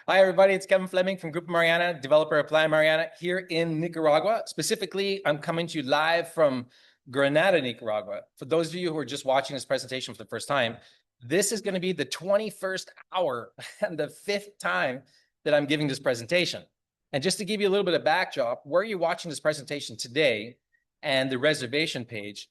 Hi, everybody. It's Kevin Fleming from Grupo Mariana, developer of Plan Mariana here in Nicaragua. Specifically, I'm coming to you live from Granada, Nicaragua. For those of you who are just watching this presentation for the first time, this is going to be the 21st hour and the 5th time that I'm giving this presentation. And just to give you a little bit of backdrop, where you're watching this presentation today and the reservation page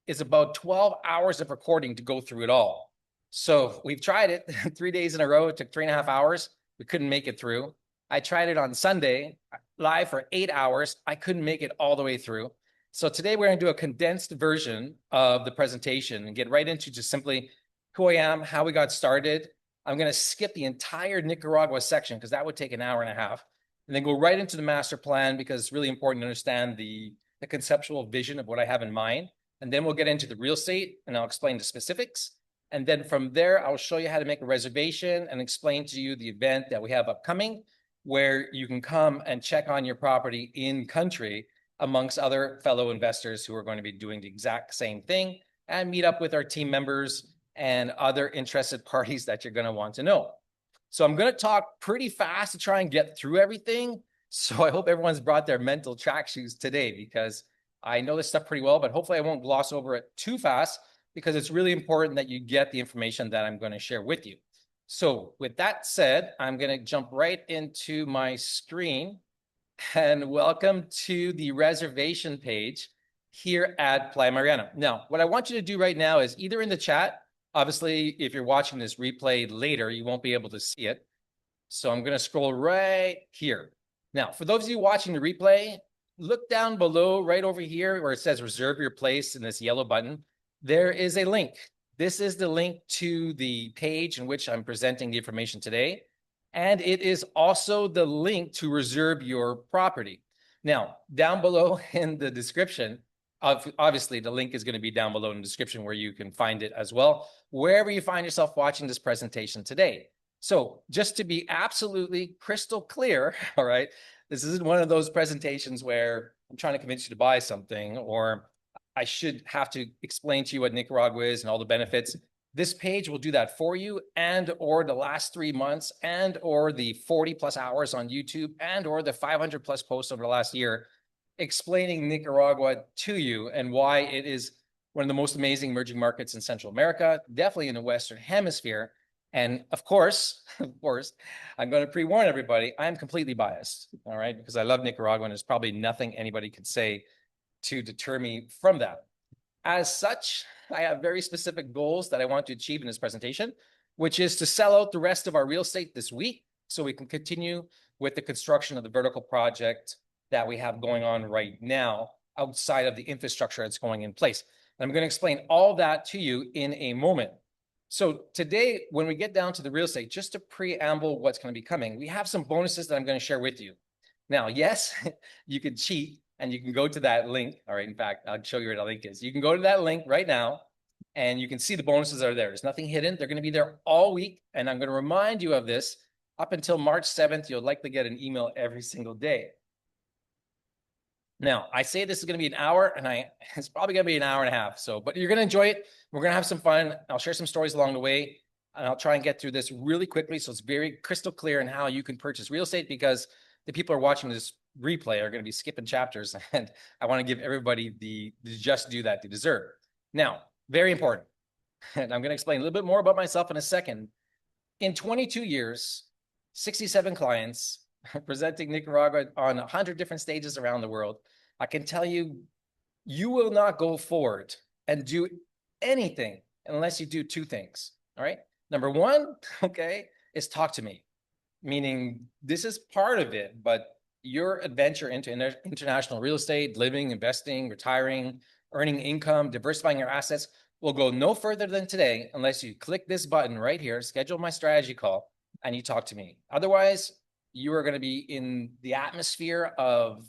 is about 12 hours of recording to go through it all. So we've tried it 3 days in a row. It took 3.5 hours. We couldn't make it through. I tried it on Sunday live for 8 hours. I couldn't make it all the way through. So today we're going to do a condensed version of the presentation and get right into just simply who I am, how we got started. I'm going to skip the entire Nicaragua section because that would take an hour and a half, and then go right into the master plan because it's really important to understand the conceptual vision of what I have in mind. And then we'll get into the real estate and I'll explain the specifics. And then from there, I'll show you how to make a reservation and explain to you the event that we have upcoming, where you can come and check on your property in country amongst other fellow investors who are going to be doing the exact same thing, and meet up with our team members and other interested parties that you're going to want to know. So I'm going to talk pretty fast to try and get through everything. So I hope everyone's brought their mental track shoes today, because I know this stuff pretty well, but hopefully I won't gloss over it too fast, because it's really important that you get the information that I'm going to share with you. So with that said, I'm going to jump right into my screen, and welcome to the reservation page here at Playa Mariana. Now, what I want you to do right now is either in the chat, obviously, if you're watching this replay later, you won't be able to see it. So I'm going to scroll right here. Now, for those of you watching the replay, look down below right over here where it says reserve your place in this yellow button. There is a link. This is the link to the page in which I'm presenting the information today. And it is also the link to reserve your property. Now, down below in the description, obviously the link is going to be down below in the description where you can find it as well, wherever you find yourself watching this presentation today. So just to be absolutely crystal clear, all right, this isn't one of those presentations where I'm trying to convince you to buy something, or I should have to explain to you what Nicaragua is and all the benefits. This page will do that for you, and or the last 3 months, and or the 40 plus hours on YouTube, and or the 500 plus posts over the last year explaining Nicaragua to you and why it is one of the most amazing emerging markets in Central America, definitely in the Western Hemisphere. And of course, I'm going to pre-warn everybody, I'm completely biased, all right, because I love Nicaragua and there's probably nothing anybody could say to deter me from that. As such, I have very specific goals that I want to achieve in this presentation, which is to sell out the rest of our real estate this week so we can continue with the construction of the vertical project that we have going on right now outside of the infrastructure that's going in place. And I'm going to explain all that to you in a moment. So today, when we get down to the real estate, just to preamble what's going to be coming, we have some bonuses that I'm going to share with you. Now, yes, you could cheat and you can go to that link. All right, in fact, I'll show you where the link is. You can go to that link right now and you can see the bonuses that are there. There's nothing hidden. They're going to be there all week. And I'm going to remind you of this up until March 7th. You'll likely get an email every single day. Now, I say this is going to be an hour, and it's probably going to be an hour and a half. So, but you're going to enjoy it. We're going to have some fun. I'll share some stories along the way, and I'll try and get through this really quickly so it's very crystal clear in how you can purchase real estate, because the people who are watching this replay are going to be skipping chapters, and I want to give everybody the just due that they deserve. Now, very important, and I'm going to explain a little bit more about myself in a second. In 22 years, 67 clients, presenting Nicaragua on 100 different stages around the world, I can tell you, you will not go forward and do anything unless you do two things, all right? Number one, okay, is talk to me, meaning this is part of it, but your adventure into international real estate, living, investing, retiring, earning income, diversifying your assets will go no further than today unless you click this button right here, schedule my strategy call, and you talk to me. Otherwise, you are going to be in the atmosphere of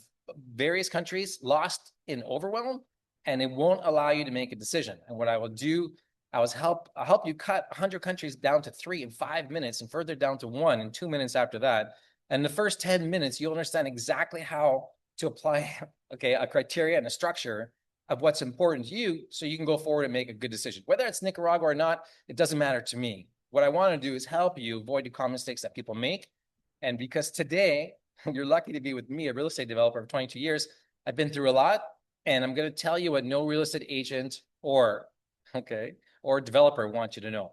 various countries, lost in overwhelm, and it won't allow you to make a decision. And what I will do, I'll help you cut 100 countries down to 3 in 5 minutes, and further down to 1 in 2 minutes after that. And the first 10 minutes, you'll understand exactly how to apply, okay, a criteria and a structure of what's important to you, so you can go forward and make a good decision. Whether it's Nicaragua or not, it doesn't matter to me. What I want to do is help you avoid the common mistakes that people make, And because today you're lucky to be with me, a real estate developer of 22 years, I've been through a lot, and I'm going to tell you what no real estate agent or developer wants you to know.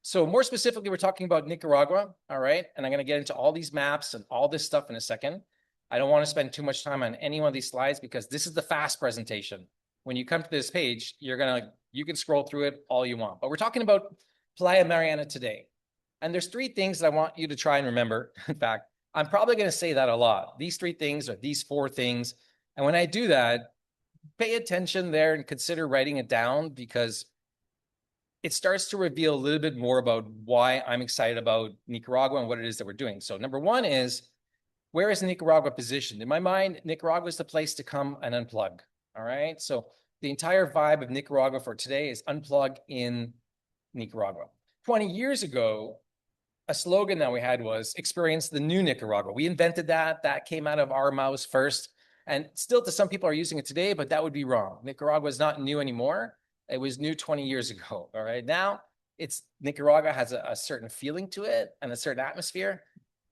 So more specifically, we're talking about Nicaragua, all right? And I'm going to get into all these maps and all this stuff in a second. I don't want to spend too much time on any one of these slides because this is the fast presentation. When you come to this page, you can scroll through it all you want. But we're talking about Playa Mariana today. And there's three things that I want you to try and remember. In fact, I'm probably going to say that a lot. These three things or these four things. And when I do that, pay attention there and consider writing it down because it starts to reveal a little bit more about why I'm excited about Nicaragua and what it is that we're doing. So number one is, where is Nicaragua positioned? In my mind, Nicaragua is the place to come and unplug. All right. So the entire vibe of Nicaragua for today is unplug in Nicaragua. 20 years ago, a slogan that we had was experience the new Nicaragua. We invented that. That came out of our mouths first. And still to some people are using it today, but that would be wrong. Nicaragua is not new anymore. It was new 20 years ago. All right. Now Nicaragua has a certain feeling to it and a certain atmosphere,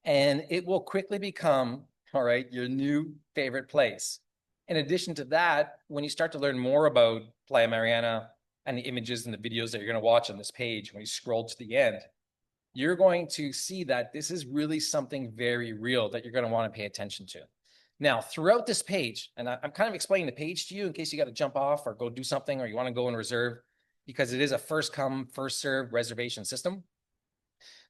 and it will quickly become, all right, your new favorite place. In addition to that, when you start to learn more about Playa Mariana and the images and the videos that you're going to watch on this page, when you scroll to the end, you're going to see that this is really something very real that you're going to want to pay attention to. Now, throughout this page, and I'm kind of explaining the page to you in case you got to jump off or go do something or you want to go and reserve, because it is a first come, first served reservation system.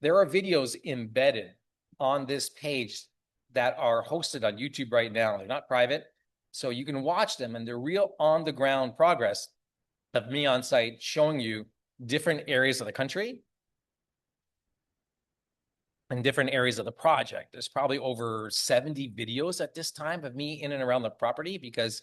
There are videos embedded on this page that are hosted on YouTube right now. They're not private, so you can watch them, and they're real on the ground progress of me on site showing you different areas of the country and different areas of the project. There's probably over 70 videos at this time of me in and around the property because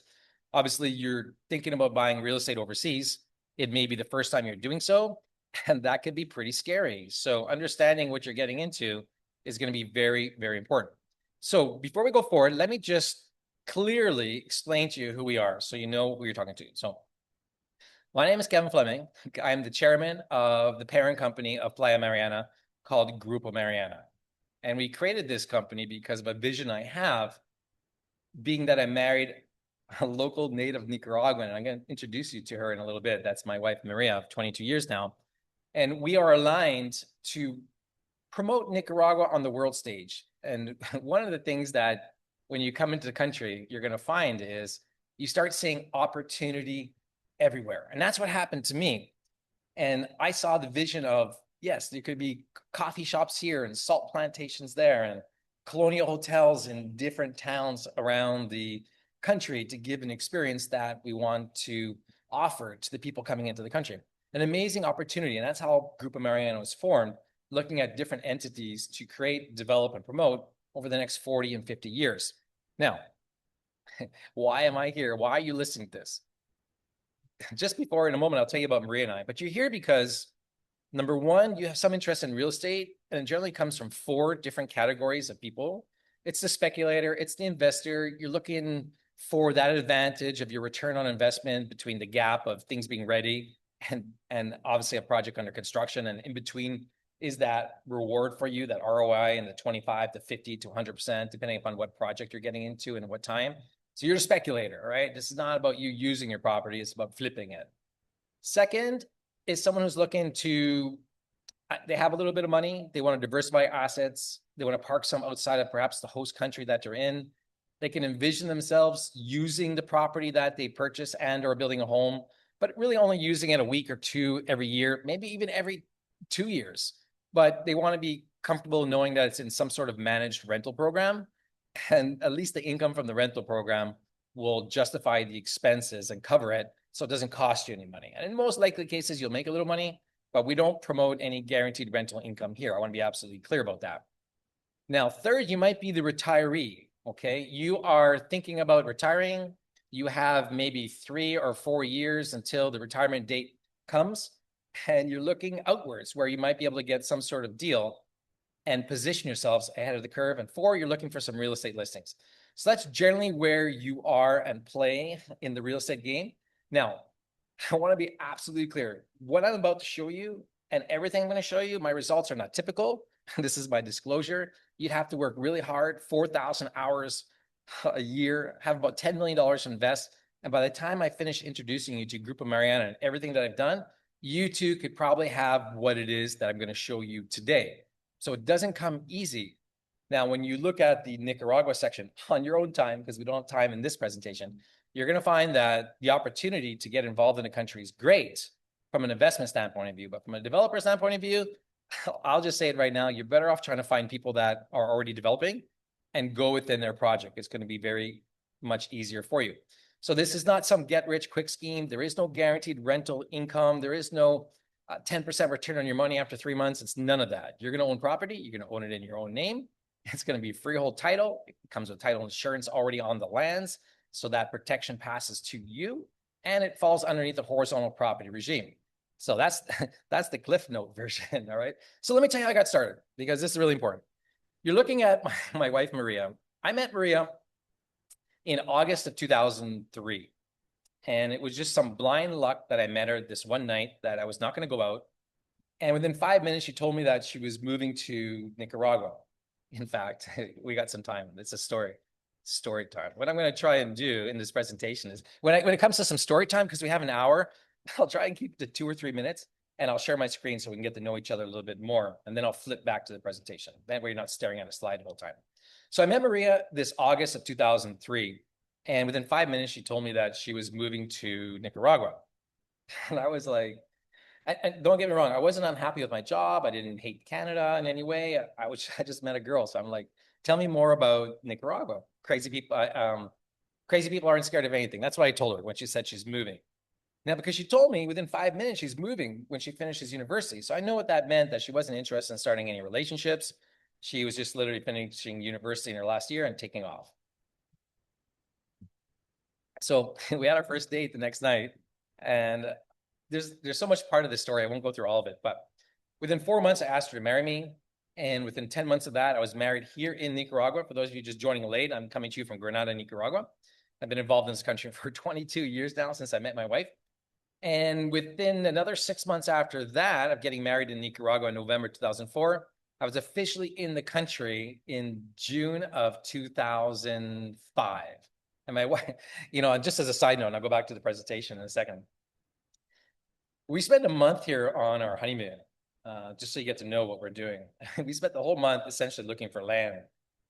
obviously you're thinking about buying real estate overseas. It may be the first time you're doing so, and that could be pretty scary. So understanding what you're getting into is going to be very, very important. So before we go forward, let me just clearly explain to you who we are so you know who you're talking to. So my name is Kevin Fleming. I'm the chairman of the parent company of Playa Mariana called Grupo Mariana. And we created this company because of a vision I have, being that I married a local native Nicaraguan. And I'm going to introduce you to her in a little bit. That's my wife, Maria, of 22 years now. And we are aligned to promote Nicaragua on the world stage. And one of the things that when you come into the country, you're going to find is you start seeing opportunity everywhere. And that's what happened to me. And I saw the vision of, yes, there could be coffee shops here and salt plantations there and colonial hotels in different towns around the country to give an experience that we want to offer to the people coming into the country. An amazing opportunity. And that's how Grupo Mariana was formed, looking at different entities to create, develop, and promote over the next 40 and 50 years. Now, why am I here? Why are you listening to this? Just before, in a moment, I'll tell you about Maria and I, but you're here because number one, you have some interest in real estate, and it generally comes from four different categories of people. It's the speculator, it's the investor. You're looking for that advantage of your return on investment between the gap of things being ready and obviously a project under construction, and in between is that reward for you, that ROI in the 25 to 50 to 100%, depending upon what project you're getting into and what time. So you're a speculator, right? This is not about you using your property, it's about flipping it. Second is someone who's looking to, they have a little bit of money, they want to diversify assets, they want to park some outside of perhaps the host country that they're in. They can envision themselves using the property that they purchase and or building a home, but really only using it a week or two every year, maybe even every 2 years. But they want to be comfortable knowing that it's in some sort of managed rental program, and at least the income from the rental program will justify the expenses and cover it, so it doesn't cost you any money. And in most likely cases, you'll make a little money, but we don't promote any guaranteed rental income here. I want to be absolutely clear about that. Now, third, you might be the retiree, okay? You are thinking about retiring. You have maybe 3 or 4 years until the retirement date comes, and you're looking outwards where you might be able to get some sort of deal and position yourselves ahead of the curve. And 4, you're looking for some real estate listings. So that's generally where you are and play in the real estate game. Now, I want to be absolutely clear. What I'm about to show you and everything I'm going to show you, my results are not typical. This is my disclosure. you'd have to work really hard, 4,000 hours a year, have about $10 million to invest. And by the time I finish introducing you to Grupo Mariana and everything that I've done, you too could probably have what it is that I'm going to show you today. So it doesn't come easy. Now, when you look at the Nicaragua section on your own time, because we don't have time in this presentation, you're going to find that the opportunity to get involved in a country is great from an investment standpoint of view, but from a developer standpoint of view, I'll just say it right now, you're better off trying to find people that are already developing and go within their project. It's going to be very much easier for you. So this is not some get rich quick scheme. There is no guaranteed rental income. There is no 10% return on your money after 3 months. It's none of that. You're going to own property. You're going to own it in your own name. It's going to be freehold title. It comes with title insurance already on the lands. So that protection passes to you and it falls underneath the horizontal property regime. So that's the Cliff Note version. All right. So let me tell you how I got started, because this is really important. You're looking at my wife, Maria. I met Maria in August of 2003. And it was just some blind luck that I met her this one night that I was not going to go out. And within 5 minutes, she told me that she was moving to Nicaragua. In fact, we got some time. It's a story time. What I'm going to try and do in this presentation is when it comes to some story time, because we have an hour, I'll try and keep it to 2 or 3 minutes, and I'll share my screen so we can get to know each other a little bit more. And then I'll flip back to the presentation. That way you're not staring at a slide the whole time. So I met Maria this August of 2003. And within 5 minutes, she told me that she was moving to Nicaragua. And I was like, and don't get me wrong, I wasn't unhappy with my job. I didn't hate Canada in any way. I just met a girl. So I'm like, tell me more about Nicaragua. Crazy people aren't scared of anything. That's what I told her when she said she's moving. Now, because she told me within 5 minutes she's moving when she finishes university. So I know what that meant, that she wasn't interested in starting any relationships. She was just literally finishing university in her last year and taking off. So we had our first date the next night, and there's so much part of the story. I won't go through all of it, but within 4 months, I asked her to marry me. And within 10 months of that, I was married here in Nicaragua. For those of you just joining late, I'm coming to you from Granada, Nicaragua. I've been involved in this country for 22 years now since I met my wife. And within another 6 months after that, of getting married in Nicaragua in November 2004, I was officially in the country in June of 2005. And my wife, just as a side note, and I'll go back to the presentation in a second. We spent a month here on our honeymoon, just so you get to know what we're doing. We spent the whole month essentially looking for land,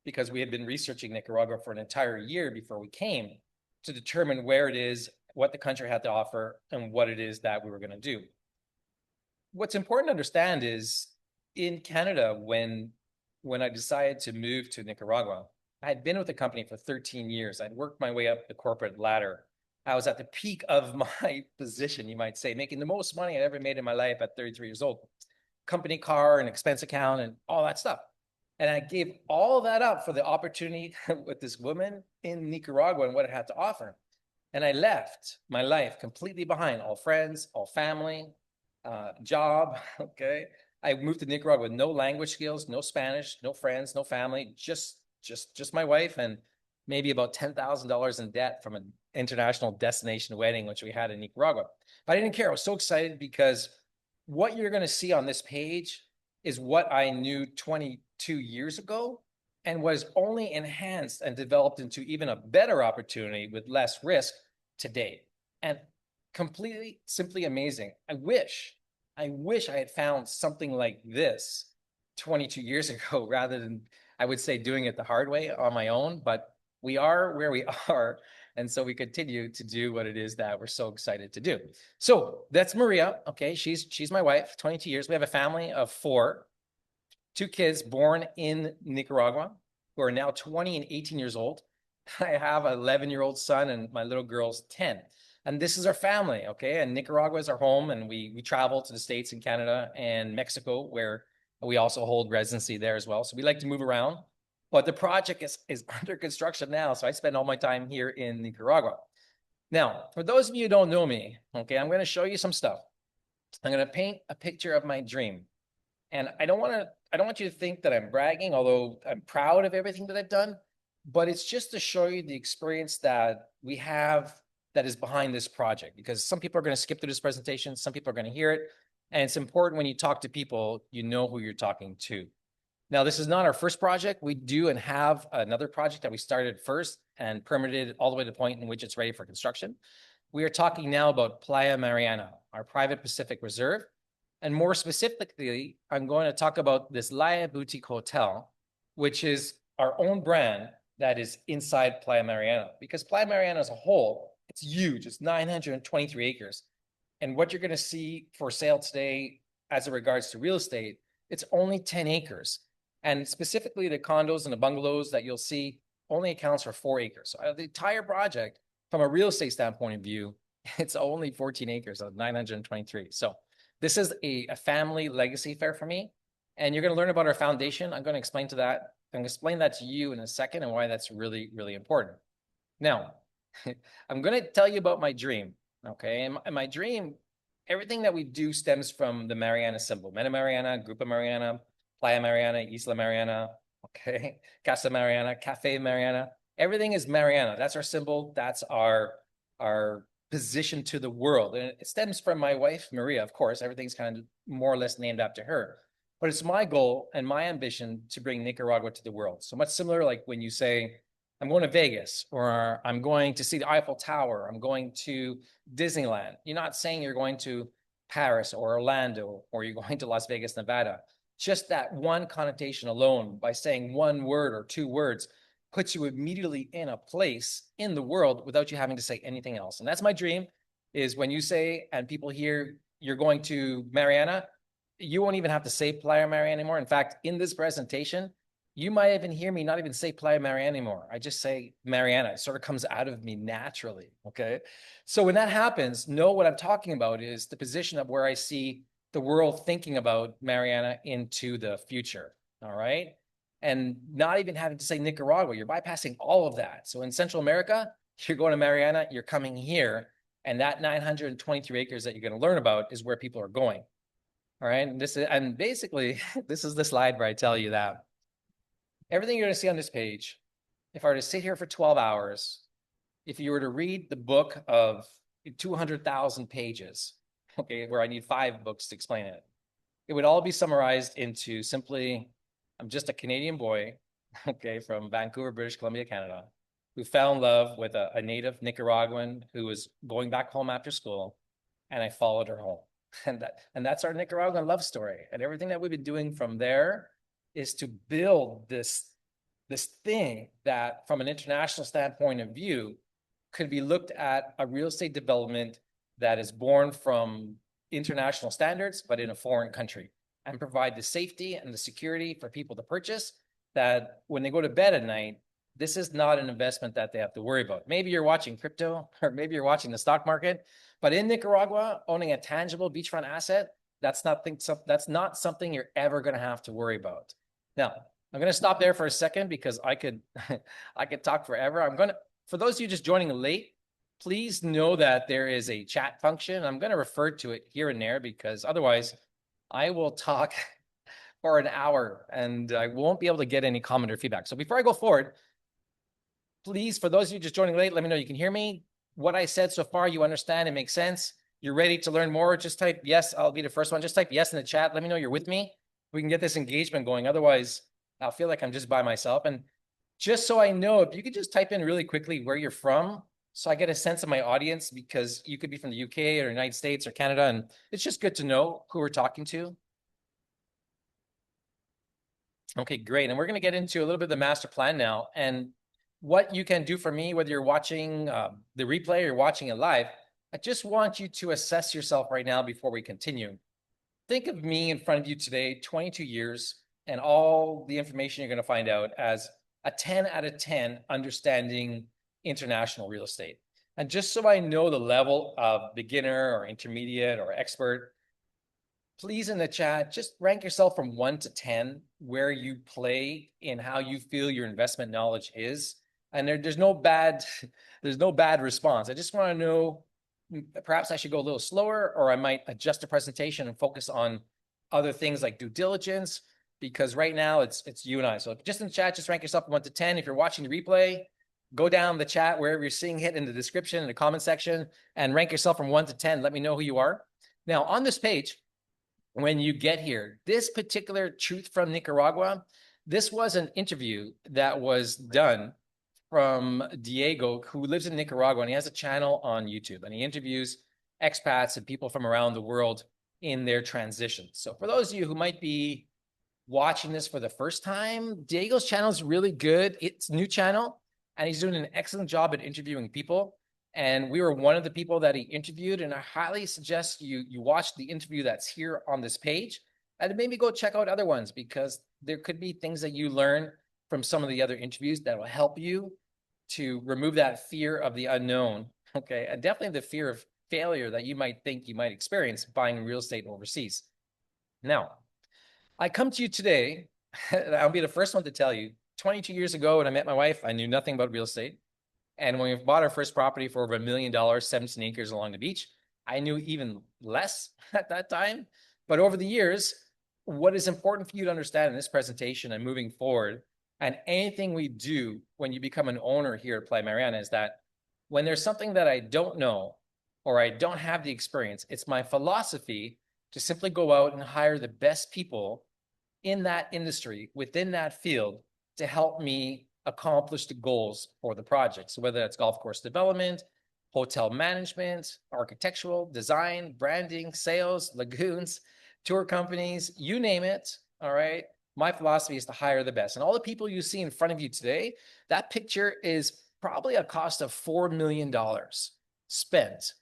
because we had been researching Nicaragua for an entire year before we came to determine where it is, what the country had to offer, and what it is that we were going to do. What's important to understand is in Canada, when I decided to move to Nicaragua, I had been with the company for 13 years. I'd worked my way up the corporate ladder. I was at the peak of my position, you might say, making the most money I'd ever made in my life at 33 years old. Company car and expense account and all that stuff. And I gave all that up for the opportunity with this woman in Nicaragua and what it had to offer. And I left my life completely behind, all friends, all family, job, okay? I moved to Nicaragua with no language skills, no Spanish, no friends, no family, just my wife and maybe about $10,000 in debt from an international destination wedding, which we had in Nicaragua. But I didn't care. I was so excited because what you're going to see on this page is what I knew 22 years ago and was only enhanced and developed into even a better opportunity with less risk today. And completely, simply amazing. I wish I had found something like this 22 years ago rather than, I would say, doing it the hard way on my own. But we are where we are. And so we continue to do what it is that we're so excited to do. So that's Maria. Okay. She's my wife, 22 years. We have a family of 4, 2 kids born in Nicaragua who are now 20 and 18 years old. I have an 11-year-old son and my little girl's 10. And this is our family. Okay. And Nicaragua is our home. And we travel to the States and Canada and Mexico, where we also hold residency there as well. So we like to move around. But the project is under construction now. So I spend all my time here in Nicaragua. Now, for those of you who don't know me, okay, I'm going to show you some stuff. I'm going to paint a picture of my dream. And I don't want you to think that I'm bragging, although I'm proud of everything that I've done. But it's just to show you the experience that we have that is behind this project. Because some people are going to skip through this presentation. Some people are going to hear it. And it's important when you talk to people, you know who you're talking to. Now, this is not our first project. We do and have another project that we started first and permitted all the way to the point in which it's ready for construction. We are talking now about Playa Mariana, our private Pacific reserve. And more specifically, I'm going to talk about this Laya Boutique Hotel, which is our own brand that is inside Playa Mariana. Because Playa Mariana as a whole, it's huge. It's 923 acres. And what you're going to see for sale today as it regards to real estate, it's only 10 acres. And specifically the condos and the bungalows that you'll see only accounts for 4 acres. So the entire project, from a real estate standpoint of view, it's only 14 acres of 923. So this is a family legacy affair for me. And you're going to learn about our foundation. I'm going to explain to that. I'm going to explain that to you in a second and why that's really, really important. Now, I'm going to tell you about my dream. Okay. And my dream, everything that we do stems from the Mariana symbol. Meta Mariana, Grupo Mariana, Playa Mariana, Isla Mariana, okay, Casa Mariana, Cafe Mariana. Everything is Mariana. That's our symbol. That's our position to the world. And it stems from my wife, Maria, of course. Everything's kind of more or less named after her. But it's my goal and my ambition to bring Nicaragua to the world. So much similar like when you say, I'm going to Vegas, or I'm going to see the Eiffel Tower, I'm going to Disneyland. You're not saying you're going to Paris or Orlando, or you're going to Las Vegas, Nevada. Just that one connotation alone, by saying one word or two words, puts you immediately in a place in the world without you having to say anything else. And that's my dream, is when you say, and people hear you're going to Mariana, you won't even have to say Playa Mariana anymore. In fact, in this presentation, you might even hear me not even say Playa Mariana anymore. I just say Mariana. It sort of comes out of me naturally, okay? So when that happens, know what I'm talking about is the position of where I see the world thinking about Mariana into the future, all right? And not even having to say Nicaragua, you're bypassing all of that. So in Central America, you're going to Mariana, you're coming here, and that 923 acres that you're going to learn about is where people are going, all right? And basically, this is the slide where I tell you that everything you're going to see on this page, if I were to sit here for 12 hours, if you were to read the book of 200,000 pages, okay, where I need 5 books to explain it, it would all be summarized into simply, I'm just a Canadian boy, okay, from Vancouver, British Columbia, Canada, who fell in love with a native Nicaraguan who was going back home after school, and I followed her home. And that's our Nicaraguan love story. And everything that we've been doing from there is to build this thing that, from an international standpoint of view, could be looked at a real estate development that is born from international standards, but in a foreign country, and provide the safety and the security for people to purchase, that when they go to bed at night, this is not an investment that they have to worry about. Maybe you're watching crypto, or maybe you're watching the stock market, but in Nicaragua, owning a tangible beachfront asset, that's not something you're ever going to have to worry about. Now, I'm going to stop there for a second because I could talk forever. For those of you just joining late, please know that there is a chat function. I'm going to refer to it here and there because otherwise I will talk for an hour and I won't be able to get any comment or feedback. So before I go forward, please, for those of you just joining late, let me know you can hear me. What I said so far, you understand, it makes sense. You're ready to learn more. Just type yes. I'll be the first one. Just type yes in the chat. Let me know you're with me. We can get this engagement going. Otherwise, I'll feel like I'm just by myself. And just so I know, if you could just type in really quickly where you're from, so I get a sense of my audience, because you could be from the UK or United States or Canada, and it's just good to know who we're talking to. Okay, great. And we're going to get into a little bit of the master plan now, and what you can do for me, whether you're watching the replay or watching it live. I just want you to assess yourself right now before we continue. Think of me in front of you today, 22 years, and all the information you're going to find out as a 10 out of 10 understanding international real estate. And just so I know the level of beginner or intermediate or expert, please in the chat, just rank yourself from 1 to 10 where you play in how you feel your investment knowledge is. And there's no bad response. I just want to know, perhaps I should go a little slower, or I might adjust the presentation and focus on other things like due diligence, because right now it's you and I. So just in the chat, just rank yourself from 1 to 10. If you're watching the replay, go down the chat wherever you're seeing it in the description, in the comment section, and rank yourself from 1 to 10. Let me know who you are. Now on this page, when you get here. This particular truth from Nicaragua, this was an interview that was done from Diego, who lives in Nicaragua, and he has a channel on YouTube, and he interviews expats and people from around the world in their transition. So for those of you who might be watching this for the first time, Diego's channel is really good. It's a new channel, and he's doing an excellent job at interviewing people. And we were one of the people that he interviewed, and I highly suggest you watch the interview that's here on this page, and maybe go check out other ones, because there could be things that you learn from some of the other interviews that will help you to remove that fear of the unknown, okay? And definitely the fear of failure that you might think you might experience buying real estate overseas. Now, I come to you today, I'll be the first one to tell you, 22 years ago when I met my wife, I knew nothing about real estate. And when we bought our first property for over $1 million, 17 acres along the beach, I knew even less at that time. But over the years, what is important for you to understand in this presentation and moving forward, and anything we do when you become an owner here at Playa Mariana, is that when there's something that I don't know or I don't have the experience, it's my philosophy to simply go out and hire the best people in that industry, within that field, to help me accomplish the goals for the project. So whether that's golf course development, hotel management, architectural, design, branding, sales, lagoons, tour companies, you name it, all right? My philosophy is to hire the best. And all the people you see in front of you today, that picture is probably a cost of $4 million spent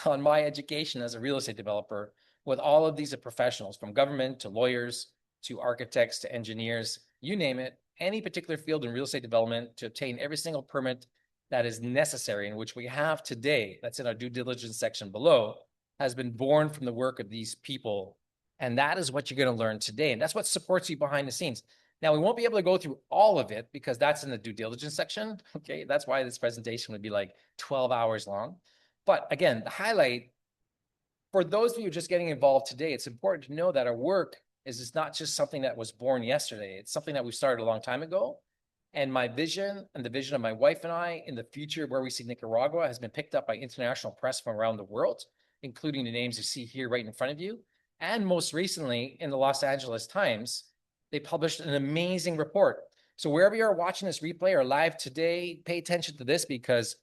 on my education as a real estate developer with all of these professionals, from government to lawyers to architects to engineers, you name it, any particular field in real estate development, to obtain every single permit that is necessary, and which we have today, that's in our due diligence section below, has been born from the work of these people. And that is what you're going to learn today. And that's what supports you behind the scenes. Now, we won't be able to go through all of it because that's in the due diligence section. Okay, that's why this presentation would be like 12 hours long. But again, the highlight, for those of you just getting involved today, it's important to know that our work is it's not just something that was born yesterday. It's something that we started a long time ago. And my vision, and the vision of my wife and I in the future, where we see Nicaragua, has been picked up by international press from around the world, including the names you see here right in front of you. And most recently, in the Los Angeles Times, they published an amazing report. So wherever you are watching this replay or live today, pay attention to this, because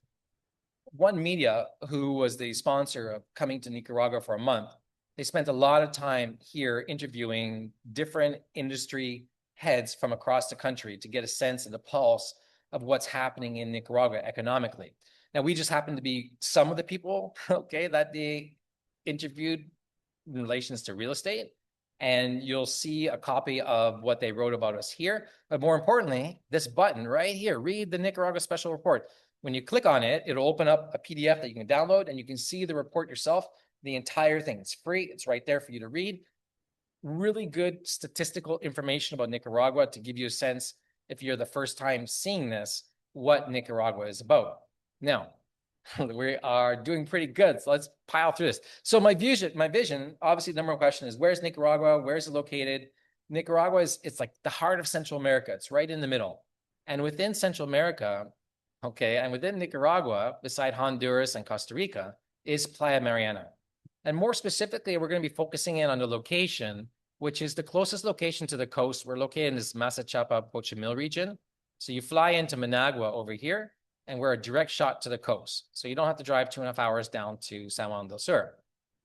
One Media, who was the sponsor of coming to Nicaragua for a month, they spent a lot of time here interviewing different industry heads from across the country to get a sense of the pulse of what's happening in Nicaragua economically. Now, we just happen to be some of the people, okay, that they interviewed in relations to real estate. And you'll see a copy of what they wrote about us here. But more importantly, this button right here, read the Nicaragua Special Report. When you click on it, it'll open up a PDF that you can download, and you can see the report yourself, the entire thing. It's free. It's right there for you to read. Really good statistical information about Nicaragua to give you a sense, if you're the first time seeing this, what Nicaragua is about. Now, we are doing pretty good. So let's pile through this. So my vision, obviously the number one question is, where's Nicaragua? Where's it located? Nicaragua it's like the heart of Central America. It's right in the middle. And within Central America, okay, and within Nicaragua, beside Honduras and Costa Rica, is Playa Mariana. And more specifically, we're going to be focusing in on the location, which is the closest location to the coast. We're located in this Masachapa-Pochimil region. So you fly into Managua over here, and we're a direct shot to the coast. So you don't have to drive 2.5 hours down to San Juan del Sur.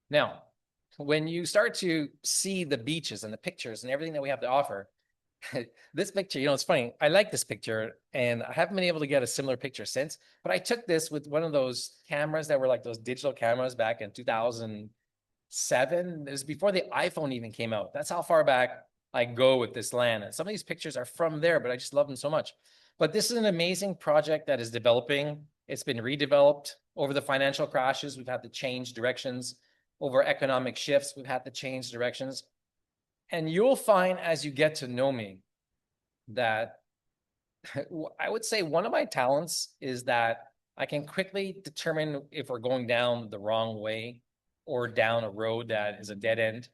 Now, when you start to see the beaches and the pictures and everything that we have to offer, this picture, it's funny. I like this picture, and I haven't been able to get a similar picture since, but I took this with one of those cameras that were like those digital cameras back in 2007. It was before the iPhone even came out. That's how far back I go with this land. And some of these pictures are from there, but I just love them so much. But this is an amazing project that is developing. It's been redeveloped over the financial crashes. We've had to change directions. Over economic shifts, we've had to change directions. And you'll find, as you get to know me, that I would say one of my talents is that I can quickly determine if we're going down the wrong way or down a road that is a dead end,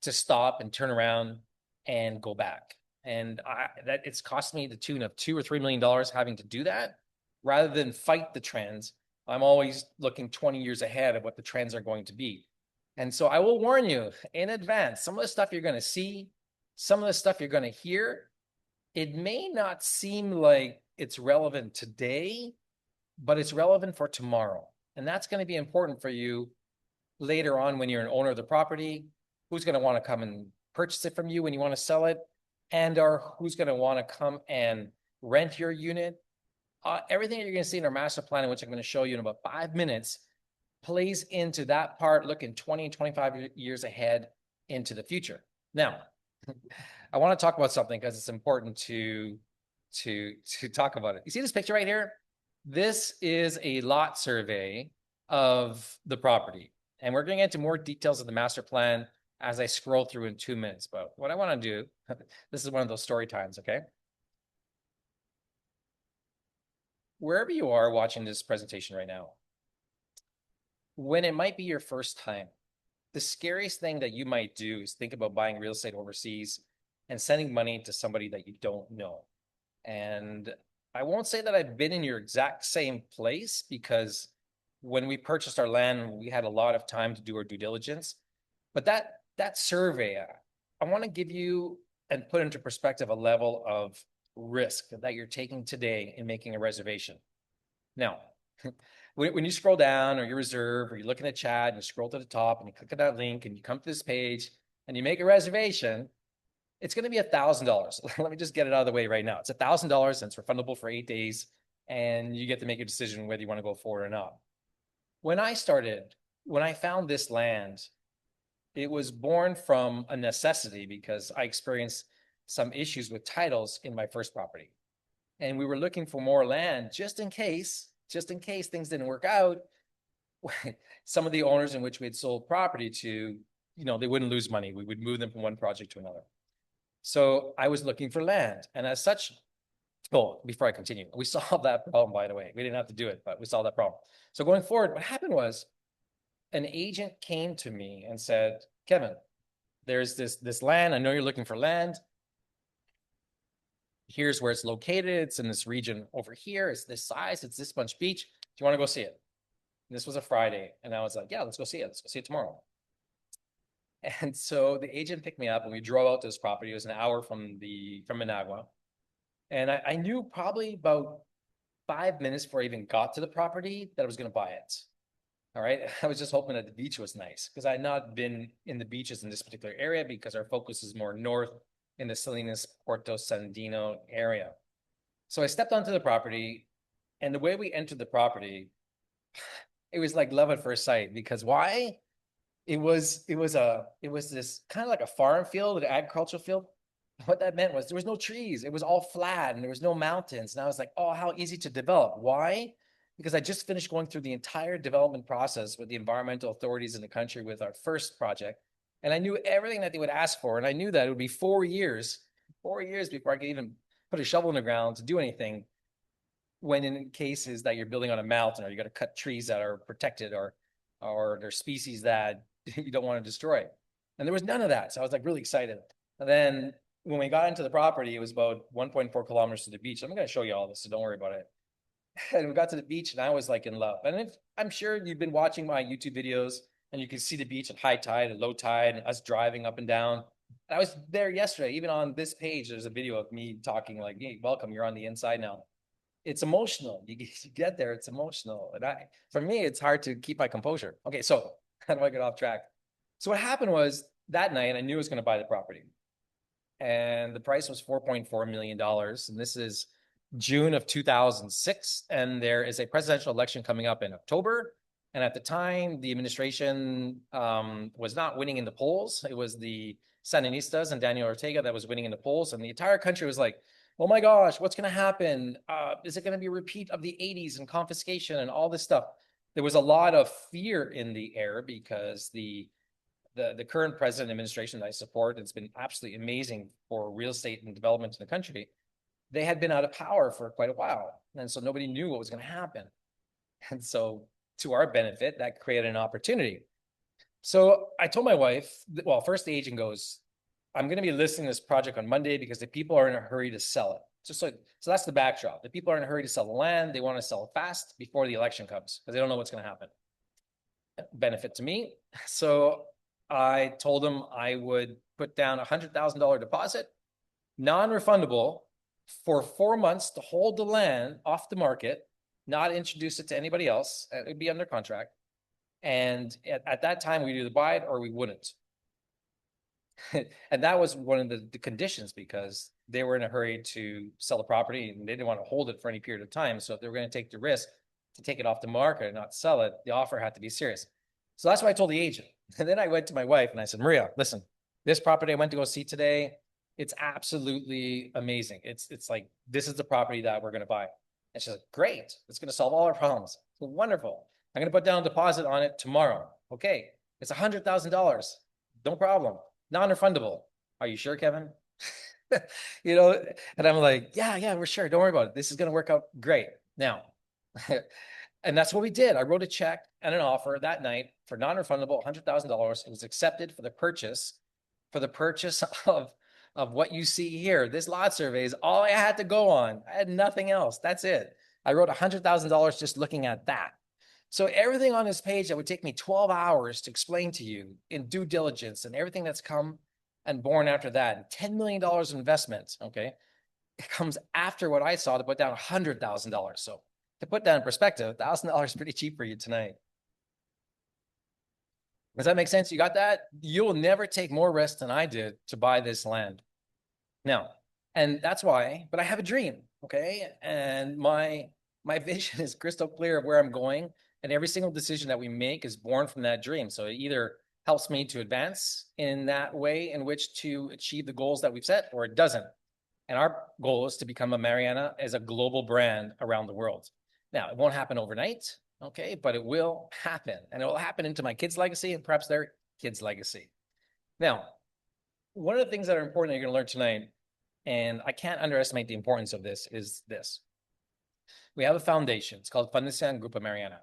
to stop and turn around and go back. And that it's cost me the tune of $2 or $3 million having to do that. Rather than fight the trends, I'm always looking 20 years ahead of what the trends are going to be. And so I will warn you in advance, some of the stuff you're going to see, some of the stuff you're going to hear, it may not seem like it's relevant today, but it's relevant for tomorrow. And that's going to be important for you later on when you're an owner of the property, who's going to want to come and purchase it from you when you want to sell it, and or who's going to want to come and rent your unit. Everything you're going to see in our master plan, which I'm going to show you in about 5 minutes, plays into that part looking 20 and 25 years ahead into the future. Now, I want to talk about something because it's important to talk about it. You see this picture right here? This is a lot survey of the property. And we're going to get into more details of the master plan as I scroll through in 2 minutes. But what I want to do, this is one of those story times, okay? Wherever you are watching this presentation right now, when it might be your first time, the scariest thing that you might do is think about buying real estate overseas and sending money to somebody that you don't know. And I won't say that I've been in your exact same place, because when we purchased our land, we had a lot of time to do our due diligence. But that survey, I want to give you and put into perspective a level of risk that you're taking today in making a reservation. Now, when you scroll down or you reserve or you're looking at chat and you scroll to the top and you click on that link and you come to this page and you make a reservation, it's going to be $1,000. Let me just get it out of the way right now. It's $1,000 and it's refundable for 8 days, and you get to make a decision whether you want to go forward or not. When I found this land, it was born from a necessity because I experienced some issues with titles in my first property. And we were looking for more land just in case things didn't work out. Some of the owners in which we had sold property to, they wouldn't lose money. We would move them from one project to another. So I was looking for land. And as such, before I continue, we solved that problem, by the way. We didn't have to do it, but we solved that problem. So going forward, what happened was an agent came to me and said, Kevin, there's this land. I know you're looking for land. Here's where it's located. It's in this region over here. It's this size. It's this much beach. Do you want to go see it? And this was a Friday. And I was like, yeah, let's go see it. Let's go see it tomorrow. And so the agent picked me up and we drove out to this property. It was an hour from Managua. And I knew probably about 5 minutes before I even got to the property that I was going to buy it. All right. I was just hoping that the beach was nice because I had not been in the beaches in this particular area because our focus is more north in the Salinas, Puerto Sandino area. So I stepped onto the property, and the way we entered the property, it was like love at first sight. Because why? It was this kind of like a farm field, an agricultural field. What that meant was there was no trees. It was all flat and there was no mountains. And I was like, oh, how easy to develop. Why? Because I just finished going through the entire development process with the environmental authorities in the country with our first project. And I knew everything that they would ask for. And I knew that it would be 4 years before I could even put a shovel in the ground to do anything, when in cases that you're building on a mountain or you got to cut trees that are protected or there's species that you don't want to destroy. And there was none of that. So I was like really excited. And then when we got into the property, it was about 1.4 kilometers to the beach. I'm going to show you all this, so don't worry about it. And we got to the beach and I was like in love. And I'm sure you've been watching my YouTube videos and you can see the beach at high tide and low tide and us driving up and down. And I was there yesterday. Even on this page, there's a video of me talking like, hey, welcome, you're on the inside now. It's emotional. You get there, it's emotional. And for me, it's hard to keep my composure. Okay, so how do I get off track? So what happened was that night, I knew I was going to buy the property. And the price was $4.4 million. And this is June of 2006. And there is a presidential election coming up in October. And at the time, the administration was not winning in the polls. It was the Sandinistas and Daniel Ortega that was winning in the polls. And the entire country was like, oh my gosh, what's going to happen? Is it going to be a repeat of the 80s and confiscation and all this stuff? There was a lot of fear in the air because the current president administration that I support, it's been absolutely amazing for real estate and development in the country. They had been out of power for quite a while. And so nobody knew what was going to happen. And so to our benefit, that created an opportunity. So I told my wife, well, first the agent goes, I'm going to be listing this project on Monday because the people are in a hurry to sell it. So that's the backdrop. The people are in a hurry to sell the land. They want to sell it fast before the election comes because they don't know what's going to happen. benefit to me. So I told him I would put down $100,000 deposit, non-refundable, for 4 months to hold the land off the market, not introduce it to anybody else. It would be under contract. And at that time, we'd either buy it or we wouldn't. And that was one of the conditions, because they were in a hurry to sell the property and they didn't want to hold it for any period of time. So if they were going to take the risk to take it off the market and not sell it, the offer had to be serious. So that's what I told the agent. And then I went to my wife and I said, Maria, listen, this property I went to go see today, it's absolutely amazing. It's like, this is the property that we're going to buy. And she's like, great, it's going to solve all our problems. So wonderful. I'm going to put down a deposit on it tomorrow. Okay, it's $100,000. No problem. Non-refundable. Are you sure, Kevin? You know, and I'm like, yeah, we're sure. Don't worry about it. This is going to work out great. Now, and that's what we did. I wrote a check and an offer that night for non-refundable $100,000. It was accepted for the purchase of what you see here. This lot survey is all I had to go on. I had nothing else. That's it. I wrote $100,000 just looking at that. So everything on this page that would take me 12 hours to explain to you in due diligence and everything that's come and born after that, $10 million in investments, okay, it comes after what I saw to put down $100,000. So to put that in perspective, $1,000 is pretty cheap for you tonight. Does that make sense? You got that? You'll never take more risk than I did to buy this land. Now, and that's why, but I have a dream, okay? And my vision is crystal clear of where I'm going. And every single decision that we make is born from that dream. So it either helps me to advance in that way in which to achieve the goals that we've set, or it doesn't. And our goal is to become a Mariana as a global brand around the world. Now, it won't happen overnight, okay, but it will happen. And it will happen into my kids' legacy and perhaps their kids' legacy. Now, one of the things that are important that you're going to learn tonight, and I can't underestimate the importance of this, is this. We have a foundation. It's called Fundación Grupo Mariana.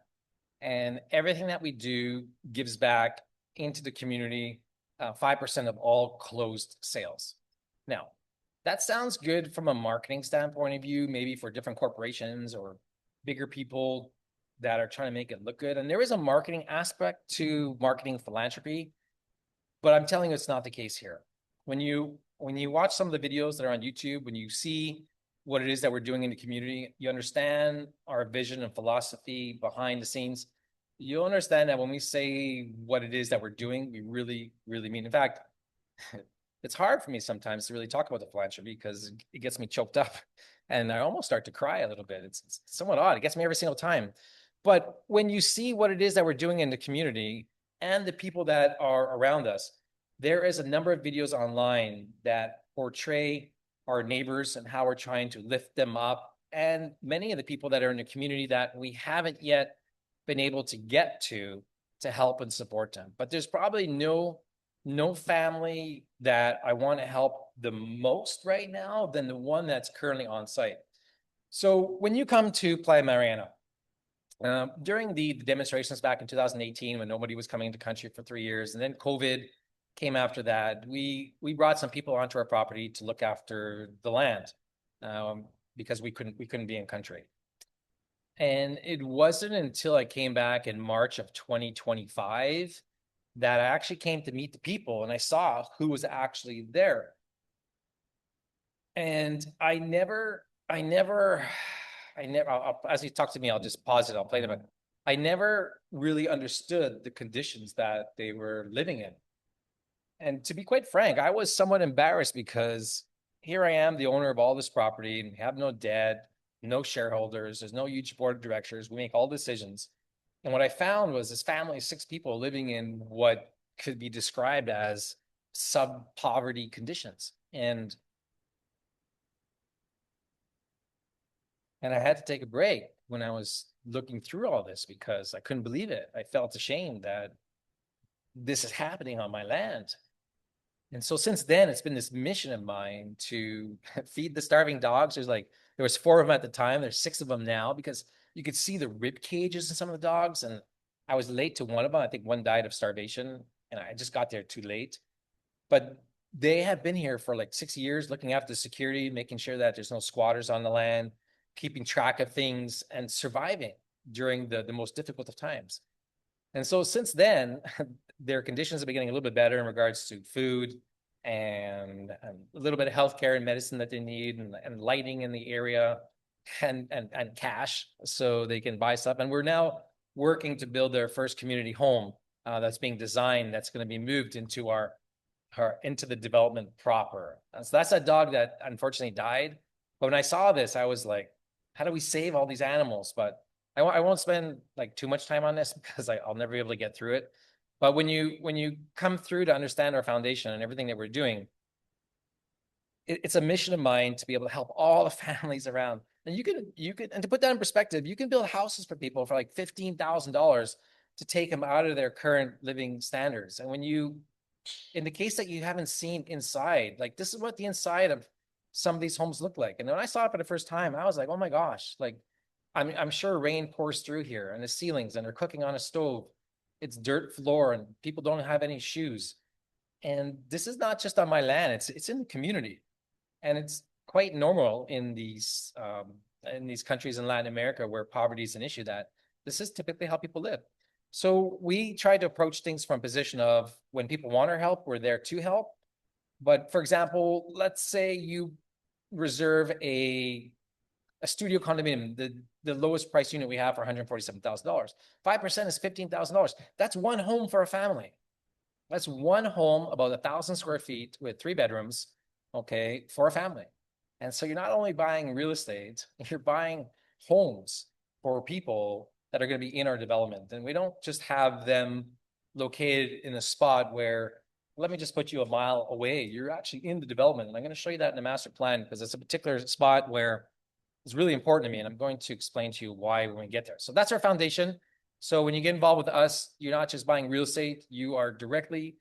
And everything that we do gives back into the community, 5% of all closed sales. Now, that sounds good from a marketing standpoint of view, maybe for different corporations or bigger people that are trying to make it look good. And there is a marketing aspect to marketing philanthropy, but I'm telling you, it's not the case here. When you watch some of the videos that are on YouTube, when you see what it is that we're doing in the community, you understand our vision and philosophy behind the scenes. You'll understand that when we say what it is that we're doing, we really, really mean. In fact, it's hard for me sometimes to really talk about the philanthropy because it gets me choked up and I almost start to cry a little bit. It's somewhat odd. It gets me every single time. But when you see what it is that we're doing in the community and the people that are around us, there is a number of videos online that portray our neighbors and how we're trying to lift them up, and many of the people that are in the community that we haven't yet been able to get to help and support them. But there's probably no family that I want to help the most right now than the one that's currently on site. So when you come to Playa Mariana, during the demonstrations back in 2018, when nobody was coming into the country for 3 years, and then COVID came after that, we brought some people onto our property to look after the land, because we couldn't be in country. And it wasn't until I came back in March of 2025 that I actually came to meet the people and I saw who was actually there. And I never, as you talk to me, I'll just pause it, I'll play them. I never really understood the conditions that they were living in. And to be quite frank, I was somewhat embarrassed because here I am, the owner of all this property, and have no debt, no shareholders, there's no huge board of directors. We make all decisions. And what I found was this family of 6 people living in what could be described as sub-poverty conditions. And I had to take a break when I was looking through all this because I couldn't believe it. I felt ashamed that this is happening on my land. And so since then, it's been this mission of mine to feed the starving dogs. There was 4 of them at the time. There's 6 of them now because you could see the rib cages in some of the dogs. And I was late to one of them. I think one died of starvation and I just got there too late. But they have been here for like 6 years, looking after the security, making sure that there's no squatters on the land, keeping track of things and surviving during the most difficult of times. And so since then, their conditions have been getting a little bit better in regards to food and a little bit of healthcare and medicine that they need and lighting in the area and cash so they can buy stuff. And we're now working to build their first community home that's being designed that's going to be moved into our into the development proper. So that's a dog that unfortunately died. But when I saw this, I was like, how do we save all these animals? But I won't spend like too much time on this because I'll never be able to get through it. But when you come through to understand our foundation and everything that we're doing, it's a mission of mine to be able to help all the families around. And you can, and to put that in perspective, you can build houses for people for like $15,000 to take them out of their current living standards. And when you, in the case that you haven't seen inside, like this is what the inside of some of these homes look like. And when I saw it for the first time, I was like, oh my gosh, like I'm sure rain pours through here and the ceilings and they're cooking on a stove. It's dirt floor and people don't have any shoes. And this is not just on my land, it's in the community. And it's quite normal in these countries in Latin America where poverty is an issue that this is typically how people live. So we try to approach things from a position of when people want our help, we're there to help. But for example, let's say you reserve a studio condominium, the lowest price unit we have for $147,000. 5% is $15,000. That's one home for a family. That's one home, about 1,000 square feet with 3 bedrooms, okay, for a family. And so you're not only buying real estate, you're buying homes for people that are going to be in our development. And we don't just have them located in a spot where, let me just put you a mile away. You're actually in the development. And I'm going to show you that in the master plan because it's a particular spot where it's really important to me. And I'm going to explain to you why when we get there. So that's our foundation. So when you get involved with us, you're not just buying real estate, you are directly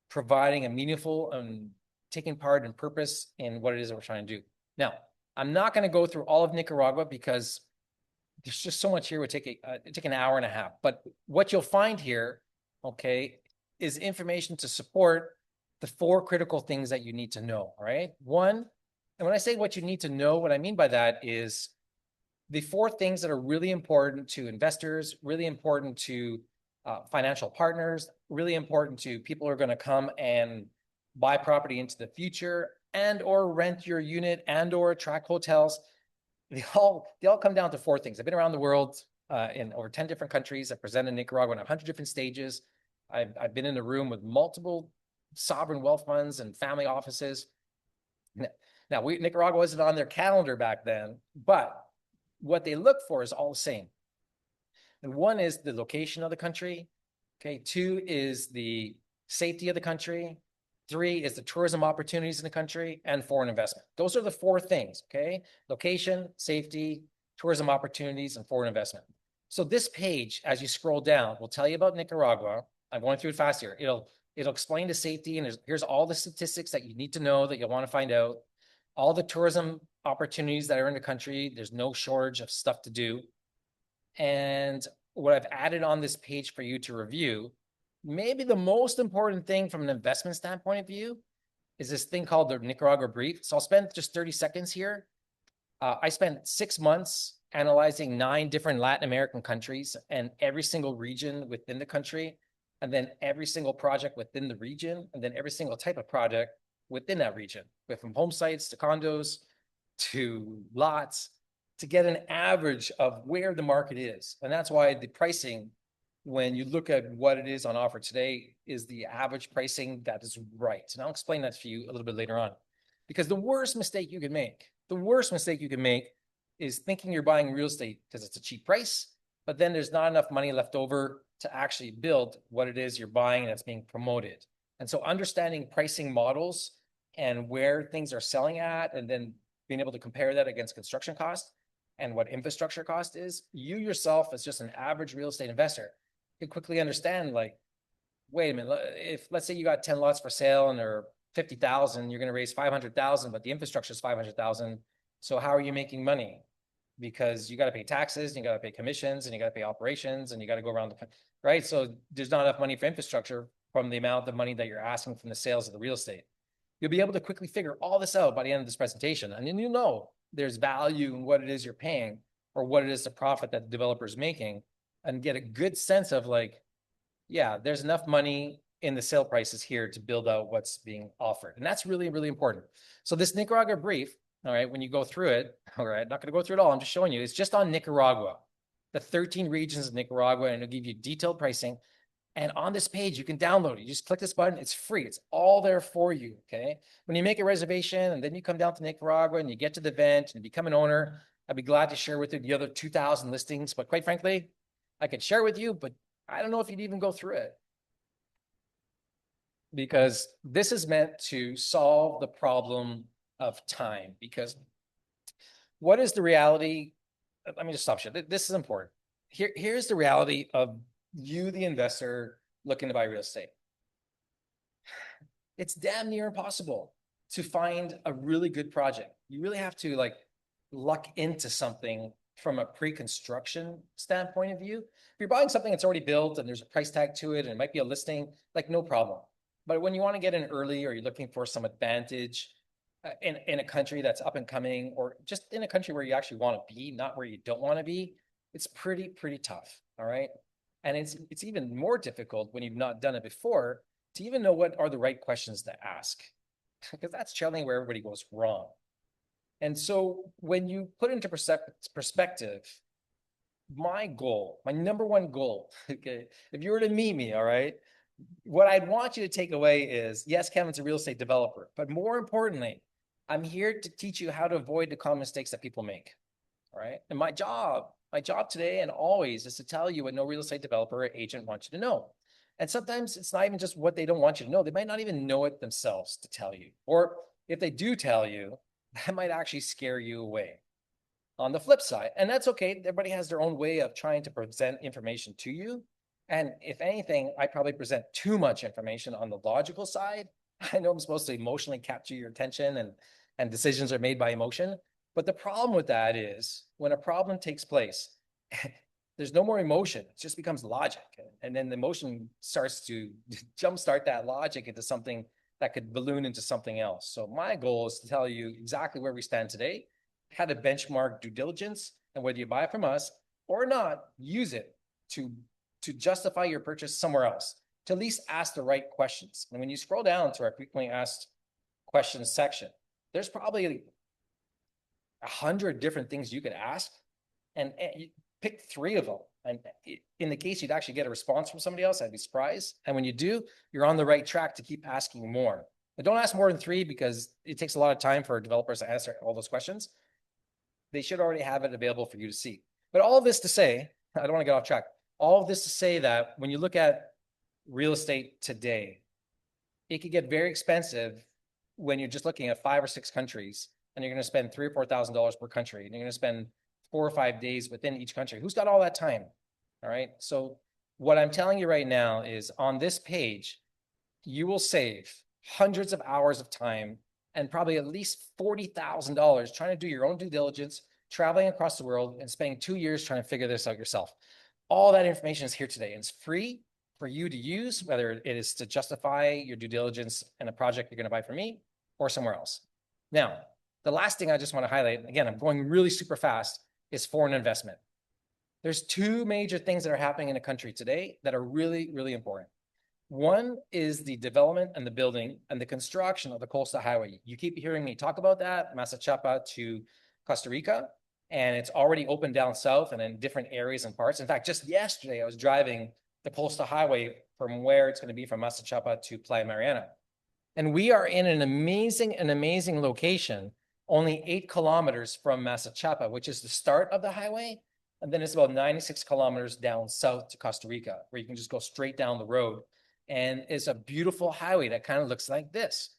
providing a meaningful and taking part and purpose in what it is that we're trying to do. Now, I'm not going to go through all of Nicaragua because there's just so much here. It would take an hour and a half. But what you'll find here, okay, is information to support the 4 critical things that you need to know, right? One, and when I say what you need to know, what I mean by that is the 4 things that are really important to investors, really important to financial partners, really important to people who are going to come and buy property into the future and or rent your unit and or attract hotels. They all come down to 4 things. I've been around the world in over 10 different countries. I've presented in Nicaragua in 100 different stages. I've been in a room with multiple sovereign wealth funds and family offices. Now, Nicaragua wasn't on their calendar back then, but what they look for is all the same. And 1 is the location of the country. Okay, 2 is the safety of the country. 3 is the tourism opportunities in the country, and foreign investment. Those are the 4 things, okay? Location, safety, tourism opportunities, and foreign investment. So this page, as you scroll down, will tell you about Nicaragua. I'm going through it fast here. It'll explain the safety, and here's all the statistics that you need to know that you'll want to find out. All the tourism opportunities that are in the country. There's no shortage of stuff to do. And what I've added on this page for you to review, maybe the most important thing from an investment standpoint of view is this thing called the Nicaragua Brief. So I'll spend just 30 seconds here. I spent 6 months analyzing 9 different Latin American countries and every single region within the country, and then every single project within the region, and then every single type of project within that region, from home sites to condos to lots, to get an average of where the market is. And that's why the pricing, when you look at what it is on offer today, is the average pricing that is right. And I'll explain that to you a little bit later on. Because the worst mistake you can make is thinking you're buying real estate because it's a cheap price, but then there's not enough money left over to actually build what it is you're buying and that's being promoted. And so understanding pricing models and where things are selling at, and then being able to compare that against construction cost and what infrastructure cost is, you yourself as just an average real estate investor can quickly understand, like, wait a minute, if let's say you got 10 lots for sale and they're 50,000, you're going to raise 500,000, but the infrastructure is 500,000. So how are you making money? Because you got to pay taxes, and you got to pay commissions, and you got to pay operations, and you got to go around the, right? So there's not enough money for infrastructure from the amount of money that you're asking from the sales of the real estate. You'll be able to quickly figure all this out by the end of this presentation. And then you know there's value in what it is you're paying or what it is the profit that the developer is making. and get a good sense of like, yeah, there's enough money in the sale prices here to build out what's being offered. And that's really, really important. So this Nicaragua brief, all right, when you go through it, all right, not going to go through it all. I'm just showing you, it's just on Nicaragua, the 13 regions of Nicaragua, and it'll give you detailed pricing. And on this page, you can download it. You just click this button. It's free. It's all there for you, okay? When you make a reservation and then you come down to Nicaragua and you get to the event and become an owner, I'd be glad to share with you the other 2,000 listings. But quite frankly, I could share with you, but I don't know if you'd even go through it. Because this is meant to solve the problem of time. Because what is the reality? Let me just stop you. This is important. Here's the reality of you, the investor, looking to buy real estate. It's damn near impossible to find a really good project. You really have to like luck into something from a pre-construction standpoint of view. If you're buying something that's already built and there's a price tag to it and it might be a listing, like no problem. But when you want to get in early or you're looking for some advantage in a country that's up and coming, or just in a country where you actually want to be, not where you don't want to be, it's pretty tough. All right. And it's even more difficult when you've not done it before to even know what are the right questions to ask, because that's generally where everybody goes wrong. And so when you put into perspective, my goal, my number one goal, okay, if you were to meet me, all right, what I'd want you to take away is, yes, Kevin's a real estate developer, but more importantly, I'm here to teach you how to avoid the common mistakes that people make. All right. And my job today and always is to tell you what no real estate developer or agent wants you to know. And sometimes it's not even just what they don't want you to know. They might not even know it themselves to tell you. Or if they do tell you, that might actually scare you away. On the flip side, and that's okay. Everybody has their own way of trying to present information to you. And if anything, I probably present too much information on the logical side. I know I'm supposed to emotionally capture your attention and decisions are made by emotion. But the problem with that is when a problem takes place, there's no more emotion. It just becomes logic. And then the emotion starts to jumpstart that logic into something that could balloon into something else. So my goal is to tell you exactly where we stand today, how to benchmark due diligence, and whether you buy it from us or not, use it to justify your purchase somewhere else, to at least ask the right questions. And when you scroll down to our frequently asked questions section, there's probably 100 different things you could ask, and you pick 3 of them. And in the case you'd actually get a response from somebody else, I'd be surprised. And when you do, you're on the right track to keep asking more. But don't ask more than 3 because it takes a lot of time for developers to answer all those questions. They should already have it available for you to see. But all of this to say, I don't want to get off track. All of this to say that when you look at real estate today, it could get very expensive when you're just looking at 5 or 6 countries and you're going to spend $3,000 or $4,000 per country, and you're going to spend 4 or 5 days within each country. Who's got all that time? All right. So what I'm telling you right now is on this page, you will save hundreds of hours of time and probably at least $40,000 trying to do your own due diligence, traveling across the world and spending 2 years trying to figure this out yourself. All that information is here today. It's free for you to use, whether it is to justify your due diligence in a project you're going to buy from me or somewhere else. Now, the last thing I just want to highlight, again, I'm going really super fast, is foreign investment. There's 2 major things that are happening in the country today that are really, really important. One is the development and the building and the construction of the coastal highway. You keep hearing me talk about that, Masachapa to Costa Rica, and it's already open down south and in different areas and parts. In fact, just yesterday, I was driving the coastal highway from where it's going to be from Masachapa to Playa Mariana. And we are in an amazing location, only 8 kilometers from Masachapa, which is the start of the highway. And then it's about 96 kilometers down south to Costa Rica, where you can just go straight down the road. And it's a beautiful highway that kind of looks like this.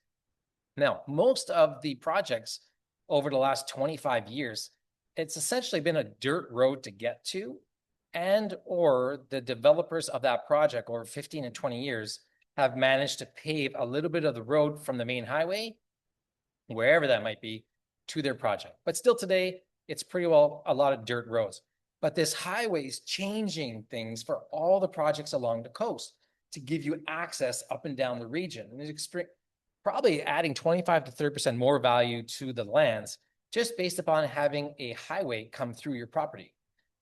Now, most of the projects over the last 25 years, it's essentially been a dirt road to get to, and or the developers of that project over 15 and 20 years have managed to pave a little bit of the road from the main highway, wherever that might be, to their project. But still today, it's pretty well a lot of dirt roads. But this highway is changing things for all the projects along the coast to give you access up and down the region. And it's probably adding 25 to 30% more value to the lands just based upon having a highway come through your property.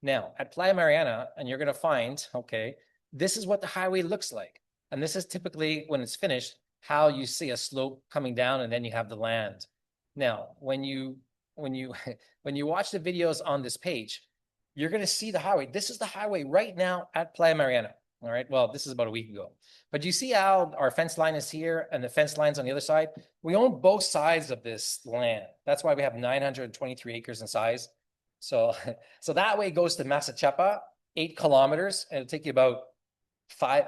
Now, at Playa Mariana, and you're going to find, okay, this is what the highway looks like. And this is typically, when it's finished, how you see a slope coming down and then you have the land. Now, when you when you watch the videos on this page, you're going to see the highway. This is the highway right now at Playa Mariana. All right. Well, this is about a week ago. But you see how our fence line is here and the fence line's on the other side? We own both sides of this land. That's why we have 923 acres in size. So, so that way it goes to Masachapa, 8 kilometers, and it'll take you about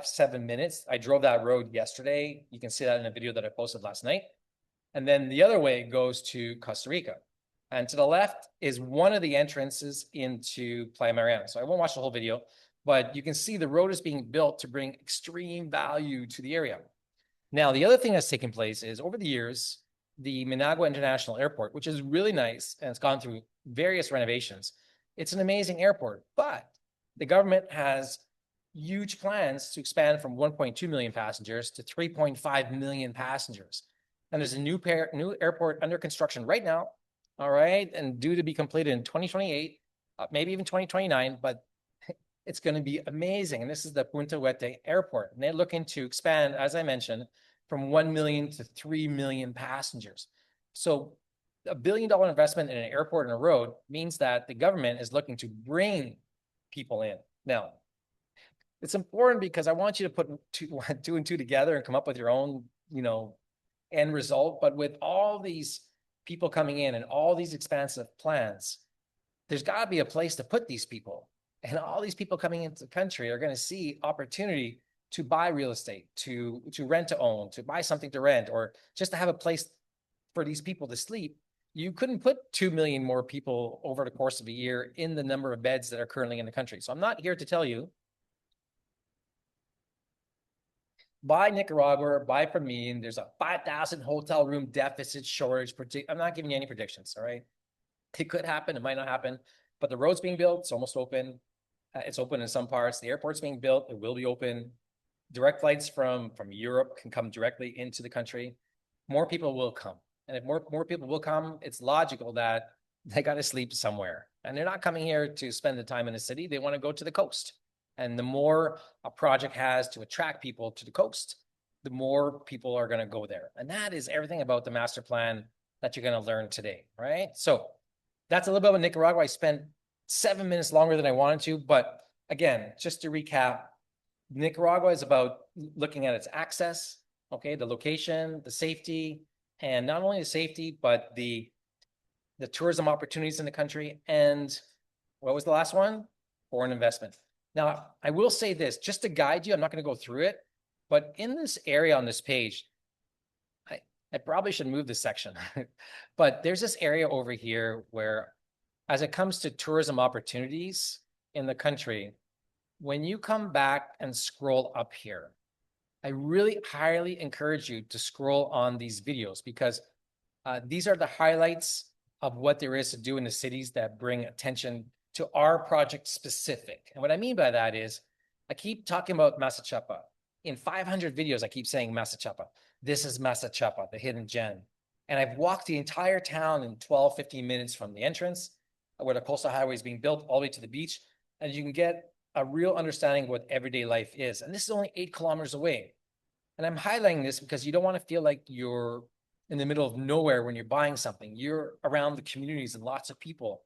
7 minutes. I drove that road yesterday. You can see that in a video that I posted last night. And then the other way goes to Costa Rica. And to the left is one of the entrances into Playa Mariana. So I won't watch the whole video, but you can see the road is being built to bring extreme value to the area. Now, the other thing that's taken place is over the years, the Managua International Airport, which is really nice and it's gone through various renovations. It's an amazing airport, but the government has huge plans to expand from 1.2 million passengers to 3.5 million passengers. And there's a new airport under construction right now, all right, and due to be completed in 2028, maybe even 2029, but it's going to be amazing. And this is the Punta Huete Airport. And they're looking to expand, as I mentioned, from 1 million to 3 million passengers. So $1 billion investment in an airport and a road means that the government is looking to bring people in. Now, it's important because I want you to put two and two together and come up with your own, end result. But with all these people coming in and all these expansive plans, there's got to be a place to put these people. And all these people coming into the country are going to see opportunity to buy real estate, to rent to own, to buy something to rent, or just to have a place for these people to sleep. You couldn't put 2 million more people over the course of a year in the number of beds that are currently in the country. So I'm not here to tell you buy Nicaragua or buy Fleming. There's a 5,000 hotel room deficit shortage. I'm not giving you any predictions, all right? It could happen, it might not happen, but the road's being built, it's almost open. It's open in some parts. The airport's being built, it will be open. Direct flights from Europe can come directly into the country. More people will come. And if more people will come, it's logical that they got to sleep somewhere. And they're not coming here to spend the time in the city. They want to go to the coast. And the more a project has to attract people to the coast, the more people are going to go there. And that is everything about the master plan that you're going to learn today, right? So that's a little bit about Nicaragua. I spent 7 minutes longer than I wanted to, but again, just to recap, Nicaragua is about looking at its access, okay, the location, the safety, and not only the safety, but the tourism opportunities in the country. And what was the last one? Foreign investment. Now, I will say this, just to guide you, I'm not going to go through it, but in this area on this page, I probably should move this section, but there's this area over here where, as it comes to tourism opportunities in the country, when you come back and scroll up here, I really highly encourage you to scroll on these videos because these are the highlights of what there is to do in the cities that bring attention to our project specific. And what I mean by that is, I keep talking about Masachapa. In 500 videos, I keep saying Masachapa. This is Masachapa, the hidden gem. And I've walked the entire town in 12, 15 minutes from the entrance, where the coastal highway is being built, all the way to the beach. And you can get a real understanding of what everyday life is. And this is only 8 kilometers away. And I'm highlighting this because you don't want to feel like you're in the middle of nowhere when you're buying something. You're around the communities and lots of people.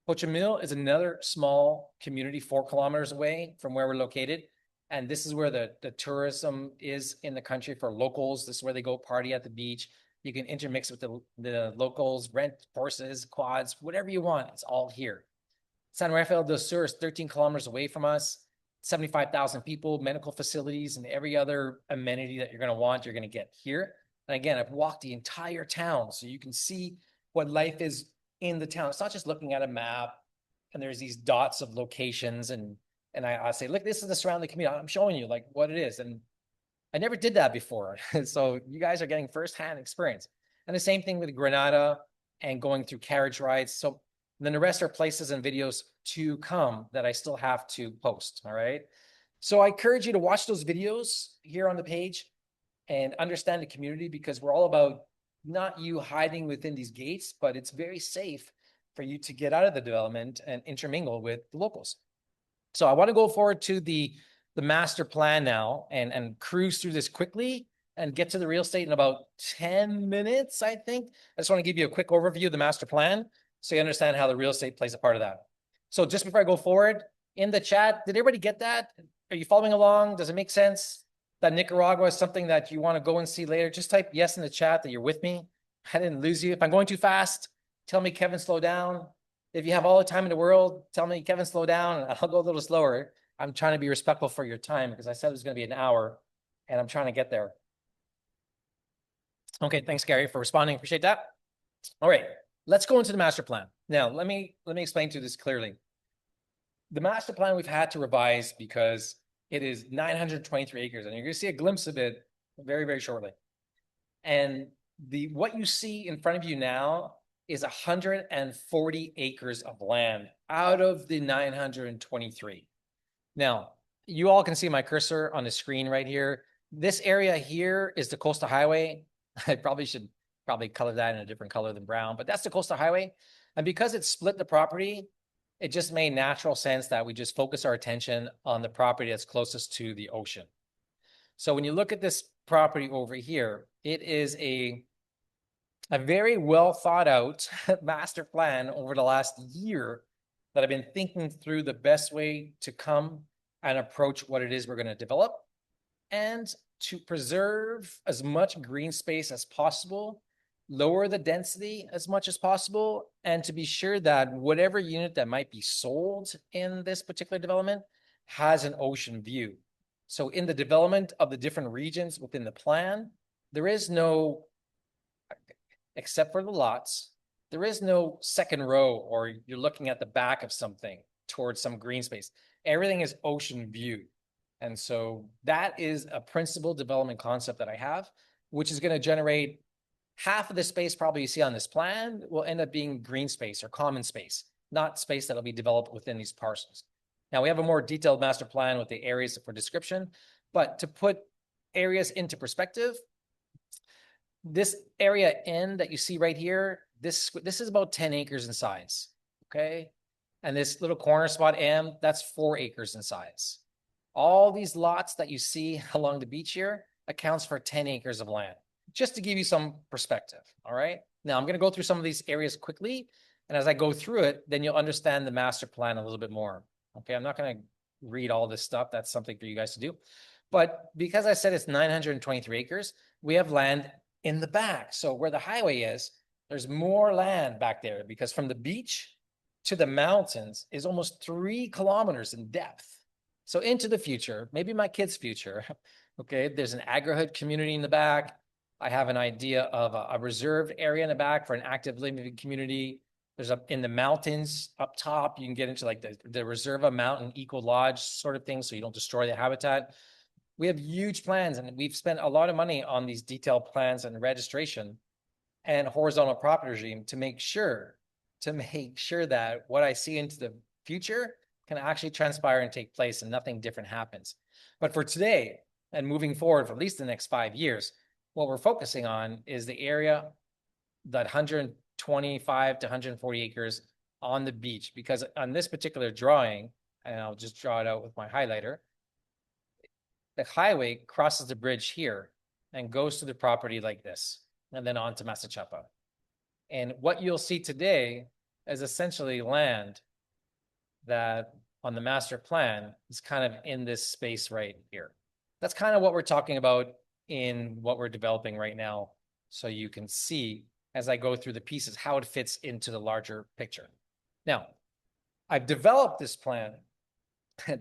Pochimil is another small community 4 kilometers away from where we're located. And this is where the tourism is in the country for locals. This is where they go party at the beach. You can intermix with the locals, rent horses, quads, whatever you want. It's all here. San Rafael del Sur is 13 kilometers away from us. 75,000 people, medical facilities, and every other amenity that you're going to want, you're going to get here. And again, I've walked the entire town so you can see what life is in the town. It's not just looking at a map and there's these dots of locations and I say, look, this is the surrounding community. I'm showing you like what it is. And I never did that before. So you guys are getting firsthand experience. And the same thing with Granada and going through carriage rides. So then the rest are places and videos to come that I still have to post. All right. So I encourage you to watch those videos here on the page and understand the community because we're all about not you hiding within these gates, but it's very safe for you to get out of the development and intermingle with the locals. So I want to go forward to the master plan now and cruise through this quickly and get to the real estate in about 10 minutes, I think. I just want to give you a quick overview of the master plan so you understand how the real estate plays a part of that. So just before I go forward, in the chat, did everybody get that? Are you following along? Does it make sense that Nicaragua is something that you want to go and see later? Just type yes in the chat that you're with me. I didn't lose you. If I'm going too fast, tell me, Kevin, slow down. If you have all the time in the world, tell me, Kevin, slow down, and I'll go a little slower. I'm trying to be respectful for your time because I said it was going to be an hour, and I'm trying to get there. Okay, thanks, Gary, for responding. Appreciate that. All right, let's go into the master plan. Now, let me explain to you this clearly. The master plan we've had to revise because it is 923 acres, and you're going to see a glimpse of it very, very shortly. And what you see in front of you now is 140 acres of land out of the 923. Now, you all can see my cursor on the screen right here. This area here is the coastal highway. I probably should color that in a different color than brown, but that's the coastal highway. And because it split the property, it just made natural sense that we just focus our attention on the property that's closest to the ocean. So when you look at this property over here, it is a very well thought out master plan over the last year that I've been thinking through the best way to come and approach what it is we're going to develop and to preserve as much green space as possible, lower the density as much as possible, and to be sure that whatever unit that might be sold in this particular development has an ocean view. So in the development of the different regions within the plan, there is no, except for the lots, there is no second row or you're looking at the back of something towards some green space. Everything is ocean view. And so that is a principal development concept that I have, which is going to generate half of the space probably you see on this plan will end up being green space or common space, not space that'll be developed within these parcels. Now we have a more detailed master plan with the areas for description, but to put areas into perspective, this area N that you see right here, this is about 10 acres in size, okay? And this little corner spot M, that's 4 acres in size. All these lots that you see along the beach here accounts for 10 acres of land, just to give you some perspective, all right? Now I'm gonna go through some of these areas quickly, and as I go through it, then you'll understand the master plan a little bit more, okay? I'm not gonna read all this stuff, that's something for you guys to do. But because I said it's 923 acres, we have land in the back. So where the highway is, there's more land back there because from the beach to the mountains is almost 3 kilometers in depth. So into the future, maybe my kids' future, okay, there's an agri-hood community in the back. I have an idea of a reserved area in the back for an active living community. There's in the mountains up top, you can get into like the Reserva Mountain Eco Lodge sort of thing so you don't destroy the habitat. We have huge plans and we've spent a lot of money on these detailed plans and registration and horizontal property regime to make sure that what I see into the future can actually transpire and take place and nothing different happens. But for today and moving forward for at least the next 5 years, what we're focusing on is the area, that 125 to 140 acres on the beach, because on this particular drawing, and I'll just draw it out with my highlighter, the highway crosses the bridge here and goes to the property like this, and then on to Masachapa. And what you'll see today is essentially land that on the master plan is kind of in this space right here. That's kind of what we're talking about in what we're developing right now. So you can see as I go through the pieces, how it fits into the larger picture. Now, I've developed this plan.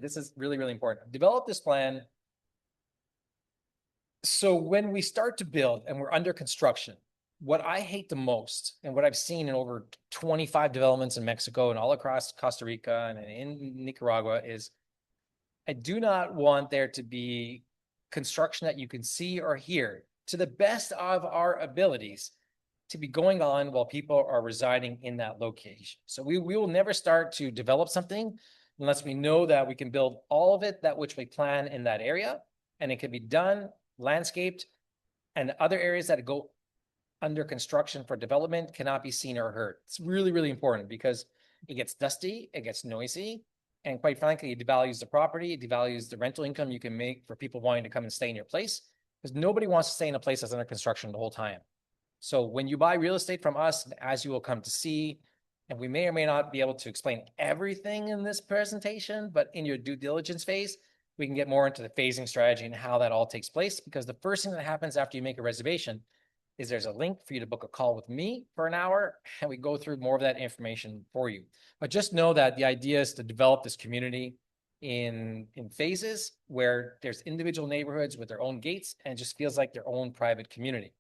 This is really, really important. I've developed this plan so when we start to build and we're under construction, what I hate the most and what I've seen in over 25 developments in Mexico and all across Costa Rica and in Nicaragua is I do not want there to be construction that you can see or hear to the best of our abilities to be going on while people are residing in that location. So we will never start to develop something unless we know that we can build all of it, that which we plan in that area, and it can be done, landscaped, and other areas that go under construction for development cannot be seen or heard. It's really, really important because it gets dusty, it gets noisy, and quite frankly, it devalues the property, it devalues the rental income you can make for people wanting to come and stay in your place, because nobody wants to stay in a place that's under construction the whole time. So when you buy real estate from us, as you will come to see, and we may or may not be able to explain everything in this presentation, but in your due diligence phase, we can get more into the phasing strategy and how that all takes place, because the first thing that happens after you make a reservation is there's a link for you to book a call with me for an hour, and we go through more of that information for you. But just know that the idea is to develop this community in phases where there's individual neighborhoods with their own gates, and it just feels like their own private community.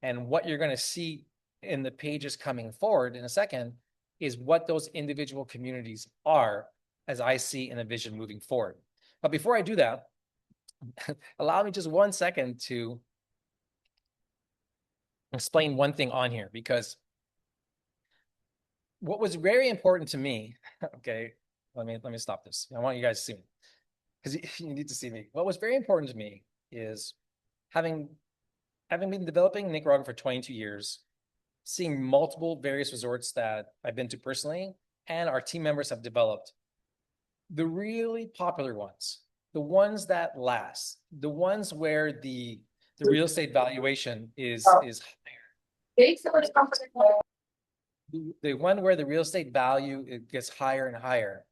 And what you're going to see in the pages coming forward in a second is what those individual communities are, as I see in a vision moving forward. But before I do that, allow me just 1 second to explain one thing on here, because what was very important to me, okay, let me stop this. I want you guys to see me, because you need to see me. What was very important to me is having been developing Nicaragua for 22 years, seeing multiple various resorts that I've been to personally, and our team members have developed, the really popular ones, the ones that last, the ones where the real estate valuation is higher. The one where the real estate value it gets higher and higher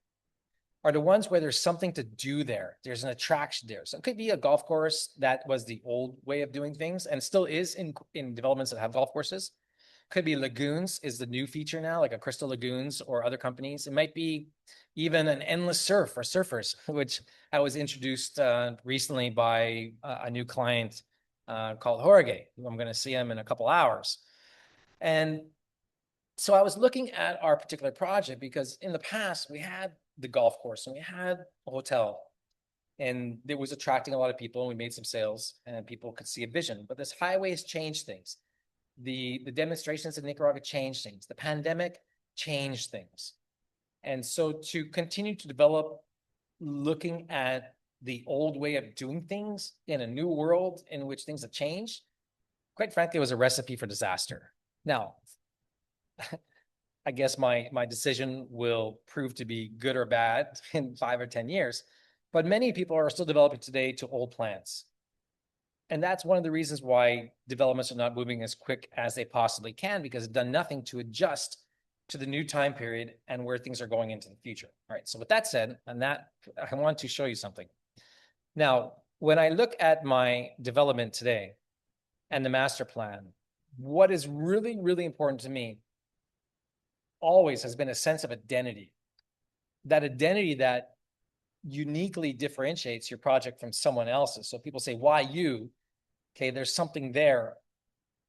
are the ones where there's something to do there. There's an attraction there. So it could be a golf course. That was the old way of doing things and still is in developments that have golf courses. Could be lagoons is the new feature now, like a Crystal Lagoons or other companies. It might be even an endless surf for surfers, which I was introduced recently by a new client called Jorge, who I'm going to see him in a couple hours. And so I was looking at our particular project because in the past we had the golf course and we had a hotel, and it was attracting a lot of people, and we made some sales and people could see a vision. But this highway has changed things. The demonstrations in Nicaragua changed things. The pandemic changed things. And so to continue to develop, looking at the old way of doing things in a new world in which things have changed, quite frankly, it was a recipe for disaster. Now, I guess my decision will prove to be good or bad in 5 or 10 years, but many people are still developing today to old plans. And that's one of the reasons why developments are not moving as quick as they possibly can, because they've done nothing to adjust to the new time period and where things are going into the future. All right, so with that said, I want to show you something. Now, when I look at my development today and the master plan, what is really, really important to me always has been a sense of identity. That identity that uniquely differentiates your project from someone else's. So people say, why you? Okay, there's something there.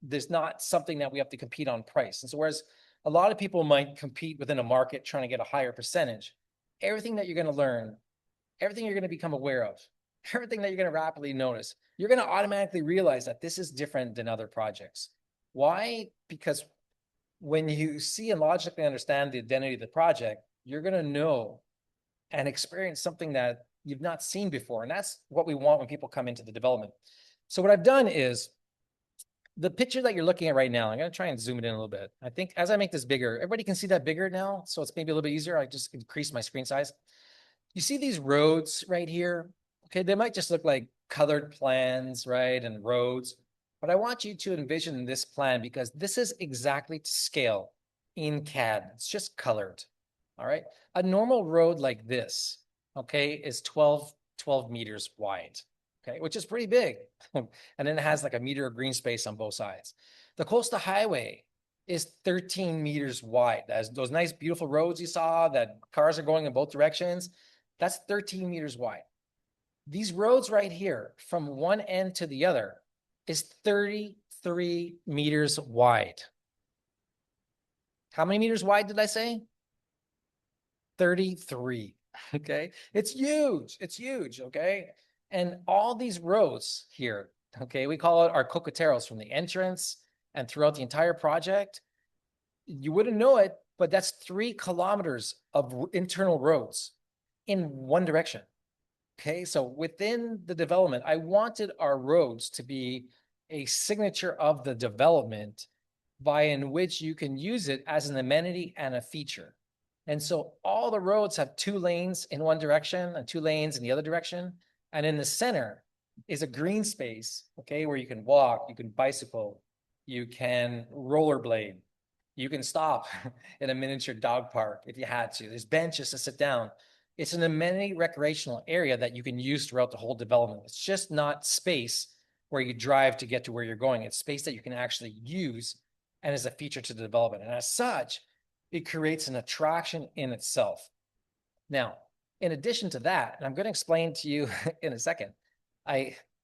There's not something that we have to compete on price. And so whereas a lot of people might compete within a market trying to get a higher percentage, everything that you're going to learn, everything you're going to become aware of, everything that you're going to rapidly notice, you're going to automatically realize that this is different than other projects. Why? Because when you see and logically understand the identity of the project, you're going to know and experience something that you've not seen before. And that's what we want when people come into the development. So what I've done is the picture that you're looking at right now, I'm going to try and zoom it in a little bit. I think as I make this bigger, everybody can see that bigger now. So it's maybe a little bit easier. I just increased my screen size. You see these roads right here? Okay, they might just look like colored plans, right? And roads. But I want you to envision this plan because this is exactly to scale in CAD. It's just colored. All right. A normal road like this, okay, is 12 meters wide, okay, which is pretty big. And then it has like a meter of green space on both sides. The coastal highway is 13 meters wide. As those nice, beautiful roads you saw that cars are going in both directions, that's 13 meters wide. These roads right here, from one end to the other, is 33 meters wide. How many meters wide did I say? 33. Okay. It's huge. It's huge. Okay. And all these roads here, okay, we call it our cocoteros from the entrance and throughout the entire project. You wouldn't know it, but that's 3 kilometers of internal roads in one direction. Okay. So within the development, I wanted our roads to be a signature of the development in which you can use it as an amenity and a feature. And so all the roads have 2 lanes in one direction and 2 lanes in the other direction. And in the center is a green space, okay, where you can walk, you can bicycle, you can rollerblade, you can stop in a miniature dog park if you had to. There's benches to sit down. It's an amenity recreational area that you can use throughout the whole development. It's just not space where you drive to get to where you're going. It's space that you can actually use and is a feature to the development. And as such, it creates an attraction in itself. Now, in addition to that, and I'm going to explain to you in a second,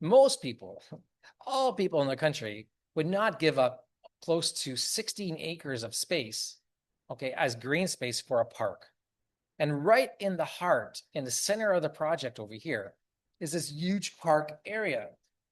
most people, all people in the country would not give up close to 16 acres of space, okay, as green space for a park. And right in the heart, in the center of the project over here, is this huge park area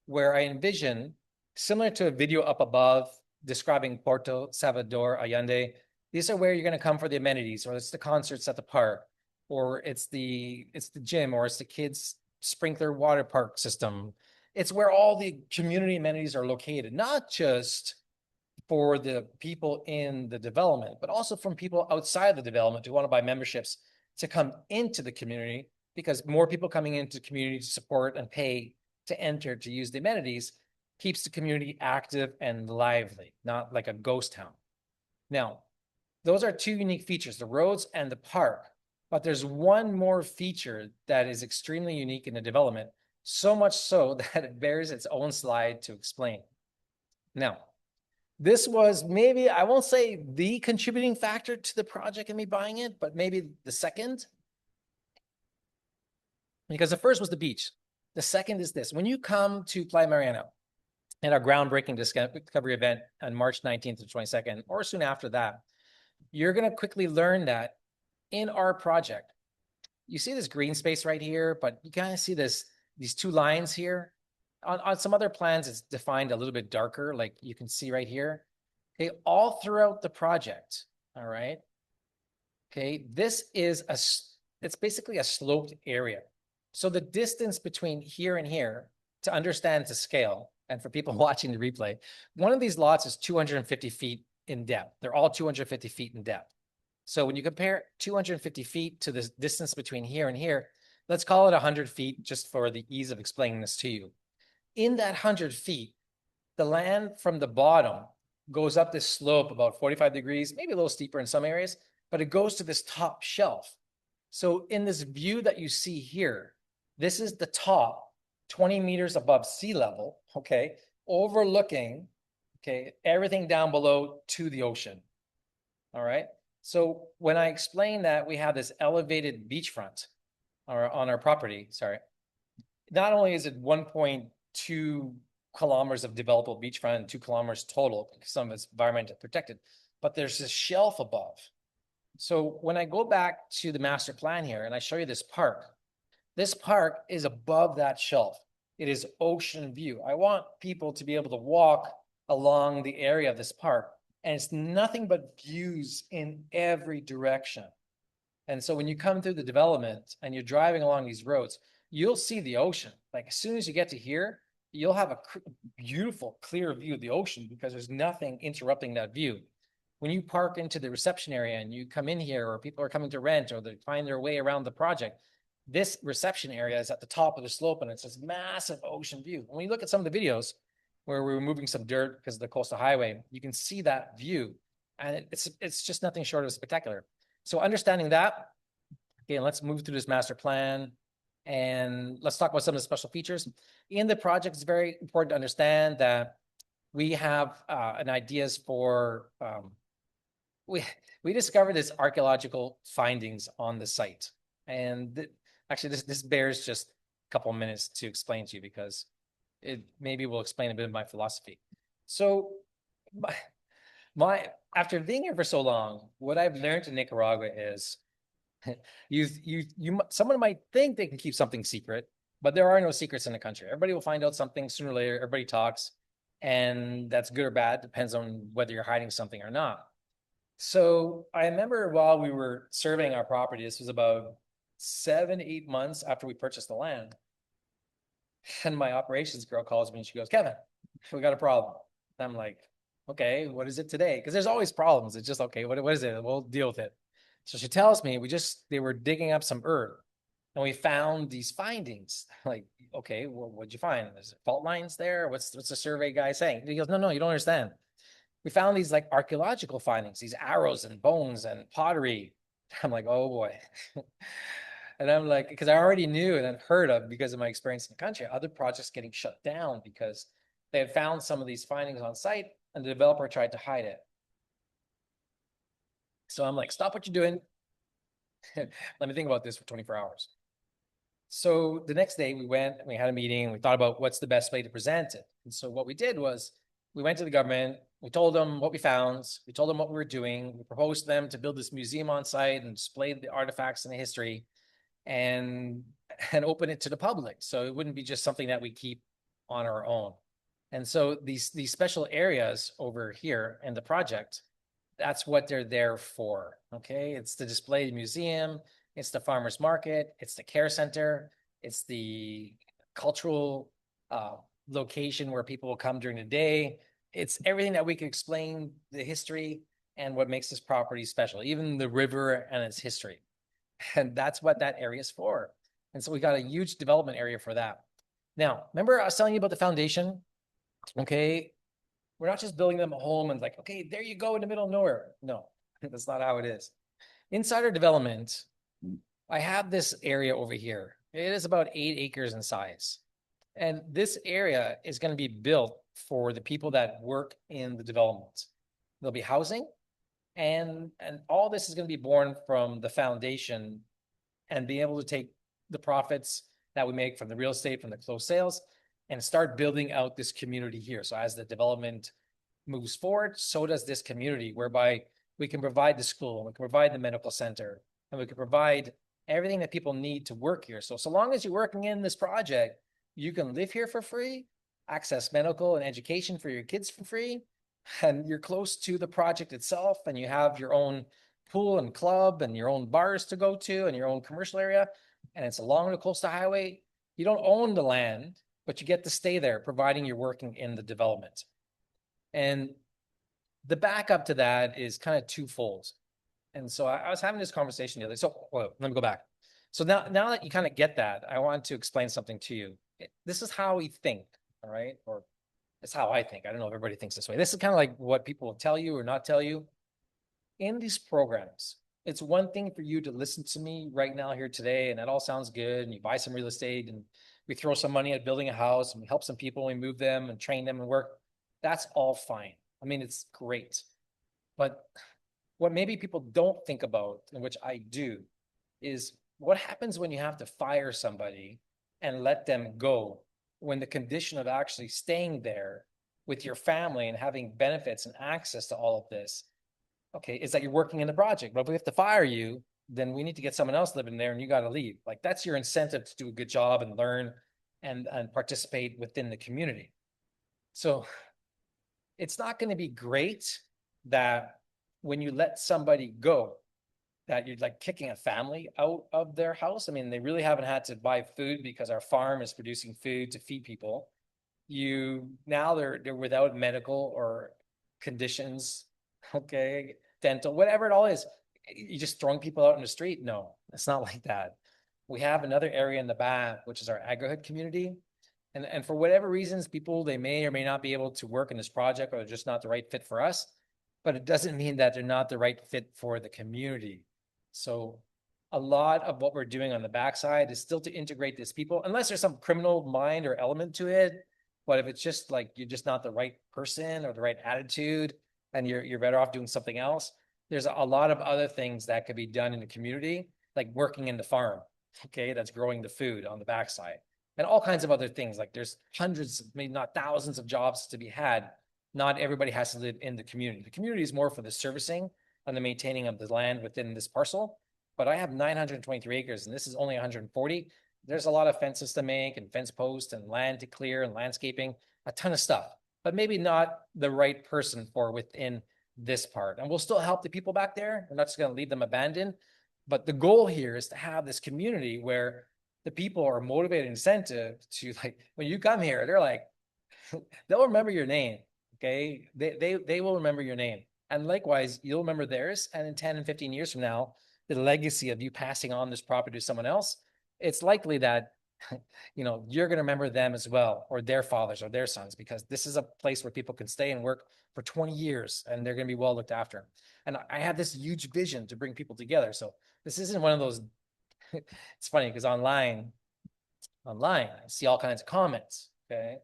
where I envision, similar to a video up above describing Porto, Salvador, Allende, these are where you're going to come for the amenities, or it's the concerts at the park, or it's the gym, or it's the kids' sprinkler water park system. It's where all the community amenities are located, not just for the people in the development, but also from people outside the development who want to buy memberships to come into the community, because more people coming into the community to support and pay to enter to use the amenities keeps the community active and lively, not like a ghost town. Now, those are 2 unique features, the roads and the park. But there's one more feature that is extremely unique in the development, so much so that it bears its own slide to explain. Now, this was maybe, I won't say the contributing factor to the project and me buying it, but maybe the second. Because the first was the beach. The second is this. When you come to Playa Mariana at our groundbreaking discovery event on March 19th to 22nd, or soon after that, you're going to quickly learn that in our project, you see this green space right here, but you kind of see these 2 lines here. On some other plans, it's defined a little bit darker, like you can see right here. Okay, all throughout the project, all right? Okay, this is it's basically a sloped area. So the distance between here and here, to understand the scale, and for people watching the replay, one of these lots is 250 feet in depth. They're all 250 feet in depth. So when you compare 250 feet to the distance between here and here, let's call it 100 feet just for the ease of explaining this to you. In that 100 feet, the land from the bottom goes up this slope about 45 degrees, maybe a little steeper in some areas, but it goes to this top shelf. So in this view that you see here, this is the top 20 meters above sea level, okay, overlooking, okay, everything down below to the ocean, all right? So when I explain that we have this elevated beachfront on our property, sorry, not only is it 1.2 kilometers of developable beachfront and 2 kilometers total, because some of it's environmentally protected, but there's this shelf above. So when I go back to the master plan here and I show you this park is above that shelf. It is ocean view. I want people to be able to walk along the area of this park, and it's nothing but views in every direction. And so when you come through the development and you're driving along these roads, you'll see the ocean. Like as soon as you get to here, you'll have a beautiful, clear view of the ocean because there's nothing interrupting that view. When you park into the reception area and you come in here, or people are coming to rent, or they find their way around the project, this reception area is at the top of the slope and it's this massive ocean view. When you look at some of the videos where we're removing some dirt because of the coastal highway, you can see that view, and it's just nothing short of spectacular. So understanding that, okay, let's move through this master plan and let's talk about some of the special features. In the project, it's very important to understand that we have an ideas for, we discovered this archaeological findings on the site. And actually this bears just a couple of minutes to explain to you because it maybe will explain a bit of my philosophy. So after being here for so long, what I've learned in Nicaragua is someone might think they can keep something secret, but there are no secrets in the country. Everybody will find out something sooner or later. Everybody talks, and that's good or bad, depends on whether you're hiding something or not. So I remember while we were surveying our property, this was about 7-8 months after we purchased the land, and my operations girl calls me and she goes, "Kevin, we got a problem." And I'm like, Okay, what is it today? Because there's always problems. It's just, okay, what is it? We'll deal with it. So she tells me they were digging up some earth and we found these findings. Like, okay, well, what'd you find? There's fault lines there. What's the survey guy saying? He goes, no, you don't understand. We found these like archaeological findings, these arrows and bones and pottery. I'm like, oh boy. And I'm like, because I already knew and had heard of, because of my experience in the country, other projects getting shut down because they had found some of these findings on site and the developer tried to hide it. So I'm like, stop what you're doing. Let me think about this for 24 hours. So the next day we went and we had a meeting and we thought about what's the best way to present it. And so what we did was we went to the government, we told them what we found, we told them what we were doing, we proposed to them to build this museum on site and display the artifacts and the history and open it to the public. So it wouldn't be just something that we keep on our own. And so these special areas over here in the project, that's what they're there for. Okay, it's the display museum, it's the farmers market, it's the care center, it's the cultural location where people will come during the day. It's everything that we can explain the history and what makes this property special, even the river and its history. And that's what that area is for. And so we got a huge development area for that. Now, remember I was telling you about the foundation? Okay, we're not just building them a home and like, okay, there you go in the middle of nowhere. No, that's not how it is. Insider development, I have this area over here. It is about 8 acres in size. And this area is going to be built for the people that work in the development. There'll be housing, and all this is going to be born from the foundation and be able to take the profits that we make from the real estate, from the closed sales, and start building out this community here. So as the development moves forward, so does this community, whereby we can provide the school, we can provide the medical center, and we can provide everything that people need to work here. So long as you're working in this project, you can live here for free, access medical and education for your kids for free, and you're close to the project itself, and you have your own pool and club and your own bars to go to and your own commercial area, and it's along the coastal highway. You don't own the land, but you get to stay there, providing you're working in the development. And the backup to that is kind of twofold. And so I was having this conversation the other day. So let me go back. So now that you kind of get that, I want to explain something to you. This is how we think, all right? Or it's how I think. I don't know if everybody thinks this way. This is kind of like what people will tell you or not tell you. In these programs, it's one thing for you to listen to me right now here today, and that all sounds good, and you buy some real estate, and we throw some money at building a house, and we help some people, and we move them and train them and work. That's all fine. I mean, it's great. But what maybe people don't think about, and which I do, is what happens when you have to fire somebody and let them go, when the condition of actually staying there with your family and having benefits and access to all of this, okay, is that you're working in the project. But if we have to fire you, then we need to get someone else living there and you got to leave. Like, that's your incentive to do a good job and learn and participate within the community. So it's not going to be great that when you let somebody go, that you're like kicking a family out of their house. I mean, they really haven't had to buy food because our farm is producing food to feed people. Now they're without medical or conditions, okay, dental, whatever it all is. You just throwing people out in the street? No, it's not like that. We have another area in the back, which is our agri-hood community. And for whatever reasons, people, they may or may not be able to work in this project, or they're just not the right fit for us, but it doesn't mean that they're not the right fit for the community. So a lot of what we're doing on the backside is still to integrate these people, unless there's some criminal mind or element to it. But if it's just like you're just not the right person or the right attitude, and you're better off doing something else, there's a lot of other things that could be done in the community, like working in the farm, okay, that's growing the food on the backside, and all kinds of other things. Like, there's hundreds, maybe not thousands of jobs to be had. Not everybody has to live in the community. The community is more for the servicing and the maintaining of the land within this parcel. But I have 923 acres and this is only 140. There's a lot of fences to make and fence posts and land to clear and landscaping, a ton of stuff, but maybe not the right person for within this part. And we'll still help the people back there. We're not just going to leave them abandoned. But the goal here is to have this community where the people are motivated, incentive to, like, when you come here, they're like, they'll remember your name. Okay. They will remember your name. And likewise, you'll remember theirs. And in 10 and 15 years from now, the legacy of you passing on this property to someone else, it's likely that you're going to remember them as well, or their fathers or their sons, because this is a place where people can stay and work for 20 years and they're going to be well looked after. And I have this huge vision to bring people together. So this isn't one of those, it's funny because online, I see all kinds of comments. Okay.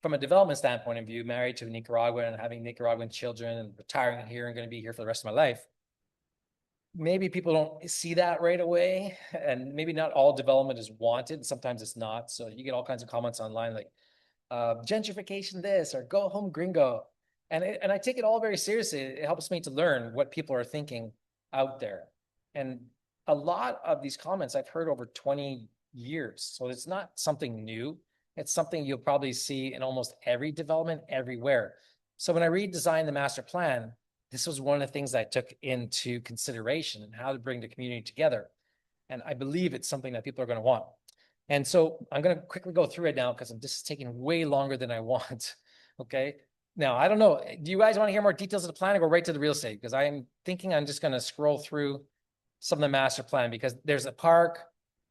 From a development standpoint of view, married to Nicaragua and having Nicaraguan children and retiring here and going to be here for the rest of my life, maybe people don't see that right away, and maybe not all development is wanted. Sometimes it's not. So you get all kinds of comments online like gentrification this or go home gringo. And I take it all very seriously. It helps me to learn what people are thinking out there. And a lot of these comments I've heard over 20 years. So it's not something new. It's something you'll probably see in almost every development everywhere. So when I redesigned the master plan, this was one of the things that I took into consideration and how to bring the community together. And I believe it's something that people are going to want. And so I'm going to quickly go through it now because this is taking way longer than I want. Okay. Now, I don't know. Do you guys want to hear more details of the plan or go right to the real estate? Because I'm thinking I'm just going to scroll through some of the master plan because there's a park,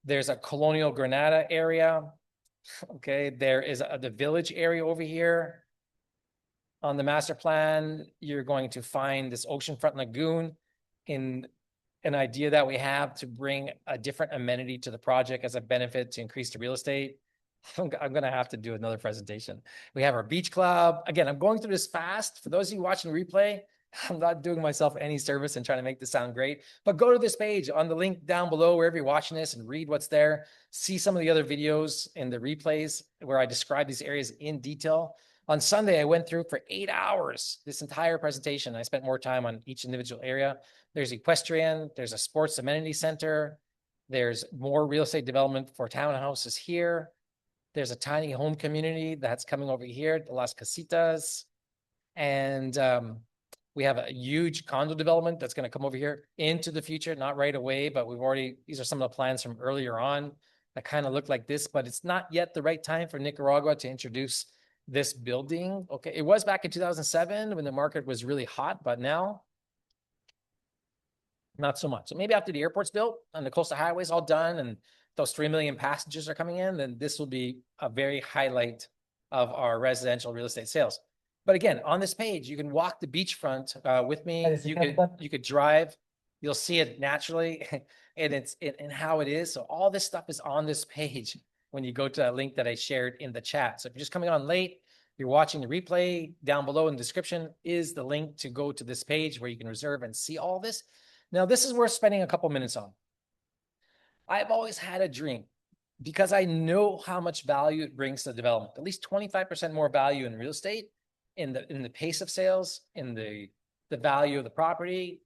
there's a colonial Granada area. Okay. There is the village area over here. On the master plan, you're going to find this oceanfront lagoon in an idea that we have to bring a different amenity to the project as a benefit to increase the real estate. I'm going to have to do another presentation. We have our beach club. Again, I'm going through this fast. For those of you watching the replay, I'm not doing myself any service and trying to make this sound great, but go to this page on the link down below, wherever you're watching this, and read what's there. See some of the other videos in the replays where I describe these areas in detail. On Sunday, I went through for 8 hours, this entire presentation. I spent more time on each individual area. There's equestrian, there's a sports amenity center. There's more real estate development for townhouses here. There's a tiny home community that's coming over here, the Las Casitas. And we have a huge condo development that's going to come over here into the future, not right away, but these are some of the plans from earlier on that kind of look like this, but it's not yet the right time for Nicaragua to introduce this building. Okay, it was back in 2007 when the market was really hot, but now not so much. So maybe after the airport's built and the coastal highway's all done and those 3 million passengers are coming in, then this will be a very highlight of our residential real estate sales. But again, on this page, you can walk the beachfront with me. You could drive. You'll see it naturally, and it's how it is. So all this stuff is on this page when you go to a link that I shared in the chat. So if you're just coming on late, you're watching the replay, down below in the description is the link to go to this page where you can reserve and see all this. Now, this is worth spending a couple minutes on. I've always had a dream because I know how much value it brings to the development, at least 25% more value in real estate, in the pace of sales, in the value of the property,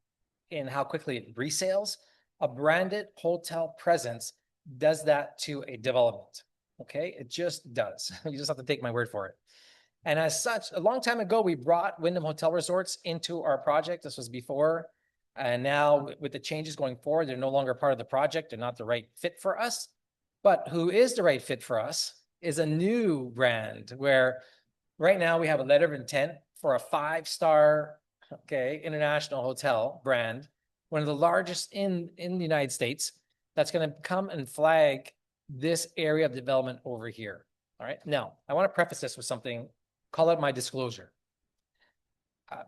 in how quickly it resales. A branded hotel presence does that to a development. Okay, it just does. You just have to take my word for it. And as such, a long time ago, we brought Wyndham Hotel Resorts into our project. This was before. And now with the changes going forward, they're no longer part of the project. They're not the right fit for us. But who is the right fit for us is a new brand where right now we have a letter of intent for a 5-star, international hotel brand, one of the largest in the United States, that's going to come and flag this area of development over here. All right. Now, I want to preface this with something, call it my disclosure.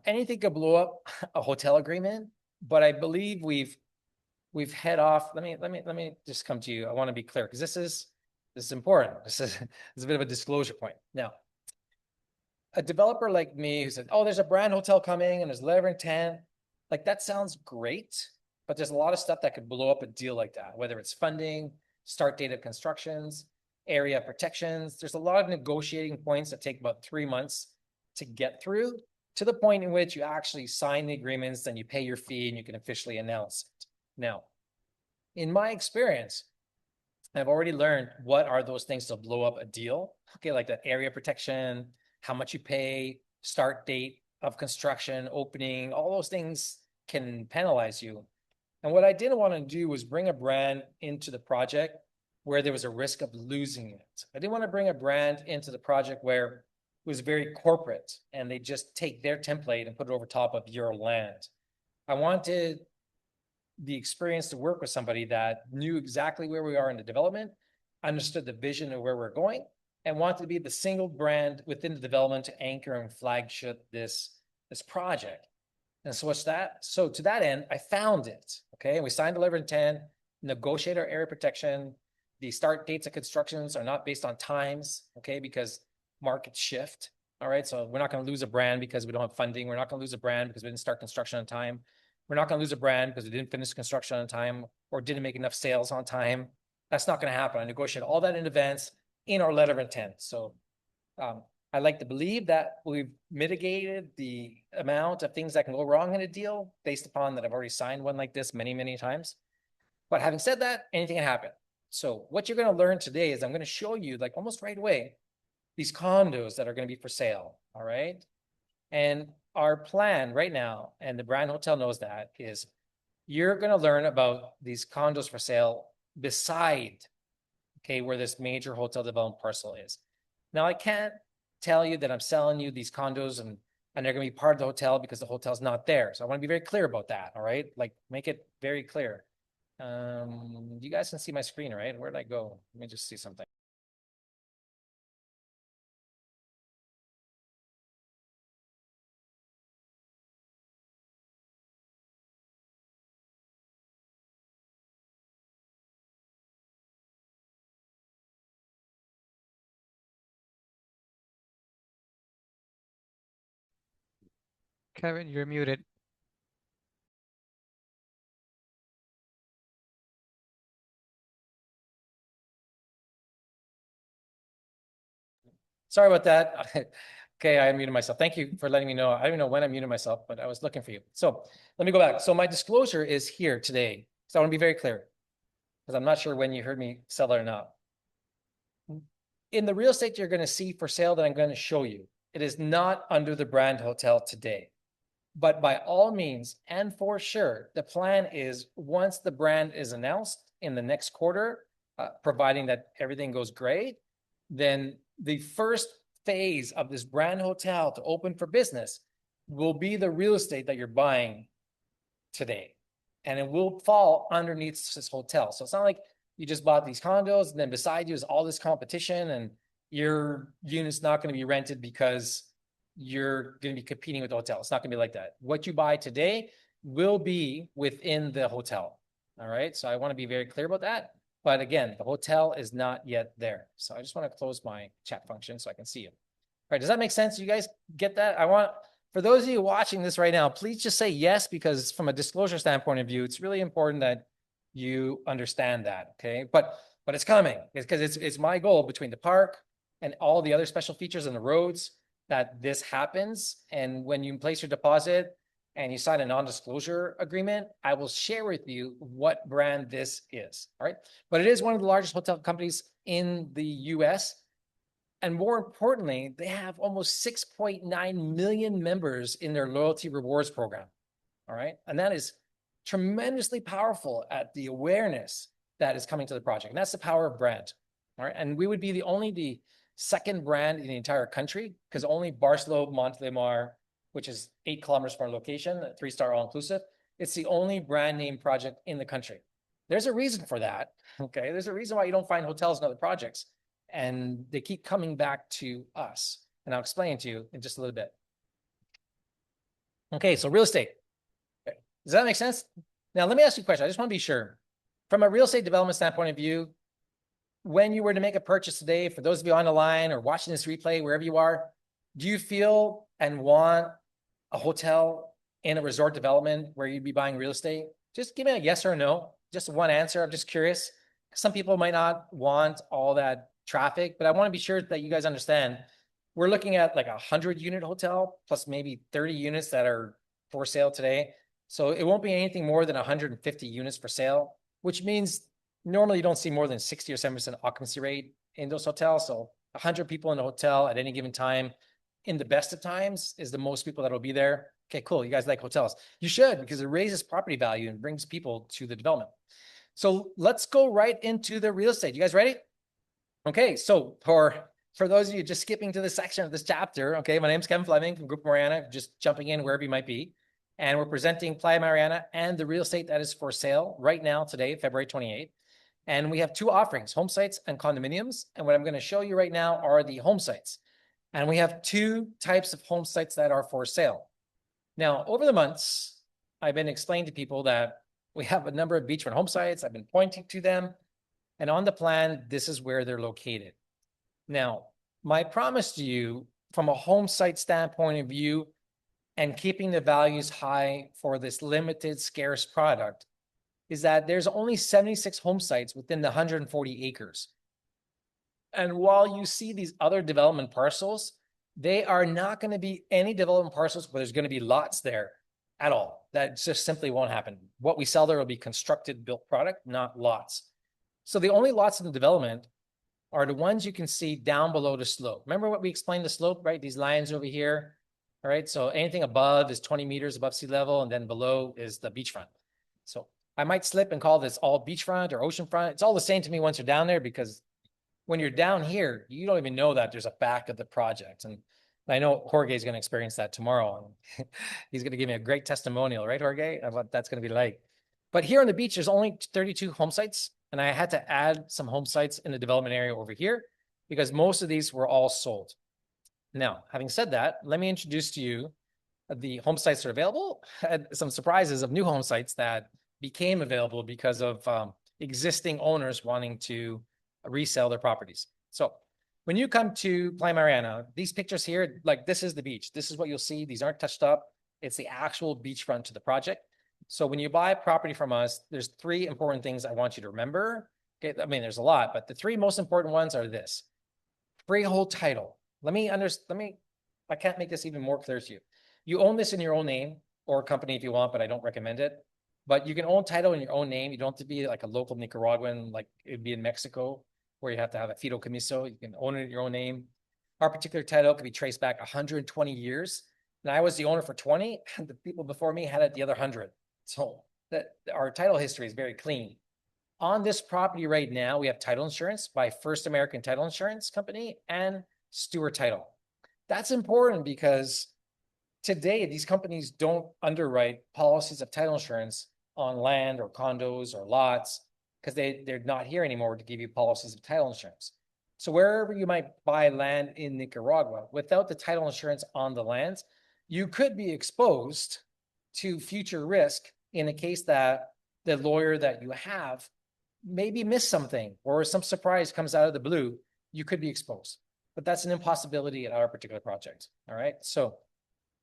Anything could blow up a hotel agreement, but I believe we've head off. Let me just come to you. I want to be clear because this is important. This is a bit of a disclosure point. Now, a developer like me who said, "Oh, there's a brand hotel coming and there's letter of intent," like that sounds great, but there's a lot of stuff that could blow up a deal like that. Whether it's funding, start date of constructions, area protections. There's a lot of negotiating points that take about 3 months to get through, to the point in which you actually sign the agreements, then you pay your fee and you can officially announce it. Now, in my experience, I've already learned what are those things to blow up a deal. Okay, like the area protection, how much you pay, start date of construction, opening, all those things can penalize you. And what I didn't want to do was bring a brand into the project where there was a risk of losing it. I didn't want to bring a brand into the project where was very corporate, and they just take their template and put it over top of your land. I wanted the experience to work with somebody that knew exactly where we are in the development, understood the vision of where we're going, and wanted to be the single brand within the development to anchor and flagship this project. And so what's that? So to that end, I found it. Okay. And we signed the letter of intent, negotiate our area protection. The start dates of constructions are not based on times. Okay. Because markets shift. All right. So we're not going to lose a brand because we don't have funding. We're not going to lose a brand because we didn't start construction on time. We're not going to lose a brand because we didn't finish construction on time or didn't make enough sales on time. That's not going to happen. I negotiate all that in advance in our letter of intent. So I like to believe that we've mitigated the amount of things that can go wrong in a deal based upon that I've already signed one like this many, many times. But having said that, anything can happen. So what you're going to learn today is I'm going to show you, like almost right away, these condos that are going to be for sale. All right. And our plan right now, and the brand hotel knows that, is you're going to learn about these condos for sale beside, okay, where this major hotel development parcel is. Now, I can't tell you that I'm selling you these condos and they're going to be part of the hotel because the hotel's not there. So I want to be very clear about that. All right. Like make it very clear. You guys can see my screen, right? Where did I go? Let me just see something. Kevin, you're muted. Sorry about that. Okay, I muted myself. Thank you for letting me know. I don't even know when I muted myself, but I was looking for you. So let me go back. So my disclosure is here today. So I want to be very clear because I'm not sure when you heard me sell it or not. In the real estate you're going to see for sale that I'm going to show you, it is not under the brand hotel today. But by all means, and for sure, the plan is once the brand is announced in the next quarter, providing that everything goes great, then the first phase of this brand hotel to open for business will be the real estate that you're buying today. And it will fall underneath this hotel. So it's not like you just bought these condos and then beside you is all this competition and your unit's not going to be rented because you're going to be competing with the hotel. It's not going to be like that. What you buy today will be within the hotel. All right. So I want to be very clear about that. But again, the hotel is not yet there. So I just want to close my chat function so I can see you. All right. Does that make sense? You guys get that? For those of you watching this right now, please just say yes, because from a disclosure standpoint of view, it's really important that you understand that. Okay. But it's coming because it's my goal between the park and all the other special features and the roads that this happens. And when you place your deposit and you sign a non-disclosure agreement, I will share with you what brand this is. All right. But it is one of the largest hotel companies in the US. And more importantly, they have almost 6.9 million members in their loyalty rewards program. All right. And that is tremendously powerful at the awareness that is coming to the project. And that's the power of brand. All right. And we would be the second brand in the entire country because only Barcelona Montelimar, which is 8 kilometers from our location, 3-star all-inclusive, it's the only brand name project in the country. There's a reason for that. Okay. There's a reason why you don't find hotels in other projects. And they keep coming back to us. And I'll explain to you in just a little bit. Okay, so real estate. Okay. Does that make sense? Now, let me ask you a question. I just want to be sure. From a real estate development standpoint of view, when you were to make a purchase today, for those of you on the line or watching this replay, wherever you are, do you feel and want a hotel in a resort development where you'd be buying real estate? Just give me a yes or a no. Just one answer. I'm just curious. Some people might not want all that traffic, but I want to be sure that you guys understand we're looking at like 100-unit hotel plus maybe 30 units that are for sale today. So it won't be anything more than 150 units for sale, which means normally you don't see more than 60 or 70% occupancy rate in those hotels. So 100 people in a hotel at any given time in the best of times is the most people that will be there. Okay, cool. You guys like hotels. You should, because it raises property value and brings people to the development. So let's go right into the real estate. You guys ready? Okay, so for for those of you just skipping to this section of this chapter, okay, my name's Kevin Fleming from Grupo Mariana, just jumping in wherever you might be. And we're presenting Playa Mariana and the real estate that is for sale right now, today, February 28th. And we have two offerings, home sites and condominiums. And what I'm going to show you right now are the home sites. And we have two types of home sites that are for sale. Now, over the months, I've been explaining to people that we have a number of beachfront home sites. I've been pointing to them. And on the plan, this is where they're located. Now, my promise to you from a home site standpoint of view and keeping the values high for this limited scarce product is that there's only 76 home sites within the 140 acres. And while you see these other development parcels, they are not going to be any development parcels where there's going to be lots there at all. That just simply won't happen. What we sell there will be constructed, built product, not lots. So the only lots in the development are the ones you can see down below the slope. Remember what we explained the slope, right? These lines over here. All right. So anything above is 20 meters above sea level, and then below is the beachfront. So I might slip and call this all beachfront or oceanfront. It's all the same to me once you're down there, because when you're down here, you don't even know that there's a back of the project. And I know Jorge is going to experience that tomorrow. And he's going to give me a great testimonial, right, Jorge, of what that's going to be like. But here on the beach, there's only 32 home sites. And I had to add some home sites in the development area over here because most of these were all sold. Now, having said that, let me introduce to you the home sites that are available and some surprises of new home sites that became available because of existing owners wanting to resell their properties. So when you come to Playa Mariana, these pictures here, like this is the beach. This is what you'll see. These aren't touched up. It's the actual beachfront to the project. So when you buy property from us, there's three important things I want you to remember. Okay, I mean, there's a lot, but the three most important ones are this. Freehold title. I can't make this even more clear to you. You own this in your own name or company if you want, but I don't recommend it. But you can own title in your own name. You don't have to be like a local Nicaraguan, like it'd be in Mexico, where you have to have a fideicomiso. You can own it in your own name. Our particular title could be traced back 120 years. And I was the owner for 20, and the people before me had it the other 100. So that our title history is very clean. On this property right now, we have title insurance by First American Title Insurance Company and Stewart Title. That's important because today these companies don't underwrite policies of title insurance on land or condos or lots because they're not here anymore to give you policies of title insurance. So wherever you might buy land in Nicaragua, without the title insurance on the lands, you could be exposed to future risk in a case that the lawyer that you have maybe missed something or some surprise comes out of the blue, you could be exposed. But that's an impossibility at our particular project. All right. So,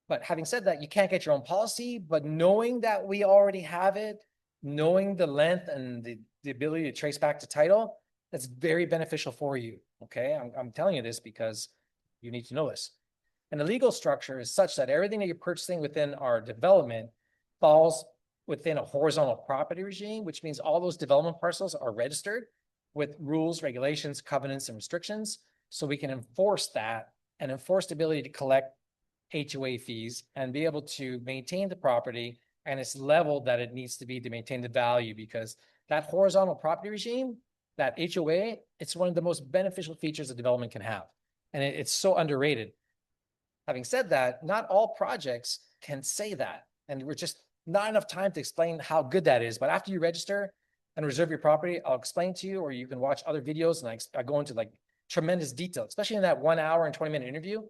but having said that, you can't get your own policy, but knowing that we already have it, knowing the length and the ability to trace back to title, that's very beneficial for you. Okay. I'm telling you this because you need to know this. And the legal structure is such that everything that you're purchasing within our development falls within a horizontal property regime, which means all those development parcels are registered with rules, regulations, covenants, and restrictions. So we can enforce that and enforce the ability to collect HOA fees and be able to maintain the property and its level that it needs to be to maintain the value, because that horizontal property regime, that HOA, it's one of the most beneficial features a development can have. And it's so underrated. Having said that, not all projects can say that. And we're just not enough time to explain how good that is. But after you register and reserve your property, I'll explain to you, or you can watch other videos and I go into like tremendous detail, especially in that 1 hour and 20-minute interview.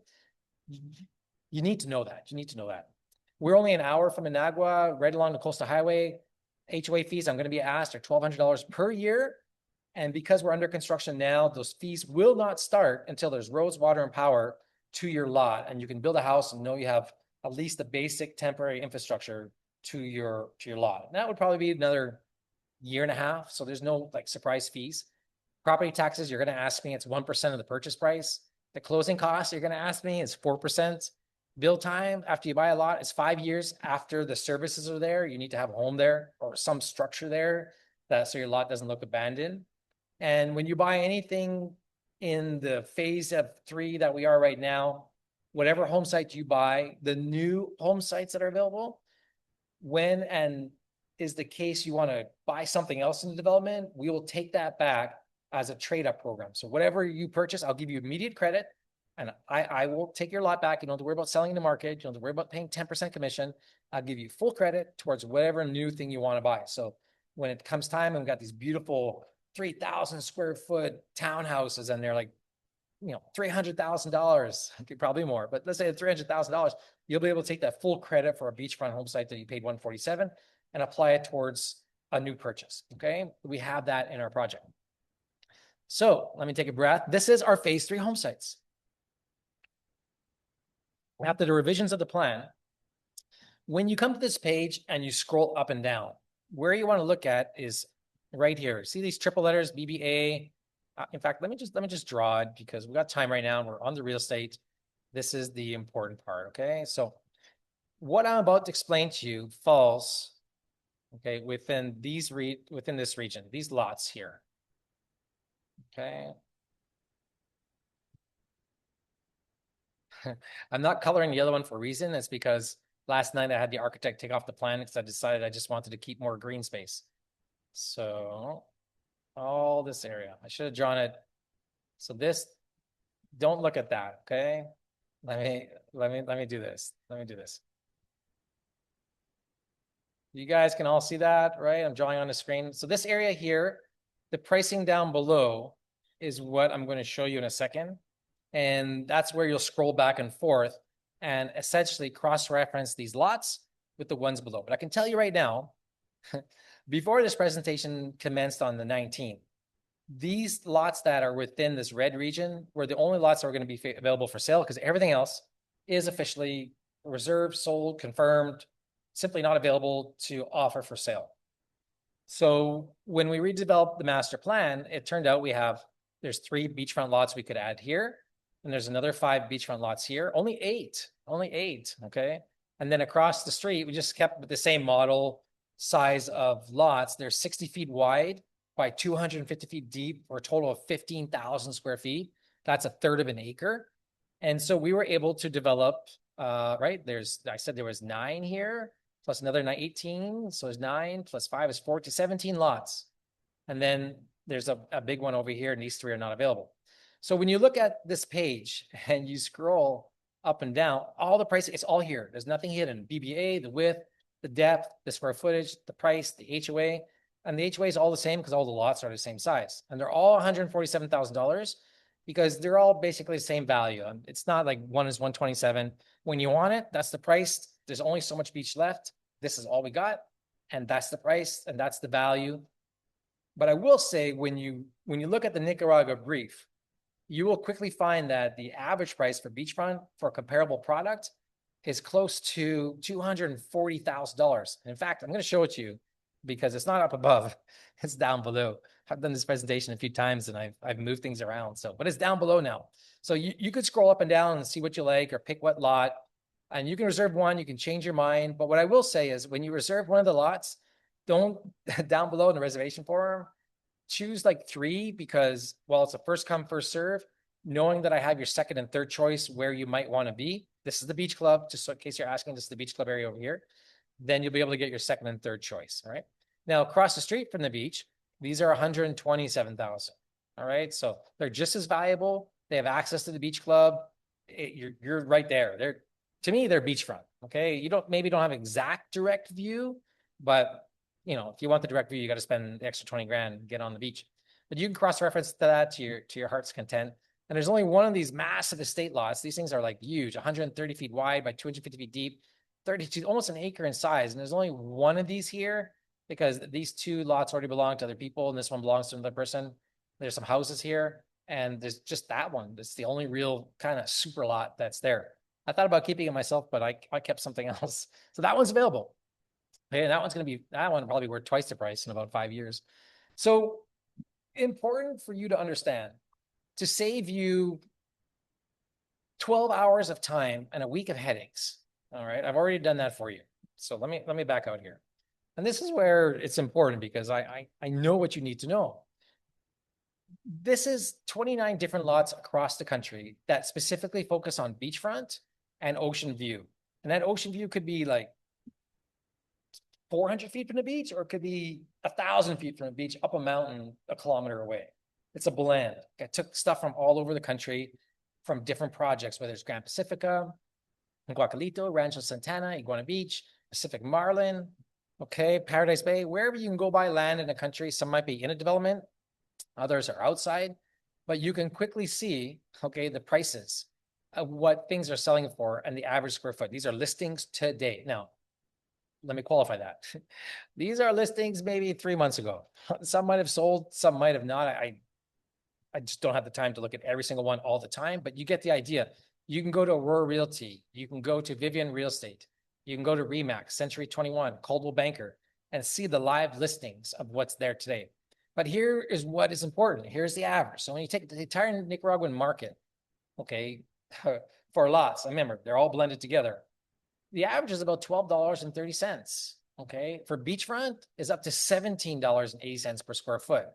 You need to know that. You need to know that. We're only an hour from Managua, right along the coastal highway. HOA fees I'm going to be asked are $1,200 per year. And because we're under construction now, those fees will not start until there's roads, water, and power to your lot. And you can build a house and know you have at least the basic temporary infrastructure to your lot. And that would probably be another 1.5 years. So there's no like surprise fees. Property taxes, you're going to ask me, it's 1% of the purchase price. The closing costs, you're going to ask me, is 4%. Build time after you buy a lot is 5 years after the services are there. You need to have a home there or some structure there so your lot doesn't look abandoned. And when you buy anything in the phase of 3 that we are right now, whatever home site you buy, the new home sites that are available, when and is the case you want to buy something else in the development, we will take that back as a trade-up program. So whatever you purchase, I'll give you immediate credit, and I will take your lot back. You don't have to worry about selling in the market. You don't have to worry about paying 10% commission. I'll give you full credit towards whatever new thing you want to buy. So when it comes time, and we've got these beautiful 3,000 square foot townhouses, and they're like, $300,000, probably more, but let's say $300,000, you'll be able to take that full credit for a beachfront home site that you paid $147 and apply it towards a new purchase. Okay, we have that in our project. So let me take a breath. This is our phase 3 home sites. After the revisions of the plan, when you come to this page and you scroll up and down, where you want to look at is right here. See these triple letters, BBA. In fact, let me just draw it because we got time right now. We're on the real estate. This is the important part. Okay, so what I'm about to explain to you falls, okay, within this region, these lots here. Okay. I'm not coloring the other one for a reason. It's because last night I had the architect take off the plan because I decided I just wanted to keep more green space. So all this area, I should have drawn it. So this, don't look at that. Okay. Let me do this. Let me do this. You guys can all see that, right? I'm drawing on the screen. So this area here, the pricing down below is what I'm going to show you in a second. And that's where you'll scroll back and forth and essentially cross-reference these lots with the ones below. But I can tell you right now, before this presentation commenced on the 19th, these lots that are within this red region were the only lots that were going to be available for sale, because everything else is officially reserved, sold, confirmed, simply not available to offer for sale. So when we redeveloped the master plan, it turned out there's 3 beachfront lots we could add here, and there's another 5 beachfront lots here. Only eight, okay? And then across the street, we just kept with the same model size of lots. They're 60 feet wide by 250 feet deep, for a total of 15,000 square feet. That's a third of an acre. And so we were able to develop, right? I said there was 9 here, plus another 18. So there's 9 plus 5 is 14, 17 lots. And then there's a big one over here, and these 3 are not available. So when you look at this page and you scroll up and down, all the price, it's all here. There's nothing hidden. BBA, the width, the depth, the square footage, the price, the HOA. And the HOA is all the same because all the lots are the same size. And they're all $147,000 because they're all basically the same value. It's not like one is 127. When you want it, that's the price. There's only so much beach left. This is all we got. And that's the price, and that's the value. But I will say, when you look at the Nicaragua brief, you will quickly find that the average price for beachfront for a comparable product is close to $240,000. In fact, I'm going to show it to you because it's not up above, it's down below. I've done this presentation a few times and I've moved things around. So, but it's down below now. So you could scroll up and down and see what you like or pick what lot, and you can reserve one, you can change your mind. But what I will say is, when you reserve one of the lots, don't down below in the reservation form, choose like 3, because while it's a first come, first serve, knowing that I have your second and third choice where you might want to be. This is the beach club, just in case you're asking, this is the beach club area over here. Then you'll be able to get your second and third choice. All right. Now, across the street from the beach, these are 127,000. All right. So they're just as valuable. They have access to the beach club. You're right there. To me, they're beachfront. Okay. You maybe don't have exact direct view, but if you want the direct view, you got to spend the extra 20 grand and get on the beach. But you can cross-reference to that to your heart's content. And there's only one of these massive estate lots. These things are like huge, 130 feet wide by 250 feet deep, 32, almost an acre in size. And there's only one of these here because these 2 lots already belong to other people, and this one belongs to another person. There's some houses here, and there's just that one. That's the only real kind of super lot that's there. I thought about keeping it myself, but I kept something else. So that one's available. Okay, and that one probably worth twice the price in about 5 years. So important for you to understand, to save you 12 hours of time and a week of headaches. All right, I've already done that for you. So let me back out here. And this is where it's important, because I know what you need to know. This is 29 different lots across the country that specifically focus on beachfront and ocean view. And that ocean view could be like 400 feet from the beach, or it could be 1,000 feet from the beach up a mountain a kilometer away. It's a blend. I took stuff from all over the country, from different projects, whether it's Grand Pacifica, Guacalito, Rancho Santana, Iguana Beach, Pacific Marlin, okay, Paradise Bay, wherever you can go buy land in a country. Some might be in a development, others are outside, but you can quickly see, okay, the prices of what things are selling for and the average square foot. These are listings today. Now, let me qualify that. These are listings maybe 3 months ago. Some might have sold, some might have not. I just don't have the time to look at every single one all the time, but you get the idea. You can go to Aurora Realty, you can go to Vivian Real Estate, you can go to Remax, Century 21, Coldwell Banker, and see the live listings of what's there today. But here is what is important. Here's the average. So when you take the entire Nicaraguan market, okay, for lots, remember, they're all blended together. The average is about $12.30. Okay, for beachfront is up to $17.80 per square foot.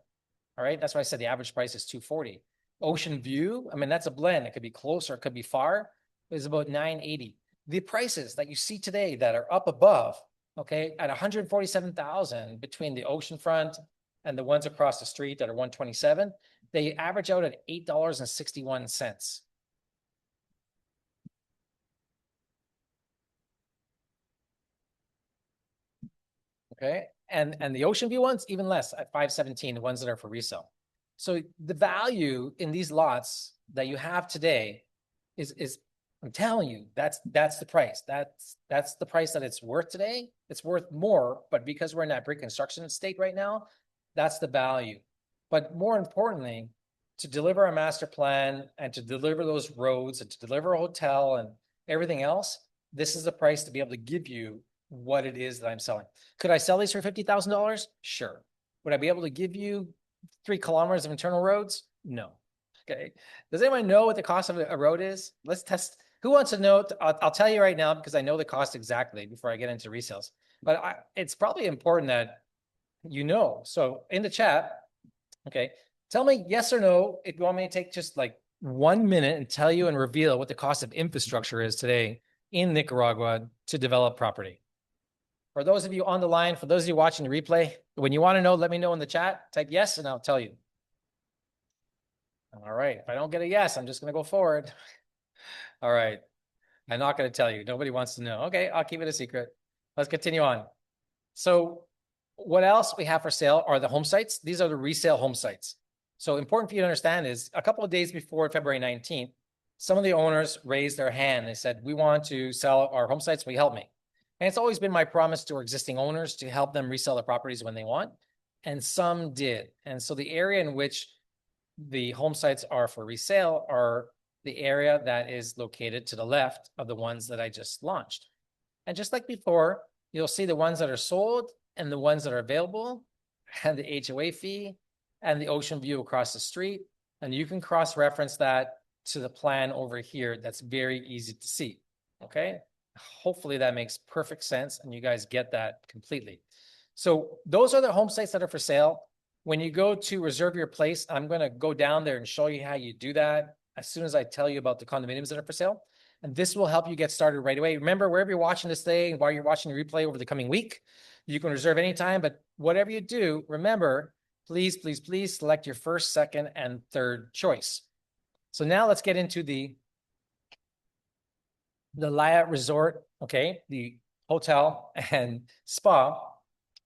All right, that's why I said the average price is $240. Ocean view, I mean, that's a blend. It could be close or it could be far. Is about $980. The prices that you see today that are up above, okay, at $147,000 between the oceanfront and the ones across the street that are $127, they average out at $8.61. Okay, and the ocean view ones even less at 517, the ones that are for resale. So the value in these lots that you have today is I'm telling you, that's the price. That's the price that it's worth today. It's worth more, but because we're in that pre-construction state right now, that's the value. But more importantly, to deliver a master plan and to deliver those roads and to deliver a hotel and everything else, this is the price to be able to give you what it is that I'm selling. Could I sell these for $50,000? Sure. Would I be able to give you 3 kilometers of internal roads? No. Okay. Does anyone know what the cost of a road is? Let's test. Who wants to know? I'll tell you right now because I know the cost exactly before I get into resales. But it's probably important that you know. So in the chat, okay, tell me yes or no if you want me to take just like 1 minute and tell you and reveal what the cost of infrastructure is today in Nicaragua to develop property. For those of you on the line, for those of you watching the replay, when you want to know, let me know in the chat. Type yes, and I'll tell you. All right. If I don't get a yes, I'm just going to go forward. All right. I'm not going to tell you. Nobody wants to know. Okay. I'll keep it a secret. Let's continue on. So what else we have for sale are the home sites. These are the resale home sites. So important for you to understand is a couple of days before February 19th, some of the owners raised their hand. They said, we want to sell our home sites. Will you help me? And it's always been my promise to our existing owners to help them resell the properties when they want. And some did. And so the area in which the home sites are for resale are the area that is located to the left of the ones that I just launched. And just like before, you'll see the ones that are sold and the ones that are available and the HOA fee and the ocean view across the street. And you can cross-reference that to the plan over here. That's very easy to see. Okay. Hopefully that makes perfect sense and you guys get that completely. So those are the home sites that are for sale. When you go to reserve your place, I'm going to go down there and show you how you do that as soon as I tell you about the condominiums that are for sale. And this will help you get started right away. Remember, wherever you're watching this thing, while you're watching the replay over the coming week, you can reserve anytime, but whatever you do, remember, please, please, please select your first, second, and third choice. So now let's get into the Laya Resort, okay, the hotel and spa,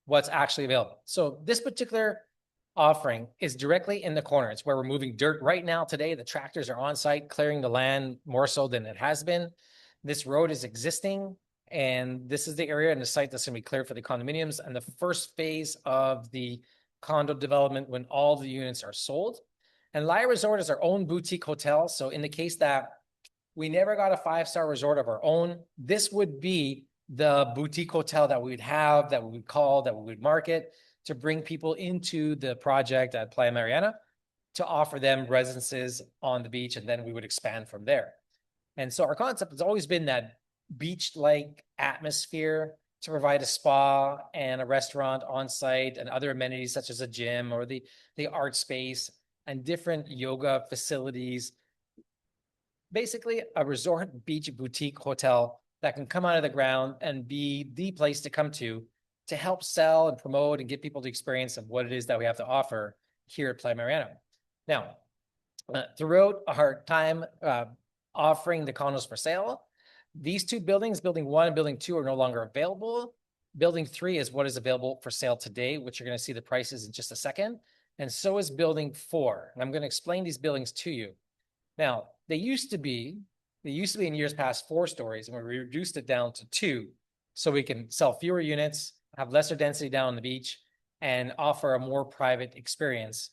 what's actually available. So this particular offering is directly in the corner. It's where we're moving dirt right now today. The tractors are on site clearing the land more so than it has been. This road is existing, and this is the area and the site that's going to be cleared for the condominiums and the first phase of the condo development when all the units are sold. And Laya Resort is our own boutique hotel. So in the case that we never got a 5-star resort of our own, this would be the boutique hotel that we would have, that we would call, that we would market to bring people into the project at Playa Mariana to offer them residences on the beach, and then we would expand from there. And so our concept has always been that beach-like atmosphere to provide a spa and a restaurant on site and other amenities such as a gym or the art space and different yoga facilities. Basically a resort beach boutique hotel that can come out of the ground and be the place to come to help sell and promote and get people the experience of what it is that we have to offer here at Playa Mariana. Now, throughout our time offering the condos for sale, these two buildings, building 1 and building 2, are no longer available. Building 3 is what is available for sale today, which you're going to see the prices in just a second. And so is building 4. And I'm going to explain these buildings to you. Now, they used to be in years past 4 stories, and we reduced it down to 2 so we can sell fewer units, have lesser density down on the beach, and offer a more private experience,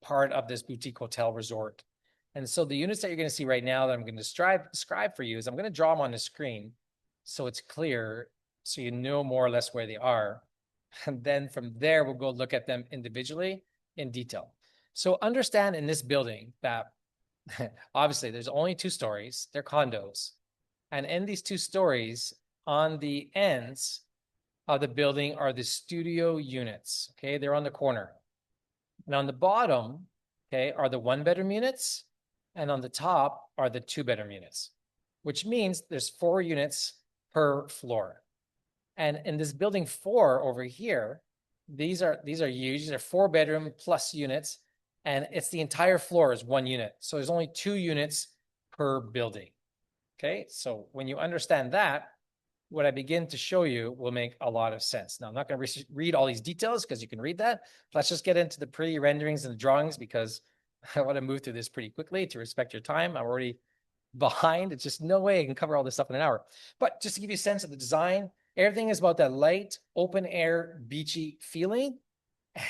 part of this boutique hotel resort. And so the units that you're going to see right now that I'm going to describe for you is I'm going to draw them on the screen so it's clear, so you know more or less where they are. And then from there, we'll go look at them individually in detail. So understand in this building that obviously there's only 2 stories, they're condos. And in these 2 stories, on the ends of the building are the studio units. Okay, they're on the corner. And on the bottom, okay, are the 1-bedroom units. And on the top are the 2-bedroom units, which means there's 4 units per floor. And in this building 4 over here, these are huge. These are 4-bedroom plus units, and it's the entire floor is 1 unit. So there's only 2 units per building. Okay, so when you understand that, what I begin to show you will make a lot of sense. Now, I'm not going to read all these details because you can read that. Let's just get into the pretty renderings and the drawings because I want to move through this pretty quickly to respect your time. I'm already behind. It's just no way I can cover all this stuff in an hour. But just to give you a sense of the design, everything is about that light, open air, beachy feeling,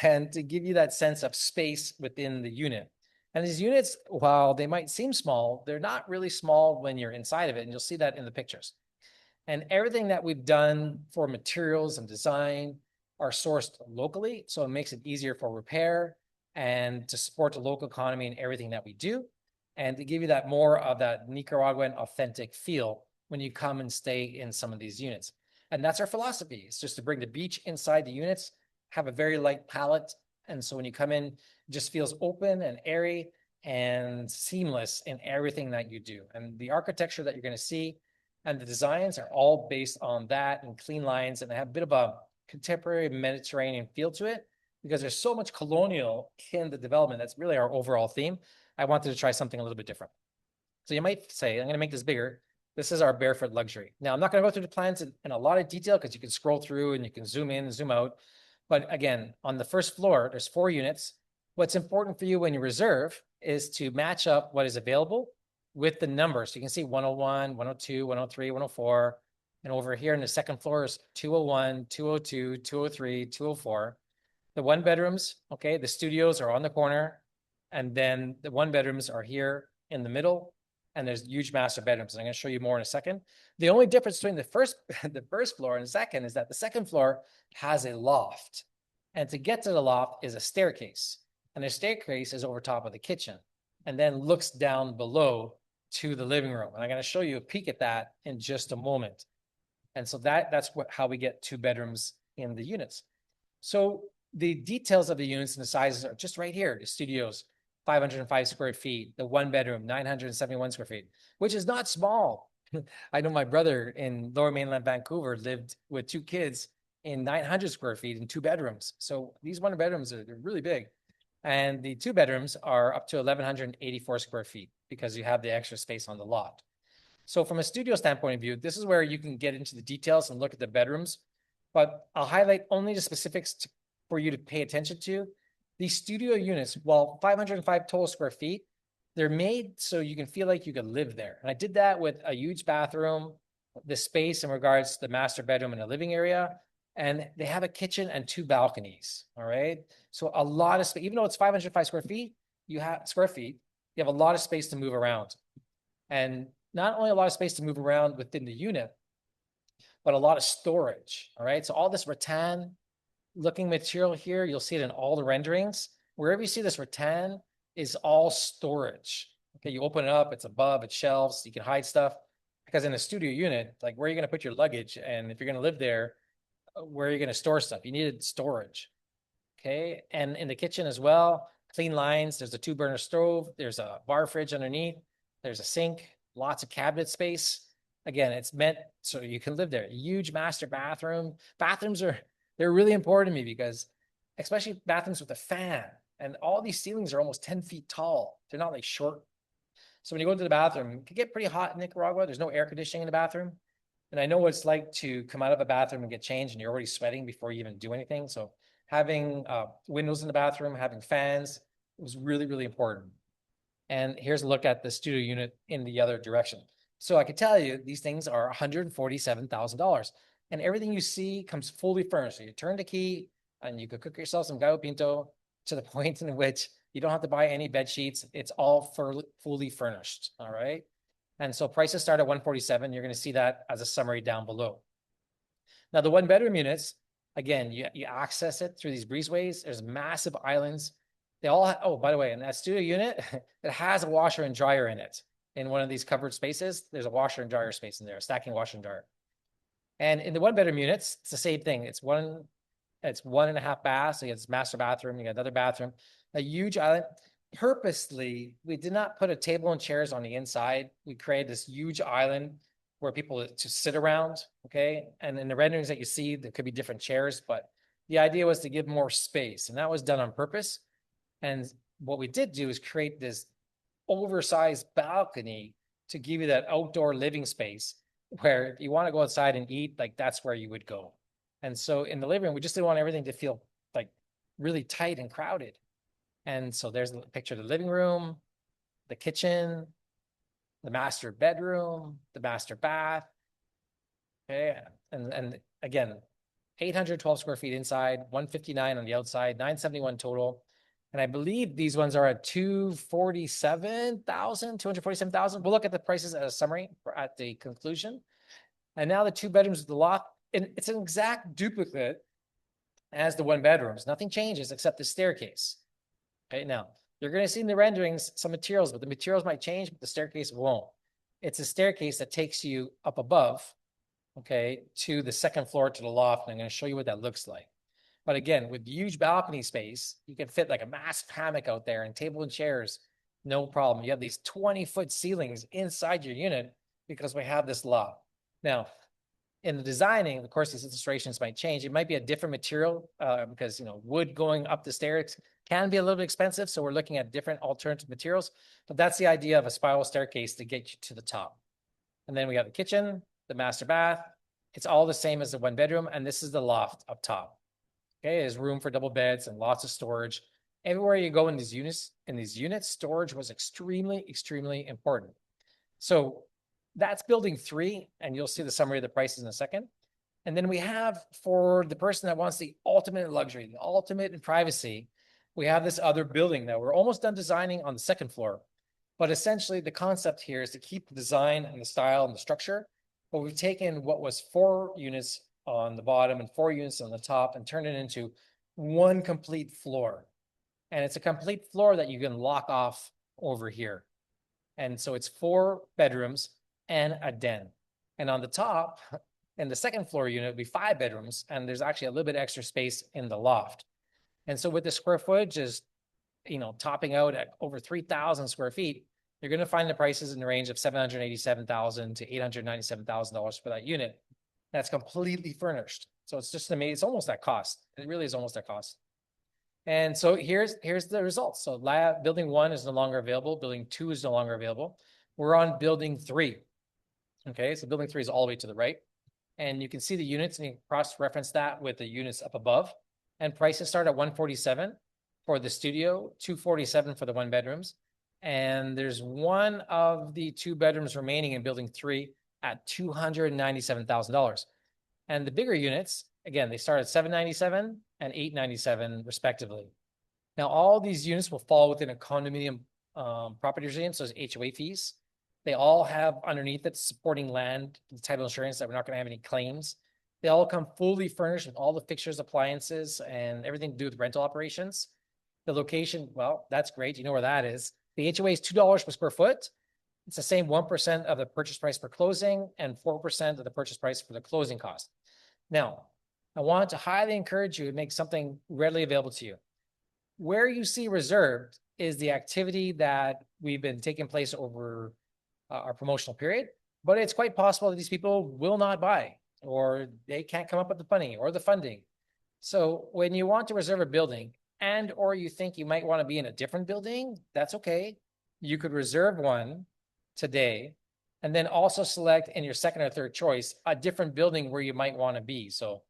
and to give you that sense of space within the unit. And these units, while they might seem small, they're not really small when you're inside of it. And you'll see that in the pictures. And everything that we've done for materials and design are sourced locally. So it makes it easier for repair and to support the local economy and everything that we do. And to give you that more of that Nicaraguan authentic feel when you come and stay in some of these units. And that's our philosophy. It's just to bring the beach inside the units, have a very light palette. And so when you come in, it just feels open and airy and seamless in everything that you do. And the architecture that you're going to see and the designs are all based on that and clean lines, and they have a bit of a contemporary Mediterranean feel to it because there's so much colonial in the development. That's really our overall theme. I wanted to try something a little bit different. So you might say, I'm going to make this bigger. This is our barefoot luxury. Now, I'm not going to go through the plans in a lot of detail because you can scroll through and you can zoom in and zoom out. But again, on the first floor, there's 4 units. What's important for you when you reserve is to match up what is available with the numbers. So you can see 101, 102, 103, 104. And over here in the second floor is 201, 202, 203, 204. The 1-bedrooms, okay, the studios are on the corner. And then the 1-bedrooms are here in the middle. And there's huge master bedrooms. And I'm going to show you more in a second. The only difference between the first floor and the second is that the second floor has a loft. And to get to the loft is a staircase. And the staircase is over top of the kitchen and then looks down below to the living room. And I'm going to show you a peek at that in just a moment. And so that's how we get 2 bedrooms in the units. So the details of the units and the sizes are just right here. The studios, 505 square feet. The 1-bedroom, 971 square feet, which is not small. I know my brother in Lower Mainland Vancouver lived with 2 kids in 900 square feet in 2 bedrooms. So these 1-bedrooms are really big. And the 2 bedrooms are up to 1,184 square feet because you have the extra space on the lot. So from a studio standpoint of view, this is where you can get into the details and look at the bedrooms. But I'll highlight only the specifics for you to pay attention to. These studio units, while 505 total square feet, they're made so you can feel like you could live there. And I did that with a huge bathroom, the space in regards to the master bedroom and the living area. And they have a kitchen and 2 balconies. All right. So a lot of space, even though it's 505 square feet, you have a lot of space to move around. And not only a lot of space to move around within the unit, but a lot of storage. All right. So all this rattan looking material here, you'll see it in all the renderings. Wherever you see this rattan is all storage. Okay. You open it up, it's above, it's shelves, you can hide stuff. Because in a studio unit, like where are you going to put your luggage? And if you're going to live there, where are you going to store stuff? You needed storage. Okay. And in the kitchen as well, clean lines. There's a 2-burner stove. There's a bar fridge underneath. There's a sink, lots of cabinet space. Again, it's meant so you can live there. Huge master bathroom. They're really important to me because especially bathrooms with a fan. And all these ceilings are almost 10 feet tall. They're not like short. So when you go into the bathroom, it can get pretty hot in Nicaragua. There's no air conditioning in the bathroom. And I know what it's like to come out of a bathroom and get changed and you're already sweating before you even do anything. So having windows in the bathroom, having fans was really, really important. And here's a look at the studio unit in the other direction. So I can tell you these things are $147,000 and everything you see comes fully furnished. So you turn the key and you could cook yourself some gallo pinto to the point in which you don't have to buy any bed sheets. It's all fully furnished. All right. And so prices start at 147. You're going to see that as a summary down below. Now, the one bedroom units, again, you access it through these breezeways. There's massive islands. They all, oh, by the way, in that studio unit, it has a washer and dryer in it. In one of these covered spaces, there's a washer and dryer space in there, a stacking washer and dryer. And in the one bedroom units, it's the same thing. It's 1.5 baths. So you have this master bathroom, you got another bathroom, a huge island. Purposely, we did not put a table and chairs on the inside. We created this huge island where people to sit around, okay? And in the renderings that you see, there could be different chairs, but the idea was to give more space, and that was done on purpose. And what we did do is create this oversized balcony to give you that outdoor living space where if you want to go outside and eat, like that's where you would go. And so in the living room, we just didn't want everything to feel like really tight and crowded. And so there's a picture of the living room, the kitchen, the master bedroom, the master bath. Okay. And again, 812 square feet inside, 159 on the outside, 971 total. And I believe these ones are at 247,000. We'll look at the prices as a summary at the conclusion. And now the two bedrooms with the loft, and it's an exact duplicate as the one bedrooms. Nothing changes except the staircase. Okay, now you're going to see in the renderings some materials, but the materials might change, but the staircase won't. It's a staircase that takes you up above, okay, to the second floor to the loft. And I'm going to show you what that looks like. But again, with huge balcony space, you can fit like a massive hammock out there and table and chairs, no problem. You have these 20-foot ceilings inside your unit because we have this loft. Now, in the designing, of course, these illustrations might change. It might be a different material because, you know, wood going up the stairs can be a little bit expensive. So we're looking at different alternative materials, but that's the idea of a spiral staircase to get you to the top. And then we have the kitchen, the master bath. It's all the same as the one bedroom. And this is the loft up top. Okay, there's room for double beds and lots of storage. Everywhere you go in these units, storage was extremely, extremely important. So that's building 3, and you'll see the summary of the prices in a second. And then we have, for the person that wants the ultimate luxury, the ultimate in privacy, we have this other building that we're almost done designing on the second floor. But essentially the concept here is to keep the design and the style and the structure, but we've taken what was 4 units on the bottom and 4 units on the top and turn it into one complete floor. And it's a complete floor that you can lock off over here. And so it's 4 bedrooms and a den. And on the top, in the second floor unit, it'll be 5 bedrooms, and there's actually a little bit extra space in the loft. And so with the square footage is, you know, topping out at over 3,000 square feet, you're going to find the prices in the range of $787,000 to $897,000 for that unit. That's completely furnished. So it's just amazing. It's almost at cost. It really is almost at cost. And so here's the results. So building 1 is no longer available. Building 2 is no longer available. We're on building 3. Okay, so building 3 is all the way to the right. And you can see the units, and you cross-reference that with the units up above. And prices start at 147 for the studio, 247 for the 1 bedrooms. And there's one of the 2 bedrooms remaining in building 3 at $297,000. And the bigger units, again, they start at $797 and $897 respectively. Now, all these units will fall within a condominium property regime, so there's HOA fees. They all have underneath it supporting land, the title insurance that we're not going to have any claims. They all come fully furnished with all the fixtures, appliances, and everything to do with rental operations. The location, well, that's great. You know where that is. The HOA is $2 per square foot. It's the same 1% of the purchase price per closing and 4% of the purchase price for the closing cost. Now, I want to highly encourage you to make something readily available to you. Where you see reserved is the activity that we've been taking place over our promotional period, but it's quite possible that these people will not buy, or they can't come up with the money or the funding. So when you want to reserve a building, and or you think you might want to be in a different building, that's okay. You could reserve one today and then also select in your second or third choice a different building where you might want to be. So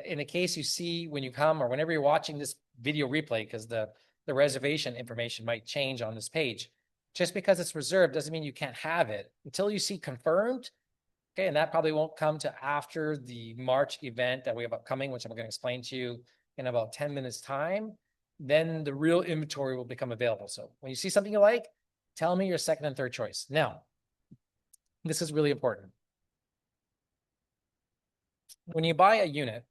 in the case you see when you come or whenever you're watching this video replay, because the reservation information might change on this page, just because it's reserved doesn't mean you can't have it until you see confirmed. Okay, and that probably won't come to after the March event that we have upcoming, which I'm going to explain to you in about 10 minutes time. Then the real inventory will become available. So when you see something you like, tell me your second and third choice. Now, this is really important. When you buy a unit,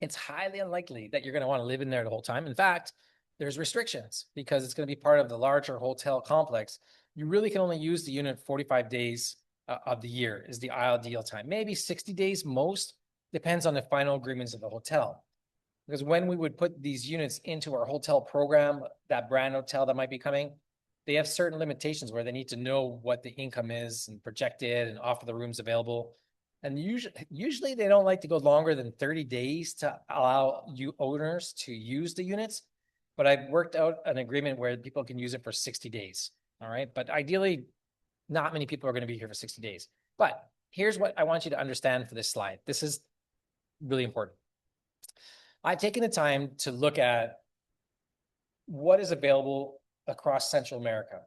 it's highly unlikely that you're going to want to live in there the whole time. In fact, there's restrictions because it's going to be part of the larger hotel complex. You really can only use the unit 45 days of the year is the ideal time. Maybe 60 days most, depends on the final agreements of the hotel. Because when we would put these units into our hotel program, that brand hotel that might be coming, they have certain limitations where they need to know what the income is and project it and offer the rooms available. And usually they don't like to go longer than 30 days to allow you owners to use the units. But I've worked out an agreement where people can use it for 60 days. All right. But ideally, not many people are going to be here for 60 days. But here's what I want you to understand for this slide. This is really important. I've taken the time to look at what is available across Central America,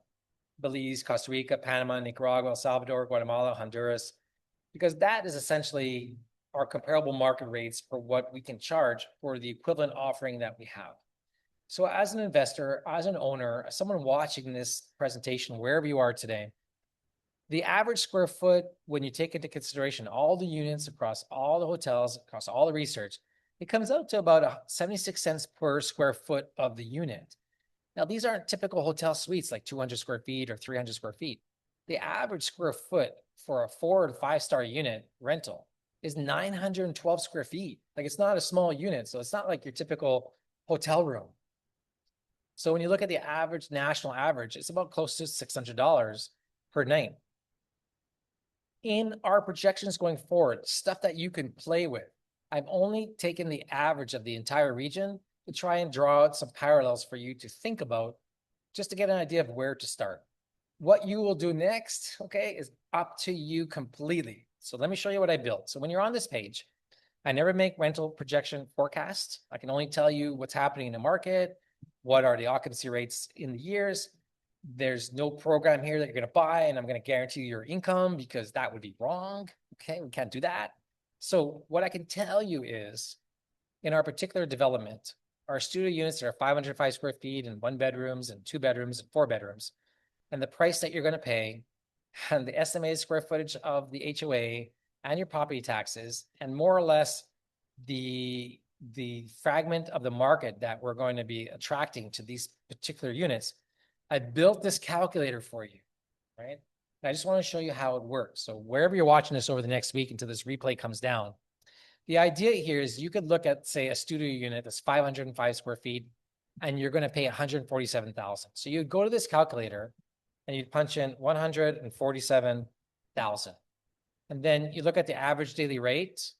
Belize, Costa Rica, Panama, Nicaragua, El Salvador, Guatemala, Honduras, because that is essentially our comparable market rates for what we can charge for the equivalent offering that we have. So as an investor, as an owner, as someone watching this presentation, wherever you are today, the average square foot, when you take into consideration all the units across all the hotels, across all the research, it comes out to about 76 cents per square foot of the unit. Now, these aren't typical hotel suites like 200 square feet or 300 square feet. The average square foot for a 4 to 5 star unit rental is 912 square feet. Like it's not a small unit. So it's not like your typical hotel room. So when you look at the average national average, it's about close to $600 per night. In our projections going forward, stuff that you can play with, I've only taken the average of the entire region to try and draw out some parallels for you to think about, just to get an idea of where to start. What you will do next, okay, is up to you completely. So let me show you what I built. So when you're on this page, I never make rental projection forecasts. I can only tell you what's happening in the market, what are the occupancy rates in the years. There's no program here that you're going to buy and I'm going to guarantee your income because that would be wrong. Okay, we can't do that. So what I can tell you is in our particular development, our studio units are 505 square feet and 1 bedrooms and 2 bedrooms and 4 bedrooms. And the price that you're going to pay and the estimated square footage of the HOA and your property taxes and more or less the fragment of the market that we're going to be attracting to these particular units. I built this calculator for you, right? And I just want to show you how it works. So wherever you're watching this over the next week until this replay comes down, the idea here is you could look at, say, a studio unit that's 505 square feet, and you're going to pay 147,000. So you'd go to this calculator and you'd punch in 147,000. And then you look at the average daily rate,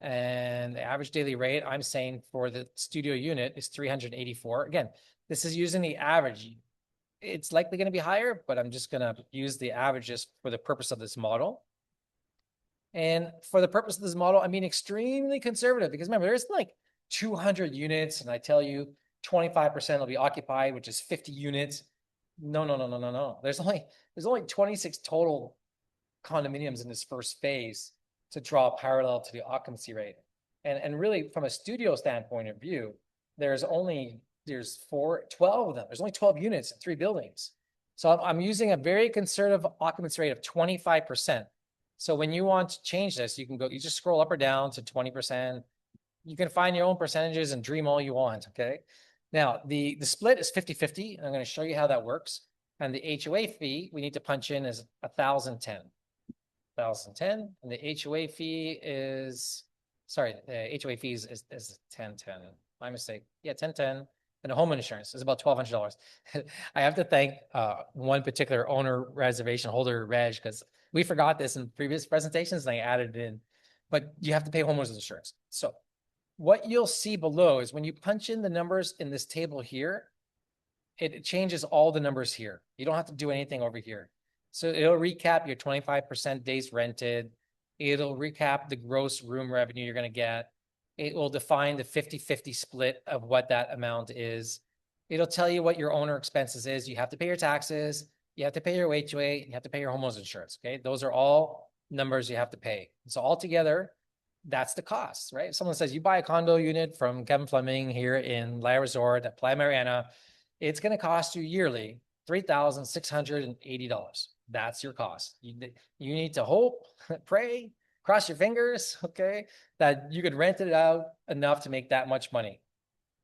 and the average daily rate I'm saying for the studio unit is 384. Again, this is using the average. It's likely going to be higher, but I'm just going to use the averages for the purpose of this model. And for the purpose of this model, I mean extremely conservative because remember, there's like 200 units and I tell you 25% will be occupied, which is 50 units. No. There's only 26 total condominiums in this first phase to draw a parallel to the occupancy rate. And really from a studio standpoint of view, there's 12 of them. There's only 12 units in 3 buildings. So I'm using a very conservative occupancy rate of 25%. So when you want to change this, you just scroll up or down to 20%. You can find your own percentages and dream all you want, okay? Now, the split is 50-50, and I'm going to show you how that works. And the HOA fee we need to punch in is 1,010. 1,010, and the HOA fee is, sorry, the HOA fee is 1010. My mistake. Yeah, 1010. And the home insurance is about $1,200. I have to thank one particular owner reservation holder, Reg, because we forgot this in previous presentations and I added it in. But you have to pay homeowners insurance. So What you'll see below is when you punch in the numbers in this table here, it changes all the numbers here. You don't have to do anything over here. So it'll recap your 25% days rented. It'll recap the gross room revenue you're going to get. It will define the 50-50 split of what that amount is. It'll tell you what your owner expenses is. You have to pay your taxes. You have to pay your HOA. You have to pay your homeowner's insurance. Okay. Those are all numbers you have to pay. So altogether, that's the cost, right? If someone says you buy a condo unit from Kevin Fleming here in Playa Resort at Playa Mariana, it's going to cost you yearly $3,680. That's your cost. You need to hope, pray, cross your fingers, okay, that you could rent it out enough to make that much money.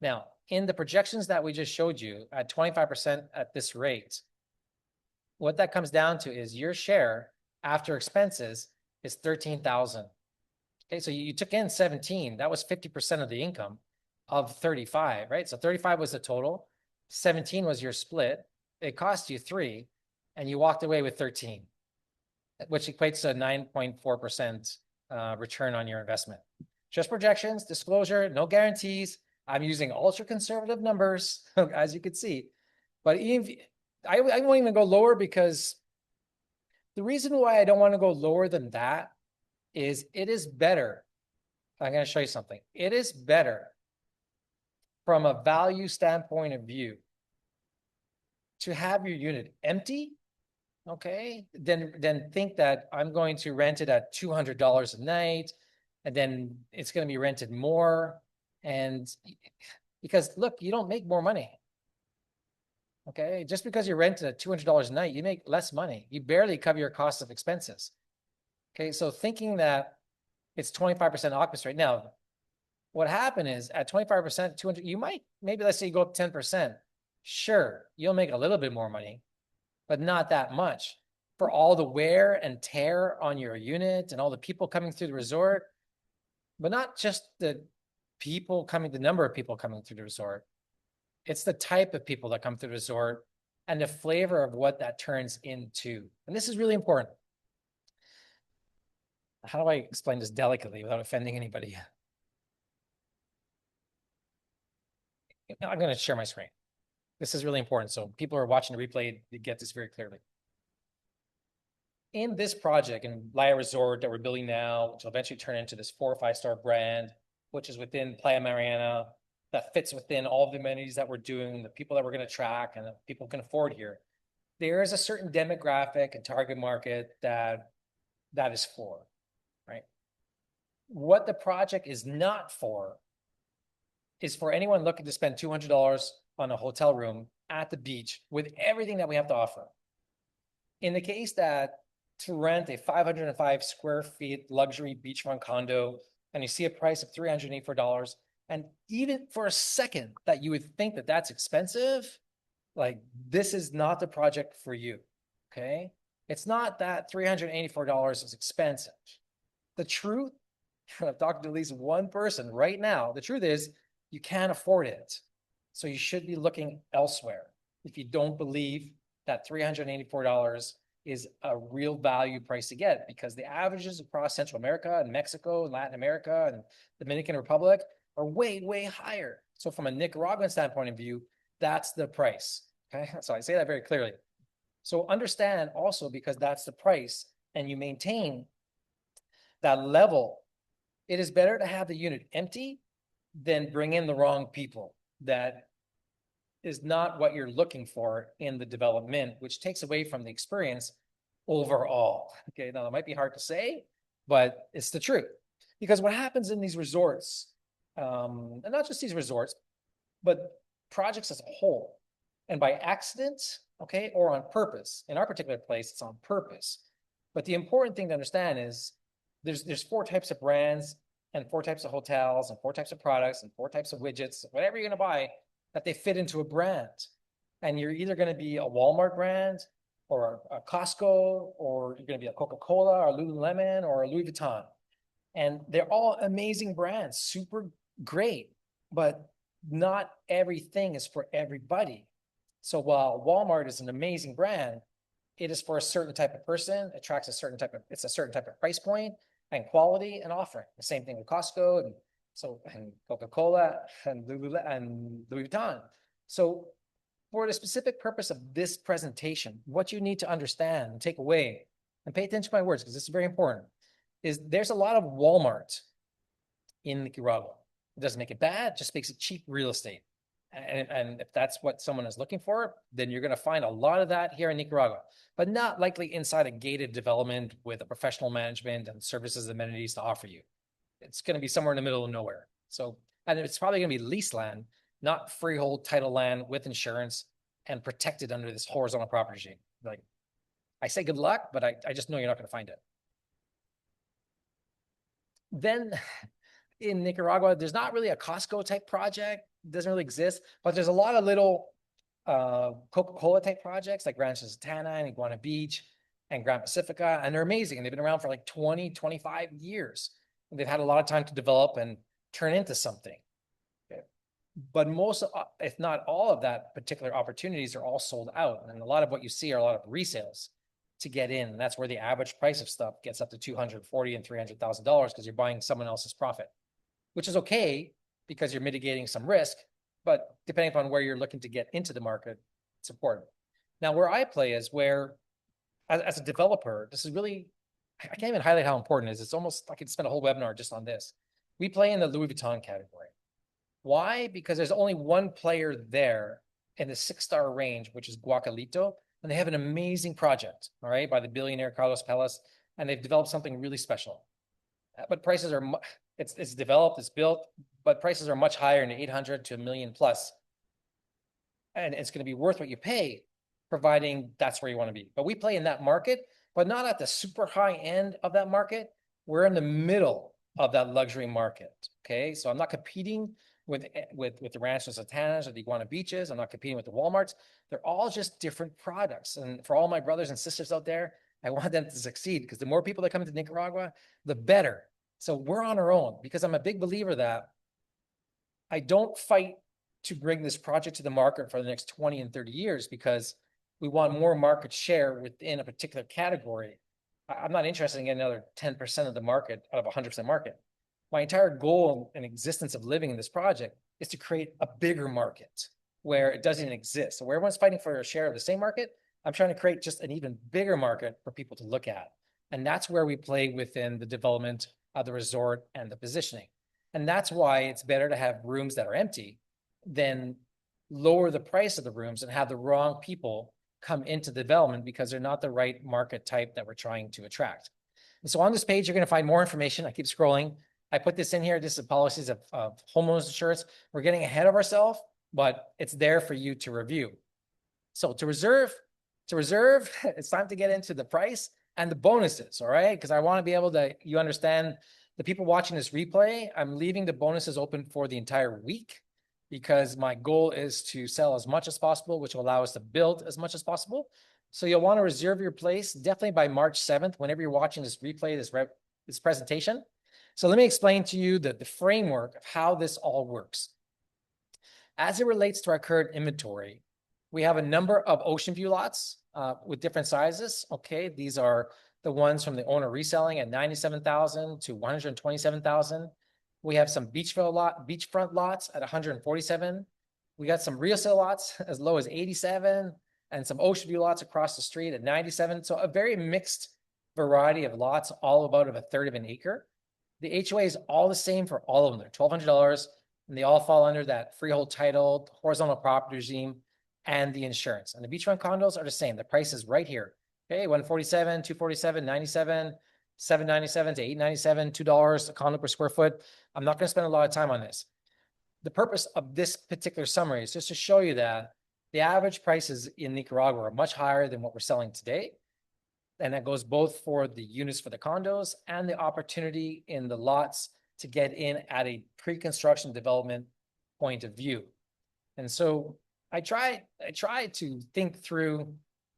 Now, in the projections that we just showed you at 25% at this rate, what that comes down to is your share after expenses is 13,000. Okay, so you took in 17. That was 50% of the income of 35, right? So 35 was the total. 17 was your split. It cost you 3, and you walked away with 13, which equates to a 9.4% return on your investment. Just projections, disclosure, no guarantees. I'm using ultra conservative numbers, as you can see. But even I won't even go lower, because the reason why I don't want to go lower than that is it is better. I'm going to show you something. It is better from a value standpoint of view to have your unit empty, okay, then think that I'm going to rent it at $200 a night, and then it's going to be rented more. And because look, you don't make more money. Okay, just because you rent at $200 a night, you make less money. You barely cover your cost of expenses. Okay, so thinking that it's 25% occupancy right now, what happened is at 25%, 200, you might, maybe let's say you go up 10%. Sure, you'll make a little bit more money, but not that much. For all the wear and tear on your unit and all the people coming through the resort, but not just the people coming, the number of people coming through the resort. It's the type of people that come through the resort and the flavor of what that turns into. And this is really important. How do I explain this delicately without offending anybody? I'm going to share my screen. This is really important. So people who are watching the replay, they get this very clearly. In this project in Playa Resort that we're building now, which will eventually turn into this 4 or 5-star brand, which is within Playa Mariana, that fits within all the amenities that we're doing, the people that we're going to track, and the people can afford here. There is a certain demographic and target market that is for, right? What the project is not for is for anyone looking to spend $200 on a hotel room at the beach with everything that we have to offer. In the case that to rent a 505 square feet luxury beachfront condo, and you see a price of $384, and even for a second that you would think that that's expensive, like this is not the project for you, okay? It's not that $384 is expensive. The truth, I've talked to at least one person right now, the truth is you can't afford it. So you should be looking elsewhere if you don't believe that $384 is a real value price to get, because the averages across Central America and Mexico and Latin America and Dominican Republic are way, way higher. So from a Nicaraguan standpoint of view, that's the price. Okay, so I say that very clearly. So understand also, because that's the price and you maintain that level, it is better to have the unit empty than bring in the wrong people. That is not what you're looking for in the development, which takes away from the experience overall. Okay, now that might be hard to say, but it's the truth. Because what happens in these resorts, and not just these resorts, but projects as a whole, and by accident, okay, or on purpose. In our particular place, it's on purpose. But the important thing to understand is there's 4 types of brands and 4 types of hotels and 4 types of products and 4 types of widgets, whatever you're going to buy, that they fit into a brand. And you're either going to be a Walmart brand or a Costco, or you're going to be a Coca-Cola or Lululemon or a Louis Vuitton. And they're all amazing brands, super great, but not everything is for everybody. So while Walmart is an amazing brand, it is for a certain type of person, attracts a certain type of, it's a certain type of price point and quality and offering. The same thing with Costco and So, and Coca-Cola and Louis Vuitton. So for the specific purpose of this presentation, what you need to understand and take away and pay attention to my words, because this is very important, is there's a lot of Walmart in Nicaragua. It doesn't make it bad, just makes it cheap real estate. And if that's what someone is looking for, then you're going to find a lot of that here in Nicaragua, but not likely inside a gated development with a professional management and services and amenities to offer you. It's going to be somewhere in the middle of nowhere. So, and it's probably going to be leased land, not freehold title land with insurance and protected under this horizontal property regime. Like, I say good luck, but I just know you're not going to find it. Then in Nicaragua, there's not really a Costco type project. It doesn't really exist, but there's a lot of little Coca-Cola type projects like Rancho Santana and Iguana Beach and Grand Pacifica. And they're amazing. And they've been around for like 20, 25 years. And they've had a lot of time to develop and turn into something. Okay. But most, if not all of that particular opportunities are all sold out. And a lot of what you see are a lot of resales to get in. And that's where the average price of stuff gets up to $240,000 and $300,000 because you're buying someone else's profit, which is okay because you're mitigating some risk. But depending upon where you're looking to get into the market, it's important. Now, where I play is where, as a developer, this is really, I can't even highlight how important it is. It's almost, I could spend a whole webinar just on this. We play in the Louis Vuitton category. Why? Because there's only one player there in the 6-star range, which is Guacalito, and they have an amazing project, all right, by the billionaire Carlos Pellas, and they've developed something really special. But prices are, it's developed, it's built, but prices are much higher in 800 to $1 million plus. And it's going to be worth what you pay, providing that's where you want to be. But we play in that market, but not at the super high end of that market. We're in the middle of that luxury market. Okay. So I'm not competing with the Rancho Santanas or the Iguana Beaches. I'm not competing with the Walmarts. They're all just different products. And for all my brothers and sisters out there, I want them to succeed because the more people that come into Nicaragua, the better. So we're on our own because I'm a big believer that I don't fight to bring this project to the market for the next 20 and 30 years because we want more market share within a particular category. I'm not interested in getting another 10% of the market out of 100% market. My entire goal and existence of living in this project is to create a bigger market where it doesn't even exist. So where everyone's fighting for a share of the same market, I'm trying to create just an even bigger market for people to look at. And that's where we play within the development of the resort and the positioning. And that's why it's better to have rooms that are empty than lower the price of the rooms and have the wrong people come into development because they're not the right market type that we're trying to attract. And so on this page, you're going to find more information. I keep scrolling. I put this in here. This is the policies of homeowners insurance. We're getting ahead of ourselves, but it's there for you to review. So to reserve, it's time to get into the price and the bonuses, all right? Because I want to be able to, you understand, the people watching this replay, I'm leaving the bonuses open for the entire week because my goal is to sell as much as possible, which will allow us to build as much as possible. So you'll want to reserve your place definitely by March 7th, whenever you're watching this replay, this presentation. So let me explain to you the framework of how this all works. As it relates to our current inventory, we have a number of ocean view lots with different sizes. Okay, these are the ones from the owner reselling at $97,000 to $127,000. We have some beachfront lots at $147,000. We got some real estate lots as low as $87,000 and some ocean view lots across the street at $97,000. So a very mixed variety of lots, all about of a third of an acre. The HOA is all the same for all of them. They're $1,200 and they all fall under that freehold title, horizontal property regime, and the insurance. And the beachfront condos are the same. The price is right here. Okay, $147, $247, $97, $797 to $897, $2 a condo per square foot. I'm not going to spend a lot of time on this. The purpose of this particular summary is just to show you that the average prices in Nicaragua are much higher than what we're selling today. And that goes both for the units for the condos and the opportunity in the lots to get in at a pre-construction development point of view. And so I try to think through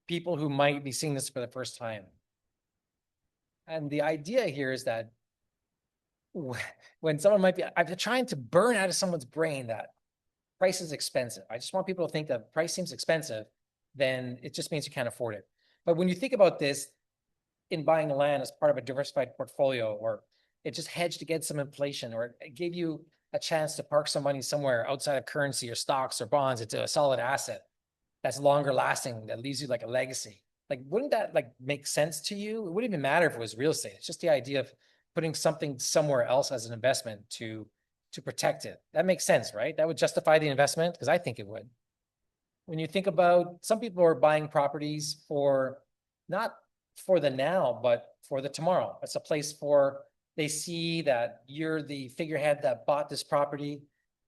people who might be seeing this for the first time. And the idea here is that when someone might be, I'm trying to burn out of someone's brain that price is expensive. I just want people to think that price seems expensive, then it just means you can't afford it. But when you think about this in buying land as part of a diversified portfolio or it just hedged against some inflation, or it gave you a chance to park some money somewhere outside of currency or stocks or bonds into a solid asset that's longer lasting, that leaves you like a legacy. Like, wouldn't that like make sense to you? It wouldn't even matter if it was real estate. It's just the idea of putting something somewhere else as an investment to protect it. That makes sense, right? That would justify the investment, because I think it would. When you think about, some people are buying properties for not for the now, but for the tomorrow. It's a place for, they see that you're the figurehead that bought this property,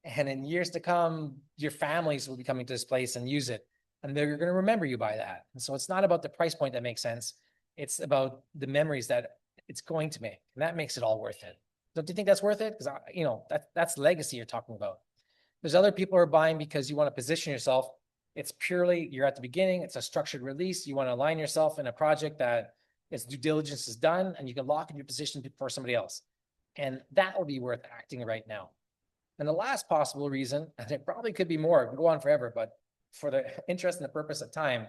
and in years to come, your families will be coming to this place and use it, and they're going to remember you by that. And so it's not about the price point that makes sense. It's about the memories that it's going to make, and that makes it all worth it. Don't you think that's worth it? Because that's legacy you're talking about. There's other people who are buying because you want to position yourself. It's purely, you're at the beginning, it's a structured release. You want to align yourself in a project that its due diligence is done, and you can lock in your position before somebody else. And that will be worth acting right now. And the last possible reason, and it probably could be more, it can go on forever, but for the interest and the purpose of time,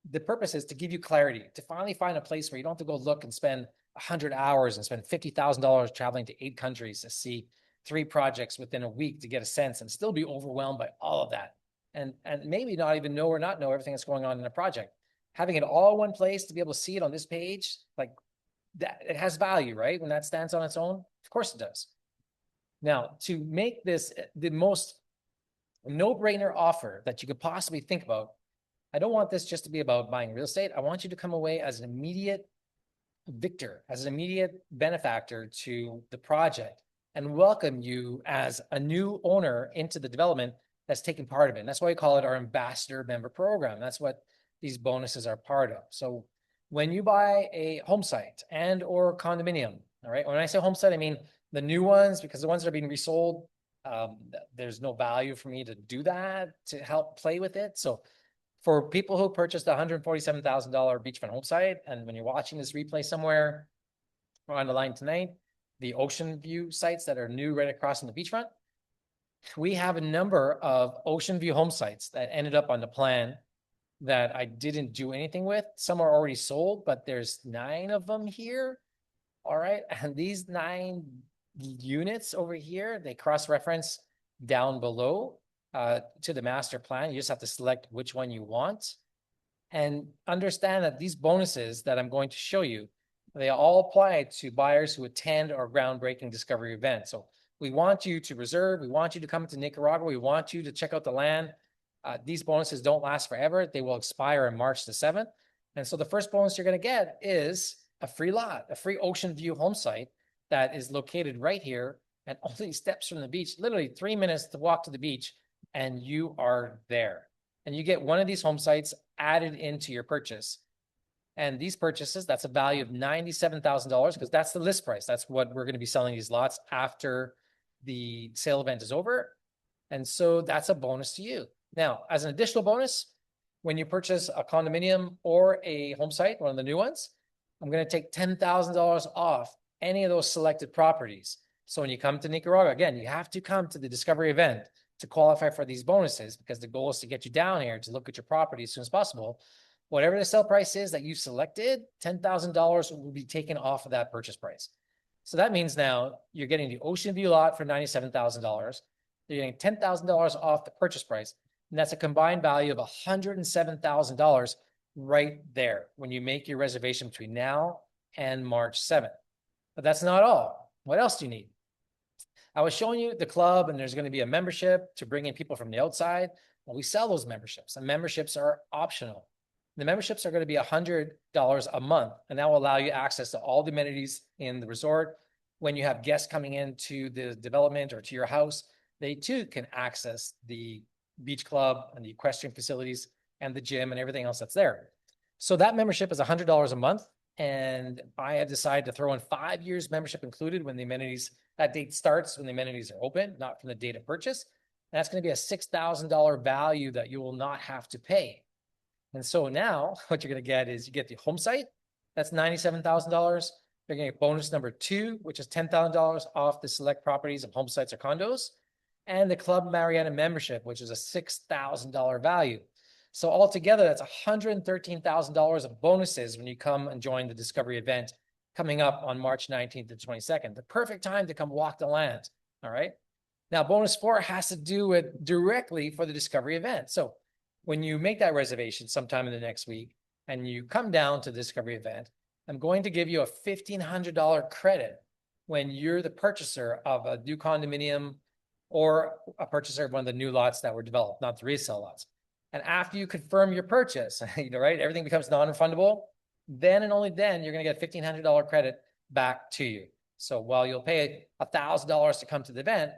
the purpose is to give you clarity, to finally find a place where you don't have to go look and spend 100 hours and spend $50,000 traveling to 8 countries to see 3 projects within a week to get a sense, and still be overwhelmed by all of that. And maybe not even know or not know everything that's going on in a project. Having it all in one place to be able to see it on this page, like that, it has value, right? When that stands on its own, of course it does. Now, to make this the most no-brainer offer that you could possibly think about, I don't want this just to be about buying real estate. I want you to come away as an immediate victor, as an immediate benefactor to the project, and welcome you as a new owner into the development that's taking part of it. And that's why we call it our ambassador member program. That's what these bonuses are part of. So when you buy a home site and or condominium, all right, when I say home site, I mean the new ones, because the ones that are being resold, there's no value for me to do that, to help play with it. So for people who purchased a $147,000 beachfront home site, and when you're watching this replay somewhere or on the line tonight, the ocean view sites that are new right across from the beachfront, we have a number of ocean view home sites that ended up on the plan that I didn't do anything with. Some are already sold, but there's 9 of them here. All right. And these 9 units over here, they cross-reference down below to the master plan. You just have to select which one you want, and understand that these bonuses that I'm going to show you, they all apply to buyers who attend our groundbreaking discovery event. So we want you to reserve. We want you to come to Nicaragua. We want you to check out the land. These bonuses don't last forever. They will expire on March the 7th. And so the first bonus you're going to get is a free lot, a free ocean view home site that is located right here and only steps from the beach, literally 3 minutes to walk to the beach, and you are there. And you get one of these home sites added into your purchase. And these purchases, that's a value of $97,000, because that's the list price. That's what we're going to be selling these lots after the sale event is over. And so that's a bonus to you. Now, as an additional bonus, when you purchase a condominium or a home site, one of the new ones, I'm going to take $10,000 off any of those selected properties. So when you come to Nicaragua, again, you have to come to the discovery event to qualify for these bonuses, because the goal is to get you down here to look at your property as soon as possible. Whatever the sale price is that you selected, $10,000 will be taken off of that purchase price. So that means now you're getting the ocean view lot for $97,000. You're getting $10,000 off the purchase price. And that's a combined value of $107,000 right there when you make your reservation between now and March 7th. But that's not all. What else do you need? I was showing you the club, and there's going to be a membership to bring in people from the outside. Well, we sell those memberships, and memberships are optional. The memberships are going to be $100 a month, and that will allow you access to all the amenities in the resort. When you have guests coming into the development or to your house, they too can access the beach club and the equestrian facilities and the gym and everything else that's there. So that membership is $100 a month, and I have decided to throw in 5 years membership included when the amenities, that date starts when the amenities are open, not from the date of purchase. And that's going to be a $6,000 value that you will not have to pay. And so now what you're going to get is you get the home site. That's $97,000. You're going to get bonus number 2, which is $10,000 off the select properties of home sites or condos, and the Club Mariana membership, which is a $6,000 value. So altogether, that's $113,000 of bonuses when you come and join the discovery event coming up on March 19th to 22nd. The perfect time to come walk the land. All right. Now, bonus 4 has to do it directly for the discovery event. So when you make that reservation sometime in the next week and you come down to the discovery event, I'm going to give you a $1,500 credit when you're the purchaser of a new condominium or a purchaser of one of the new lots that were developed, not the resale lots. And after you confirm your purchase, right, everything becomes non-refundable. Then and only then you're going to get $1,500 credit back to you. So while you'll pay $1,000 to come to the event,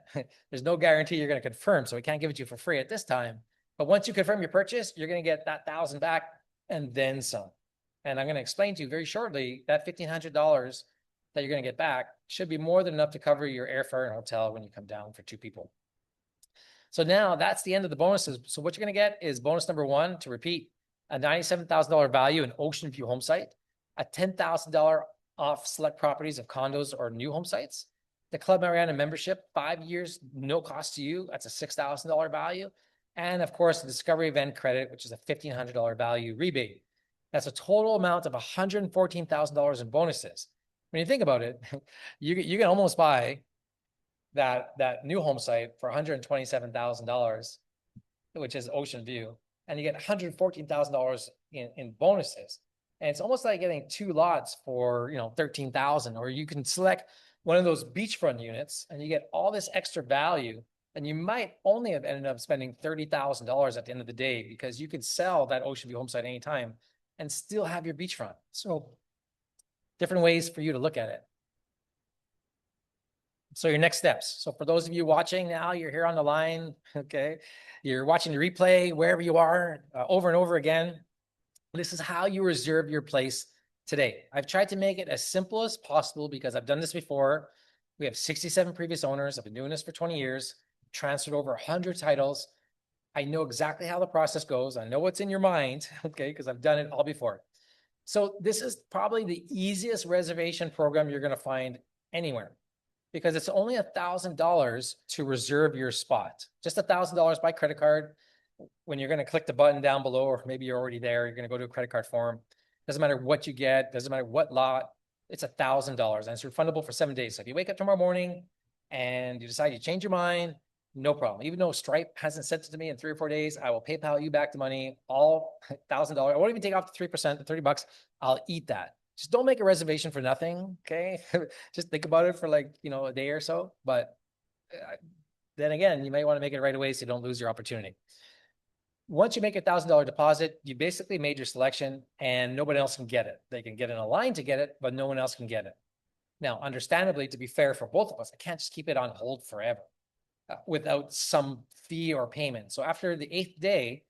there's no guarantee you're going to confirm. So we can't give it to you for free at this time. But once you confirm your purchase, you're going to get that $1,000 back and then some. And I'm going to explain to you very shortly that $1,500 that you're going to get back should be more than enough to cover your airfare and hotel when you come down for 2 people. So now that's the end of the bonuses. So what you're going to get is bonus number 1, to repeat, a $97,000 value in ocean view home site, a $10,000 off select properties of condos or new home sites, the Club Mariana membership, 5 years, no cost to you. That's a $6,000 value. And of course, the discovery event credit, which is a $1,500 value rebate. That's a total amount of $114,000 in bonuses. When you think about it, you can almost buy that new home site for $127,000, which is ocean view, and you get $114,000 in bonuses. And it's almost like getting 2 lots for, $13,000, or you can select one of those beachfront units and you get all this extra value. And you might only have ended up spending $30,000 at the end of the day, because you could sell that ocean view home site anytime and still have your beachfront. So different ways for you to look at it. So your next steps. So for those of you watching now, you're here on the line, okay? You're watching the replay wherever you are, over and over again. This is how you reserve your place today. I've tried to make it as simple as possible because I've done this before. We have 67 previous owners. I've been doing this for 20 years, transferred over 100 titles. I know exactly how the process goes. I know what's in your mind, okay? Because I've done it all before. So this is probably the easiest reservation program you're going to find anywhere, because it's only $1,000 to reserve your spot. Just $1,000 by credit card. When you're going to click the button down below, or maybe you're already there, you're going to go to a credit card form. Doesn't matter what you get, doesn't matter what lot, it's $1,000 and it's refundable for 7 days. So if you wake up tomorrow morning and you decide you change your mind, no problem. Even though Stripe hasn't sent it to me in 3 or 4 days, I will PayPal you back the money, all $1,000. I won't even take off the 3%, the $30. I'll eat that. Just don't make a reservation for nothing, okay? Just think about it for a day or so. But then again, you may want to make it right away so you don't lose your opportunity. Once you make a $1,000 deposit, you basically made your selection and nobody else can get it. They can get in a line to get it, but no one else can get it. Now, understandably, to be fair for both of us, I can't just keep it on hold forever without some fee or payment. So after the 8th day,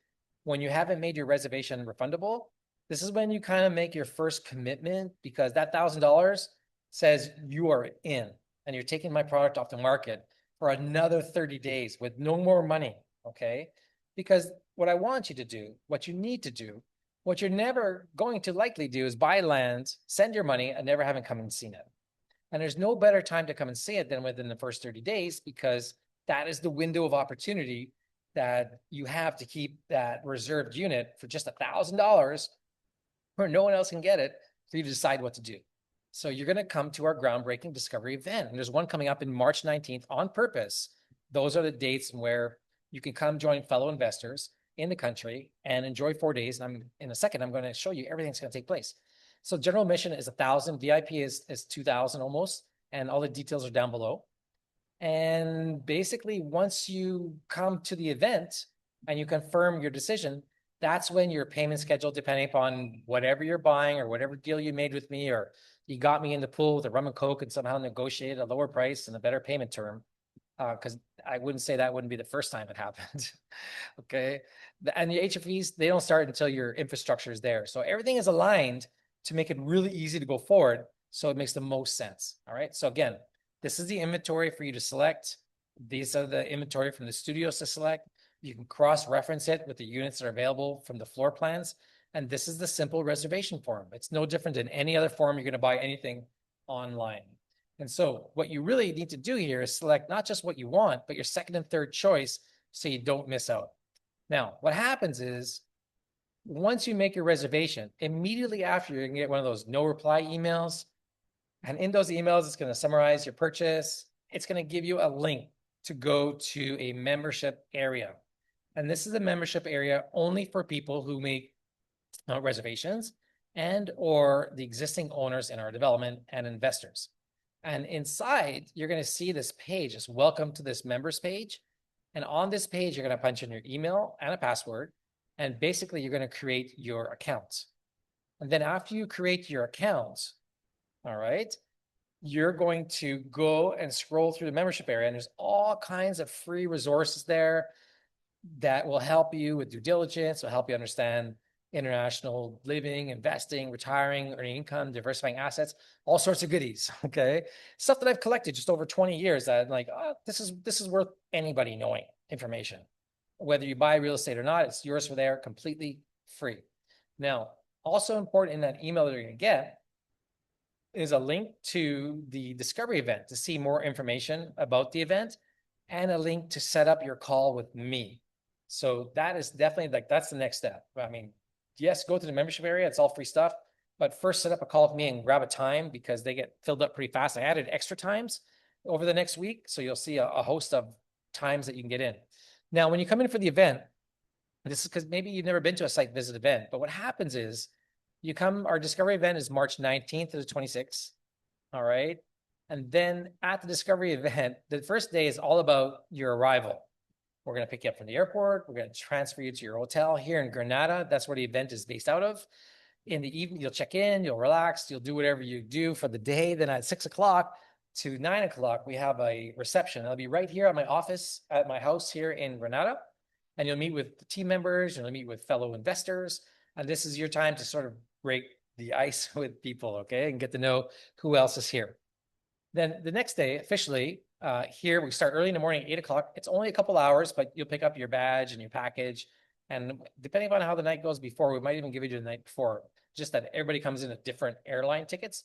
when you haven't made your reservation refundable, this is when you kind of make your first commitment, because that $1,000 says you are in and you're taking my product off the market for another 30 days with no more money, okay? Because what I want you to do, what you need to do, what you're never going to likely do is buy land, send your money, and never having come and seen it. And there's no better time to come and see it than within the first 30 days, because that is the window of opportunity that you have to keep that reserved unit for just $1,000 where no one else can get it, for you to decide what to do. So you're going to come to our groundbreaking discovery event. And there's one coming up in March 19th on purpose. Those are the dates where you can come join fellow investors in the country and enjoy 4 days. And in a second, I'm going to show you everything that's going to take place. So general admission is $1,000, VIP is $2,000 almost, and all the details are down below. And basically, once you come to the event and you confirm your decision, that's when your payment schedule, depending upon whatever you're buying or whatever deal you made with me, or you got me in the pool with a rum and coke and somehow negotiated a lower price and a better payment term. Because I wouldn't say that wouldn't be the first time it happened. Okay. And the HFEs, they don't start until your infrastructure is there. So everything is aligned to make it really easy to go forward. So it makes the most sense. All right. So again, this is the inventory for you to select. These are the inventory from the studios to select. You can cross-reference it with the units that are available from the floor plans. And this is the simple reservation form. It's no different than any other form you're going to buy anything online. And so what you really need to do here is select not just what you want, but your second and third choice, so you don't miss out. Now, what happens is, once you make your reservation, immediately after, you're going to get one of those no reply emails And in those emails, it's going to summarize your purchase. It's going to give you a link to go to a membership area. And this is a membership area only for people who make reservations and or the existing owners in our development and investors. And inside, you're going to see this page, it's welcome to this members page. And on this page, you're going to punch in your email and a password. And basically, you're going to create your accounts. And then after you create your accounts, all right, you're going to go and scroll through the membership area. And there's all kinds of free resources there that will help you with due diligence, will help you understand international living, investing, retiring, earning income, diversifying assets, all sorts of goodies. Okay. Stuff that I've collected just over 20 years that I'm like, oh, this is worth anybody knowing information. Whether you buy real estate or not, it's yours for there, completely free. Now, also important in that email that you're going to get is a link to the discovery event to see more information about the event and a link to set up your call with me. So that is definitely like, that's the next step. I mean, yes, go to the membership area. It's all free stuff, but first set up a call with me and grab a time because they get filled up pretty fast. I added extra times over the next week. So you'll see a host of times that you can get in. Now, when you come in for the event, this is because maybe you've never been to a site visit event, but what happens is you come, our discovery event is March 19th to the 26th. All right. And then at the discovery event, the first day is all about your arrival. We're going to pick you up from the airport. We're going to transfer you to your hotel here in Granada. That's where the event is based out of. In the evening, you'll check in, you'll relax, you'll do whatever you do for the day. Then at 6 o'clock to 9 o'clock, we have a reception. I'll be right here at my office, at my house here in Granada. And you'll meet with the team members, you'll meet with fellow investors. And this is your time to sort of break the ice with people, okay? And get to know who else is here. Then the next day, officially, here we start early in the morning, 8 o'clock. It's only a couple hours, but you'll pick up your badge and your package. And depending on how the night goes before, we might even give you the night before, just that everybody comes in at different airline tickets.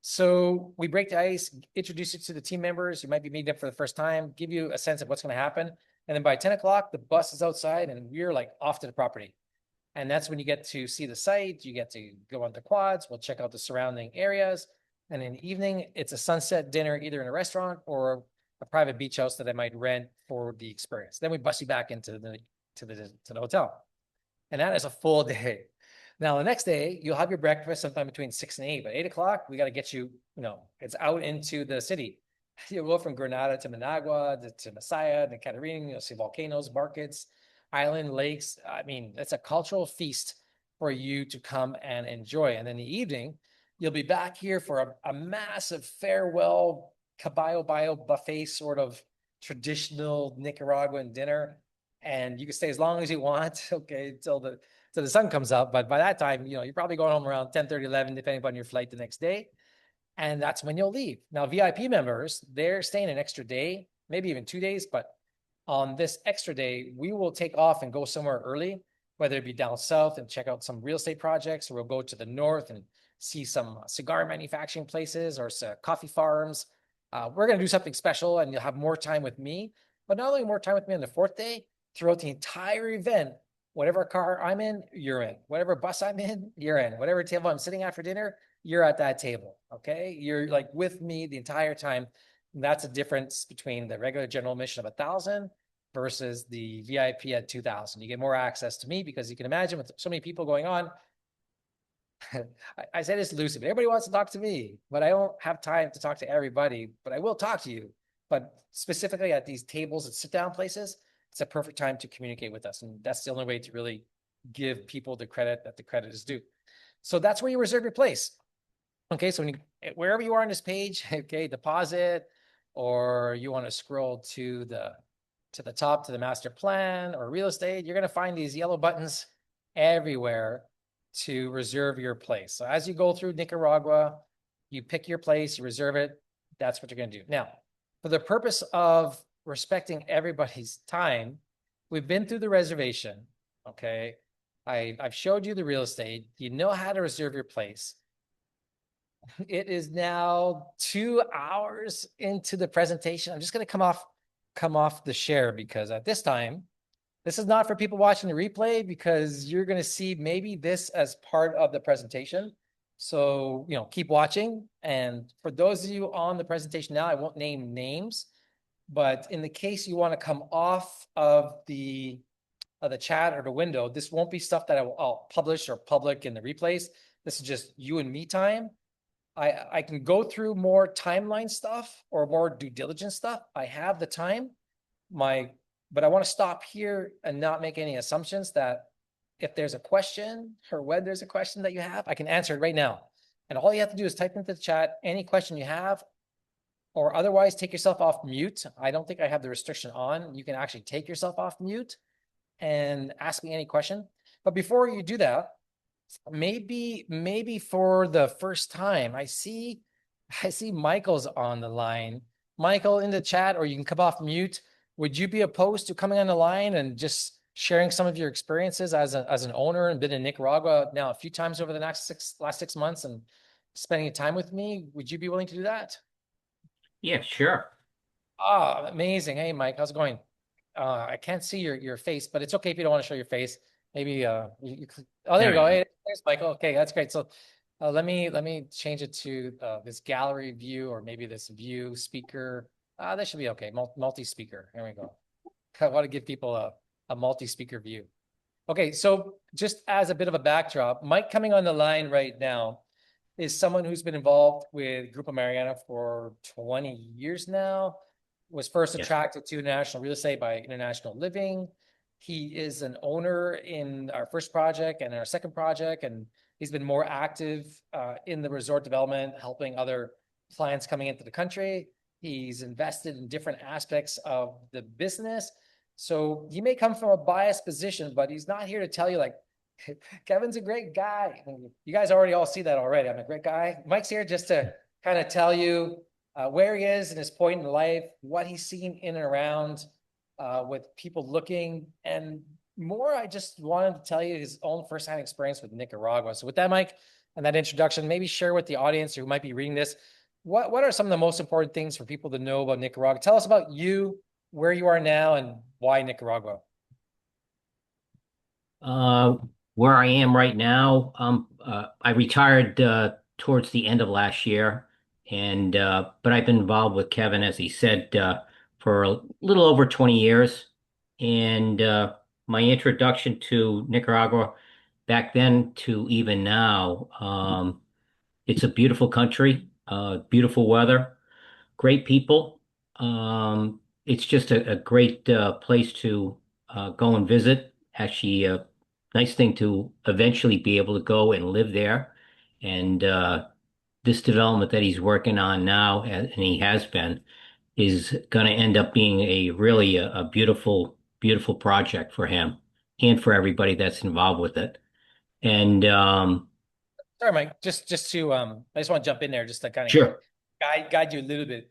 So we break the ice, introduce you to the team members. You might be meeting them for the first time, give you a sense of what's going to happen. And then by 10 o'clock, the bus is outside and we're like off to the property. And that's when you get to see the site. You get to go on the quads. We'll check out the surrounding areas. And in the evening, it's a sunset dinner, either in a restaurant or a private beach house that I might rent for the experience. Then we bus you back into the hotel. And that is a full day. Now, the next day, you'll have your breakfast sometime between 6 and 8. But 8 o'clock, we got to get you, it's out into the city. You'll go from Granada to Managua, to Masaya, to Catarina. You'll see volcanoes, markets, island, lakes. I mean, it's a cultural feast for you to come and enjoy. And in the evening, you'll be back here for a massive farewell caballo bayo buffet, sort of traditional Nicaraguan dinner. And you can stay as long as you want, okay, until the sun comes up. But by that time, you're probably going home around 10:30, 11, depending on your flight the next day. And that's when you'll leave. Now, VIP members, they're staying an extra day, maybe even 2 days. But on this extra day, we will take off and go somewhere early, whether it be down south and check out some real estate projects, or we'll go to the north and see some cigar manufacturing places or some coffee farms. We're going to do something special and you'll have more time with me, but not only more time with me on the fourth day, throughout the entire event, whatever car I'm in, you're in. Whatever bus I'm in, you're in. Whatever table I'm sitting at for dinner, you're at that table, okay? You're like with me the entire time. And that's a difference between the regular general admission of 1,000 versus the VIP at 2,000. You get more access to me because you can imagine with so many people going on, I say this loosely, but everybody wants to talk to me, but I don't have time to talk to everybody, but I will talk to you. But specifically at these tables and sit down places, it's a perfect time to communicate with us. And that's the only way to really give people the credit that the credit is due. So that's where you reserve your place. Okay, so wherever you are on this page, okay, deposit, or you want to scroll to the top to the master plan or real estate, you're going to find these yellow buttons everywhere to reserve your place. So as you go through Nicaragua, you pick your place, you reserve it. That's what you're going to do. Now, for the purpose of respecting everybody's time, we've been through the reservation. Okay. I've showed you the real estate. You know how to reserve your place. It is now 2 hours into the presentation. I'm just going to come off the share because at this time, this is not for people watching the replay because you're going to see maybe this as part of the presentation. So, keep watching. And for those of you on the presentation now, I won't name names, but in the case you want to come off of the chat or the window, this won't be stuff that I'll publish or public in the replays. This is just you and me time. I can go through more timeline stuff or more due diligence stuff. I have the time. But I want to stop here and not make any assumptions that if there's a question or when there's a question that you have, I can answer it right now. And all you have to do is type into the chat any question you have, or otherwise take yourself off mute. I don't think I have the restriction on. You can actually take yourself off mute and ask me any question. But before you do that, maybe for the first time, I see Michael's on the line. Michael, in the chat, or you can come off mute. Would you be opposed to coming on the line and just sharing some of your experiences as an owner and been in Nicaragua now a few times over the last 6 months and spending time with me? Would you be willing to do that? Yeah, sure. Ah, amazing. Hey, Mike, how's it going? I can't see your face, but it's okay if you don't want to show your face. Maybe oh, there you go. Hey, there's Michael. Okay, that's great. So let me change it to this gallery view, or maybe this view speaker. That should be okay. Multi-speaker. Here we go. I want to give people a multi-speaker view. Okay, so just as a bit of a backdrop, Mike coming on the line right now is someone who's been involved with Grupo Mariana for 20 years now, was first attracted to international real estate by international living. He is an owner in our first project and our second project, and he's been more active in the resort development, helping other clients coming into the country. He's invested in different aspects of the business. So he may come from a biased position, but he's not here to tell you like, Kevin's a great guy. You guys already all see that already. I'm a great guy. Mike's here just to kind of tell you where he is in his point in life, what he's seen in and around with people looking, and more. I just wanted to tell you his own firsthand experience with Nicaragua. So with that, Mike, and that introduction, maybe share with the audience who might be reading this, what are some of the most important things for people to know about Nicaragua? Tell us about you, where you are now, and why Nicaragua. Where I am right now, I retired towards the end of last year, and but I've been involved with Kevin, as he said, for a little over 20 years. And my introduction to Nicaragua back then to even now, it's a beautiful country, beautiful weather, great people. It's just a great place to go and visit. Actually, nice thing to eventually be able to go and live there. And this development that he's working on now, and he has been, is going to end up being a really a beautiful, beautiful project for him and for everybody that's involved with it. And Sorry, Mike, just to I just want to jump in there just to kind of sure. guide you a little bit.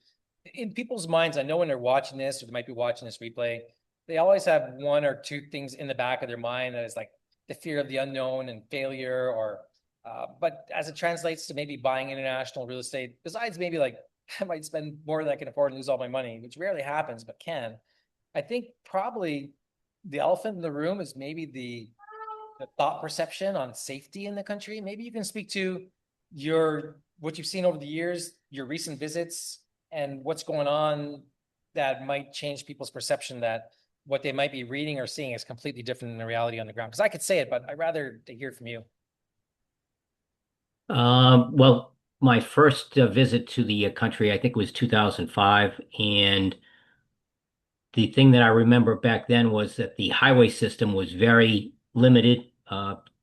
In people's minds, I know when they're watching this or they might be watching this replay, they always have one or two things in the back of their mind that is like the fear of the unknown and failure, or but as it translates to maybe buying international real estate, besides maybe like I might spend more than I can afford and lose all my money, which rarely happens, but can. I think probably the elephant in the room is maybe the thought perception on safety in the country. Maybe you can speak to what you've seen over the years, your recent visits, and what's going on that might change people's perception that what they might be reading or seeing is completely different than the reality on the ground. Because I could say it, but I'd rather to hear from you. Well, my first visit to the country, I think, was 2005, and the thing that I remember back then was that the highway system was very limited,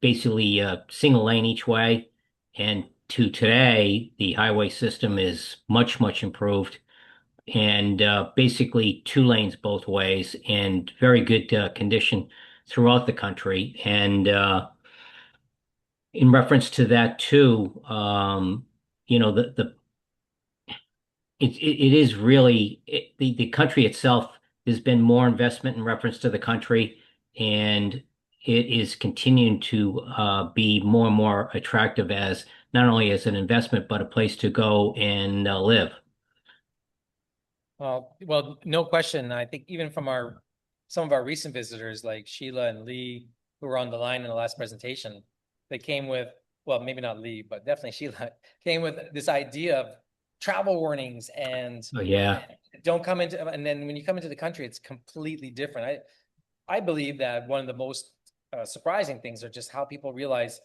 basically a single lane each way. And to today, the highway system is much, much improved, and basically two lanes both ways, and very good condition throughout the country. And in reference to that too, the it is really the country itself. There's been more investment in reference to the country, and it is continuing to be more and more attractive as not only as an investment, but a place to go and live. Well, no question. I think even from some of our recent visitors like Sheila and Lee, who were on the line in the last presentation, they came with well, maybe not Lee, but definitely Sheila came with this idea of travel warnings and Oh, yeah. don't come into, and then when you come into the country, it's completely different. I believe that one of the most surprising things are just how people realize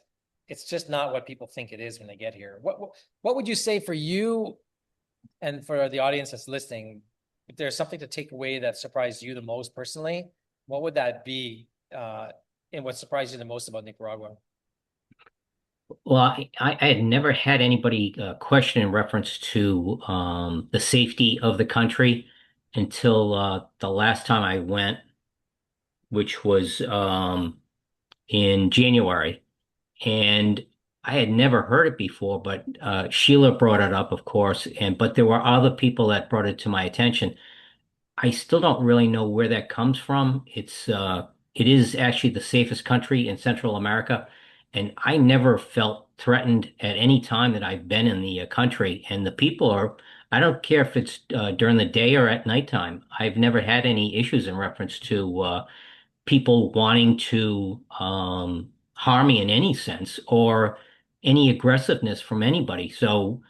it's just not what people think it is when they get here. What would you say for you and for the audience that's listening, if there's something to take away that surprised you the most personally, what would that be? And what surprised you the most about Nicaragua? Well, I had never had anybody question in reference to the safety of the country until the last time I went, which was in January. And I had never heard it before, but Sheila brought it up, of course, and but there were other people that brought it to my attention. I still don't really know where that comes from. It is actually the safest country in Central America, and I never felt threatened at any time that I've been in the country. And the people are, I don't care if it's during the day or at nighttime. I've never had any issues in reference to people wanting to harm me in any sense or any aggressiveness from anybody. So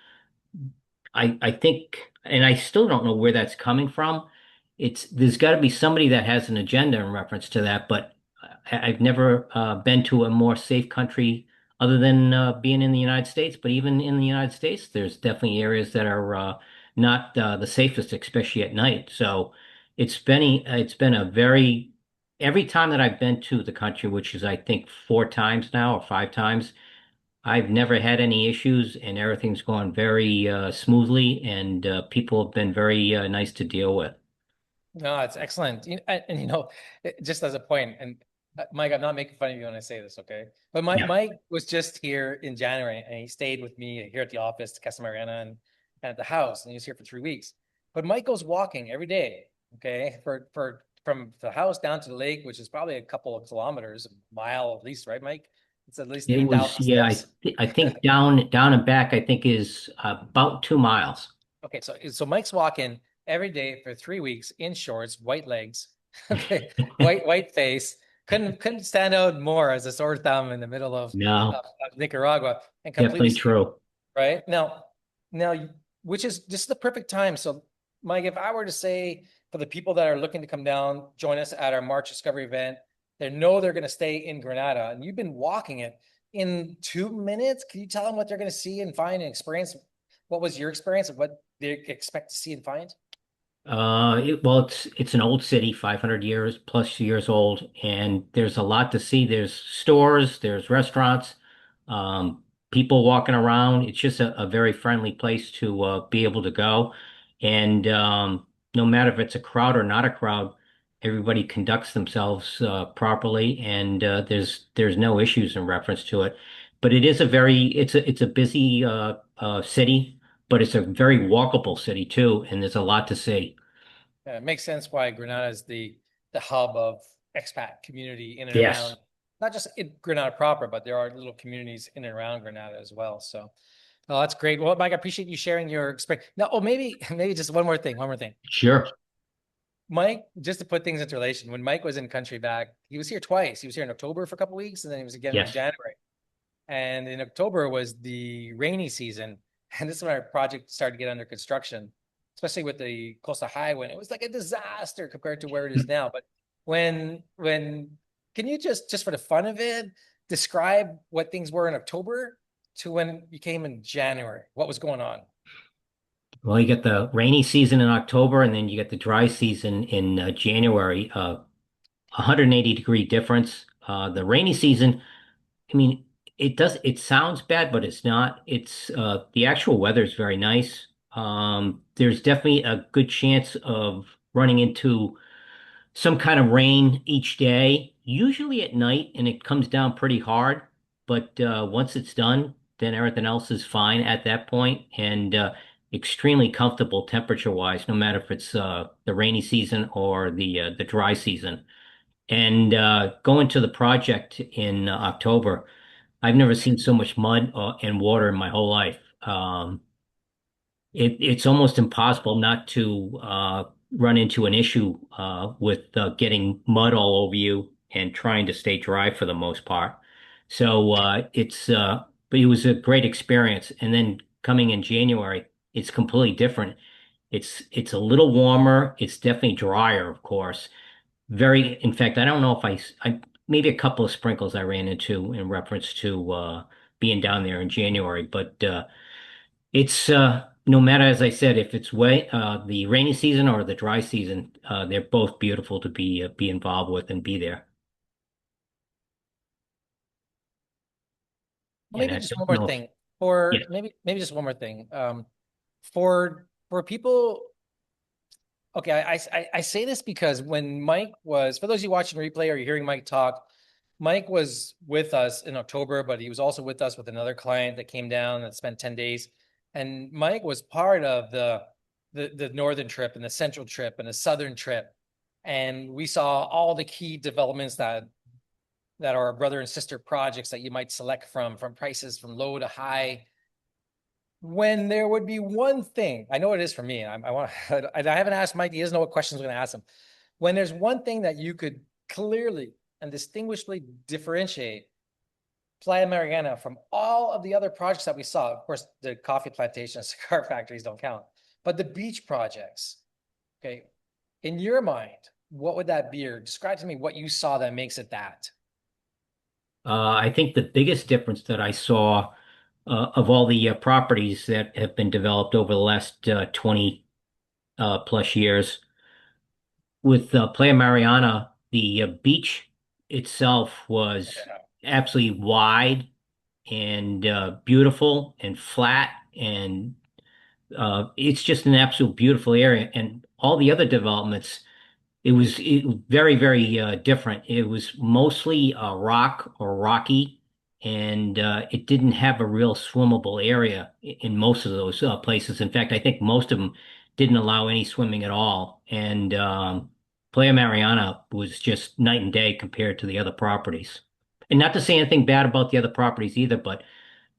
I think, and I still don't know where that's coming from. There's got to be somebody that has an agenda in reference to that, but I've never been to a more safe country other than being in the United States. But even in the United States, there's definitely areas that are not the safest, especially at night. So it's been a very every time that I've been to the country, which is I think 4 times now or 5 times. I've never had any issues and everything's gone very smoothly and people have been very nice to deal with. No, it's excellent. And just as a point, and Mike, I'm not making fun of you when I say this, okay? But Yeah. Mike was just here in January and he stayed with me here at the office, Casa Mariana, and at the house, and he was here for 3 weeks. But Mike goes walking every day, okay, for from the house down to the lake, which is probably a couple of kilometers, a mile at least, right, Mike? It's at least It was, 3,000 yeah, steps. I think down and back, I think is about 2 miles. Okay, so Mike's walking every day for 3 weeks in shorts, white legs, okay, white face. Couldn't stand out more as a sore thumb in the middle No, of Nicaragua and completely definitely safe, true. right? Now, which is just the perfect time. So, Mike, if I were to say for the people that are looking to come down, join us at our March Discovery event, they know they're going to stay in Granada, and you've been walking it in 2 minutes. Can you tell them what they're going to see and find and experience? What was your experience of what they expect to see and find? Well, it's an old city, 500 years plus years old, and there's a lot to see. There's stores, there's restaurants, people walking around. It's just a very friendly place to be able to go. And no matter if it's a crowd or not a crowd, everybody conducts themselves properly, and there's no issues in reference to it. But it is it's a busy city, but it's a very walkable city too, and there's a lot to see. It makes sense why Granada is the hub of expat community in and Yes, around, not just in Granada proper, but there are little communities in and around Granada as well. So, oh, that's great. Well, Mike, I appreciate you sharing your experience. Now, oh, maybe just one more thing. sure. Mike, just to put things into relation, when Mike was in country back, he was here twice. He was here in October for a couple of weeks, and then he was again in Yes. January. And in October was the rainy season. And this is when our project started to get under construction, especially with the coastal highway. It was like a disaster compared to where it is now. But when can you just for the fun of it, describe what things were in October to when you came in January? What was going on? Well, you get the rainy season in October, and then you get the dry season in January. 180-degree difference. The rainy season, I mean, it sounds bad, but it's not. It's the actual weather is very nice. There's definitely a good chance of running into some kind of rain each day, usually at night, and it comes down pretty hard. But once it's done, then everything else is fine at that point, and extremely comfortable temperature-wise, no matter if it's the rainy season or the dry season. And going to the project in October, I've never seen so much mud and water in my whole life. It's almost impossible not to run into an issue with getting mud all over you and trying to stay dry for the most part. So but it was a great experience. And then coming in January, it's completely different. It's a little warmer. It's definitely drier, of course. In fact, I don't know if I maybe a couple of sprinkles I ran into in reference to being down there in January, but it's no matter, as I said, if it's the rainy season or the dry season, they're both beautiful to be involved with and be there. Well, And maybe I just one don't more know if, thing yeah. for maybe just one more thing. For people, okay, I say this because when Mike was, for those of you watching replay or you're hearing Mike talk, Mike was with us in October, but he was also with us with another client that came down that spent 10 days. And Mike was part of the northern trip and the central trip and the southern trip. And we saw all the key developments that are brother and sister projects that you might select from prices from low to high. When there would be one thing, I know it is for me. I want, I haven't asked Mike. He doesn't know what questions I'm going to ask him. When there's one thing that you could clearly and distinguishably differentiate Playa Mariana from all of the other projects that we saw, of course, the coffee plantations, cigar factories don't count, but the beach projects. Okay, in your mind, what would that be? Or describe to me what you saw that makes it that. I think the biggest difference that I saw of all the properties that have been developed over the last 20 plus years with Playa Mariana, the beach itself was absolutely wide and beautiful and flat, and it's just an absolute beautiful area. And all the other developments, it was very, very different. It was mostly rock or rocky, and it didn't have a real swimmable area in most of those places. In fact, I think most of them didn't allow any swimming at all. And Playa Mariana was just night and day compared to the other properties. And not to say anything bad about the other properties either, but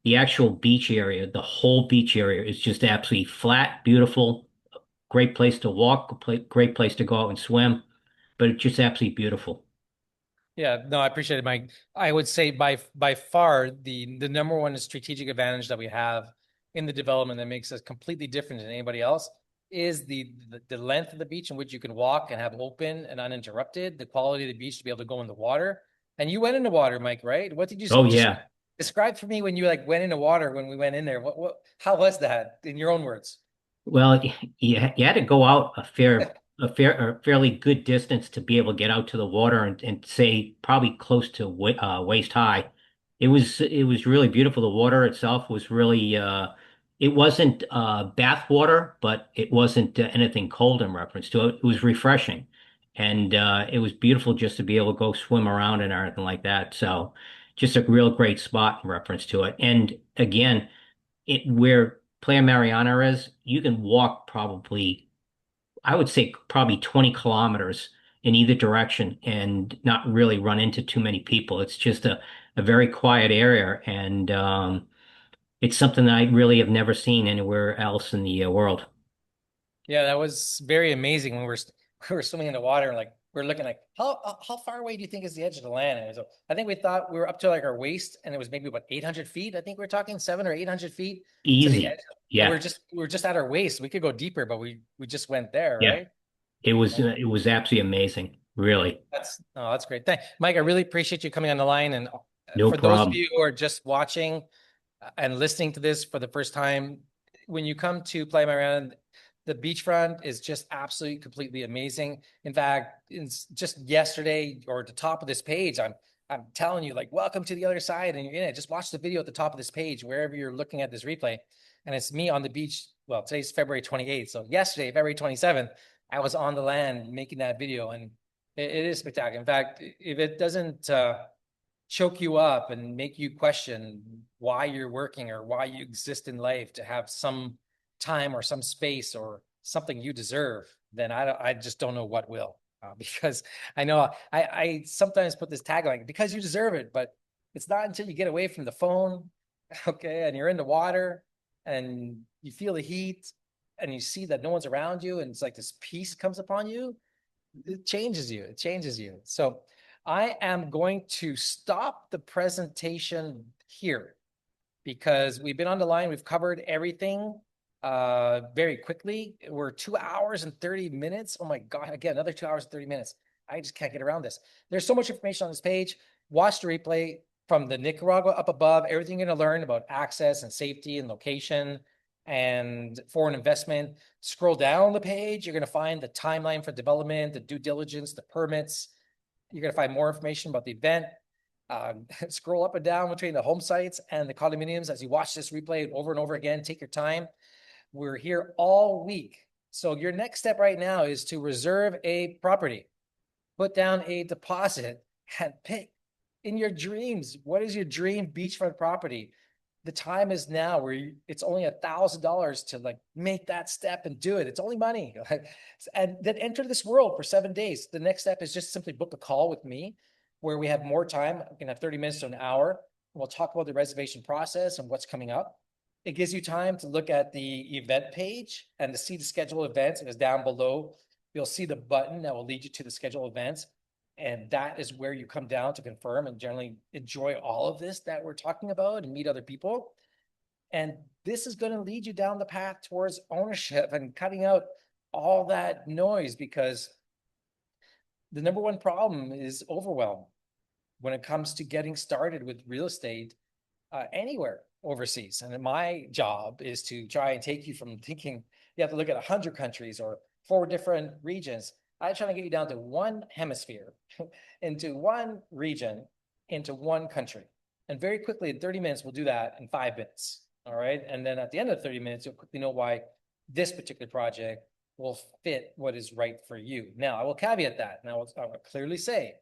the actual beach area, the whole beach area is just absolutely flat, beautiful, great place to walk, great place to go out and swim, but it's just absolutely beautiful. Yeah, no, I appreciate it, Mike. I would say by far the number one strategic advantage that we have in the development that makes us completely different than anybody else is the length of the beach in which you can walk and have open and uninterrupted, the quality of the beach to be able to go in the water. And you went in the water, Mike, right? What did you Oh just yeah. describe for me when you like went in the water when we went in there? How was that in your own words? Well, you had to go out a fairly good distance to be able to get out to the water and say probably close to waist high. It was really beautiful. The water itself was really it wasn't bath water, but it wasn't anything cold in reference to it. It was refreshing, and it was beautiful just to be able to go swim around and everything like that. So, just a real great spot in reference to it. And again, where Playa Mariana is, you can walk probably, I would say probably 20 kilometers in either direction and not really run into too many people. It's just a very quiet area, and it's something that I really have never seen anywhere else in the world. Yeah, that was very amazing when we were swimming in the water and like we're looking like how far away do you think is the edge of the land? And so I think we thought we were up to like our waist and it was maybe about 800 feet. I think we are talking 700 or 800 feet to the edge. Easy. And Yeah. we are just at our waist. We could go deeper, but we just went there, Yeah. right? It was absolutely amazing. Really. That's great. Thank Mike. I really appreciate you coming on the line. And No for those of problem. you who are just watching and listening to this for the first time, when you come to Playa Mariana, the beachfront is just absolutely completely amazing. In fact, it's just yesterday or at the top of this page, I'm telling you, like, welcome to the other side, and you're in it. Just watch the video at the top of this page, wherever you're looking at this replay. And it's me on the beach. Well, today's February 28th. So yesterday, February 27th, I was on the land making that video, and it is spectacular. In fact, if it doesn't choke you up and make you question why you're working or why you exist in life to have some time or some space or something you deserve, then I just don't know what will. Because I know I sometimes put this tagline because you deserve it, but it's not until you get away from the phone, okay, and you're in the water and you feel the heat and you see that no one's around you and it's like this peace comes upon you, it changes you. It changes you. So I am going to stop the presentation here. because we've been on the line. We've covered everything very quickly. We're 2 hours and 30 minutes. Oh my God, again, another 2 hours and 30 minutes. I just can't get around this. There's so much information on this page. Watch the replay from the Nicaragua up above. Everything you're going to learn about access and safety and location and foreign investment. Scroll down the page. You're going to find the timeline for development, the due diligence, the permits. You're going to find more information about the event. Scroll up and down between the home sites and the condominiums as you watch this replay over and over again. Take your time. We're here all week. So your next step right now is to reserve a property, put down a deposit, and pick in your dreams. What is your dream beachfront property? The time is now where it's only $1,000 to like make that step and do it. It's only money. And then enter this world for 7 days. The next step is just simply book a call with me where we have more time. We can have 30 minutes to an hour. We'll talk about the reservation process and what's coming up. It gives you time to look at the event page and to see the scheduled events. It is down below. You'll see the button that will lead you to the scheduled events. And that is where you come down to confirm and generally enjoy all of this that we're talking about and meet other people. And this is going to lead you down the path towards ownership and cutting out all that noise, because the number one problem is overwhelm when it comes to getting started with real estate anywhere overseas. And my job is to try and take you from thinking you have to look at 100 countries or 4 different regions. I'm trying to get you down to one hemisphere, into one region, into one country. And very quickly, in 30 minutes, we'll do that in 5 minutes. All right. And then at the end of 30 minutes, you'll quickly know why this particular project will fit what is right for you. Now, I will caveat that. Now, I will clearly say,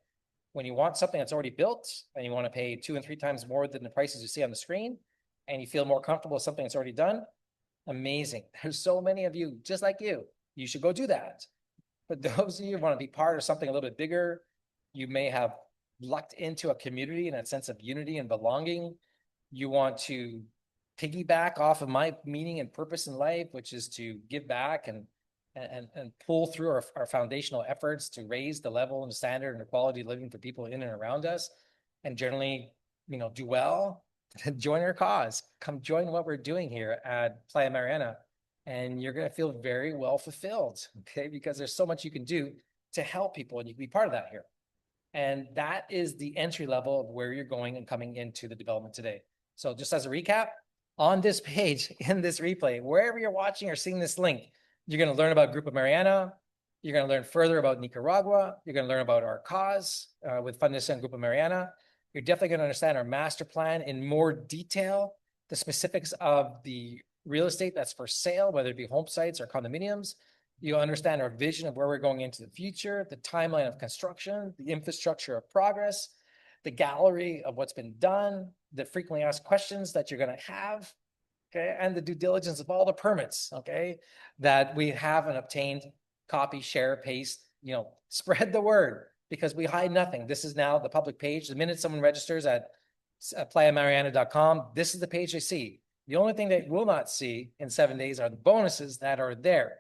when you want something that's already built and you want to pay 2 and 3 times more than the prices you see on the screen, and you feel more comfortable with something that's already done, amazing. There's so many of you just like you. You should go do that. But those of you who want to be part of something a little bit bigger, you may have lucked into a community and a sense of unity and belonging. You want to piggyback off of my meaning and purpose in life, which is to give back and pull through our foundational efforts to raise the level and the standard and the quality of living for people in and around us, and generally, do well. Join our cause. Come join what we're doing here at Playa Mariana. And you're going to feel very well fulfilled, okay? Because there's so much you can do to help people, and you can be part of that here. And that is the entry level of where you're going and coming into the development today. So just as a recap, on this page, in this replay, wherever you're watching or seeing this link, you're going to learn about Grupo Mariana. You're going to learn further about Nicaragua. You're going to learn about our cause with Fundus and Grupo Mariana. You're definitely going to understand our master plan in more detail, the specifics of the real estate that's for sale, whether it be home sites or condominiums. You'll understand our vision of where we're going into the future, the timeline of construction, the infrastructure of progress, the gallery of what's been done, the frequently asked questions that you're going to have, okay, and the due diligence of all the permits, okay, that we have and obtained. Copy, share, paste, spread the word, because we hide nothing. This is now the public page. The minute someone registers at playamariana.com, this is the page they see. The only thing they will not see in 7 days are the bonuses that are there.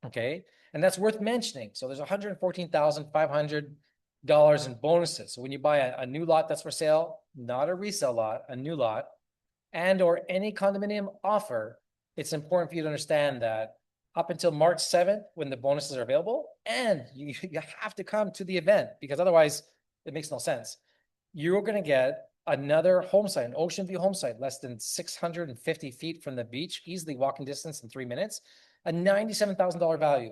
Okay. And that's worth mentioning. So there's $114,500 in bonuses. So when you buy a new lot that's for sale, not a resale lot, a new lot, and or any condominium offer, it's important for you to understand that up until March 7th, when the bonuses are available, and you have to come to the event, because otherwise it makes no sense. You're going to get another home site, an ocean view home site, less than 650 feet from the beach, easily walking distance in 3 minutes, a $97,000 value.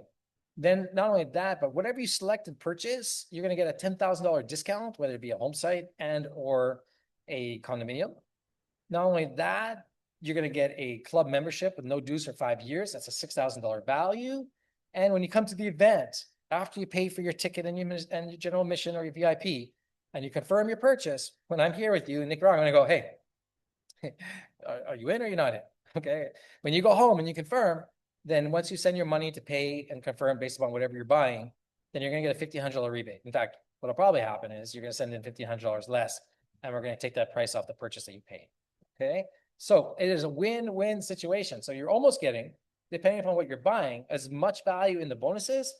Then not only that, but whatever you select and purchase, you're going to get a $10,000 discount, whether it be a home site and or a condominium. Not only that, you're going to get a club membership with no dues for 5 years. That's a $6,000 value. And when you come to the event, after you pay for your ticket and your general admission or your VIP, and you confirm your purchase, when I'm here with you in Nicaragua, I'm going to go, hey, are you in or you're not in? Okay. When you go home and you confirm, then once you send your money to pay and confirm based upon whatever you're buying, then you're going to get a $1,500 rebate. In fact, what'll probably happen is you're going to send in $1,500 less, and we're going to take that price off the purchase that you paid. Okay. So it is a win-win situation. So you're almost getting, depending upon what you're buying, as much value in the bonuses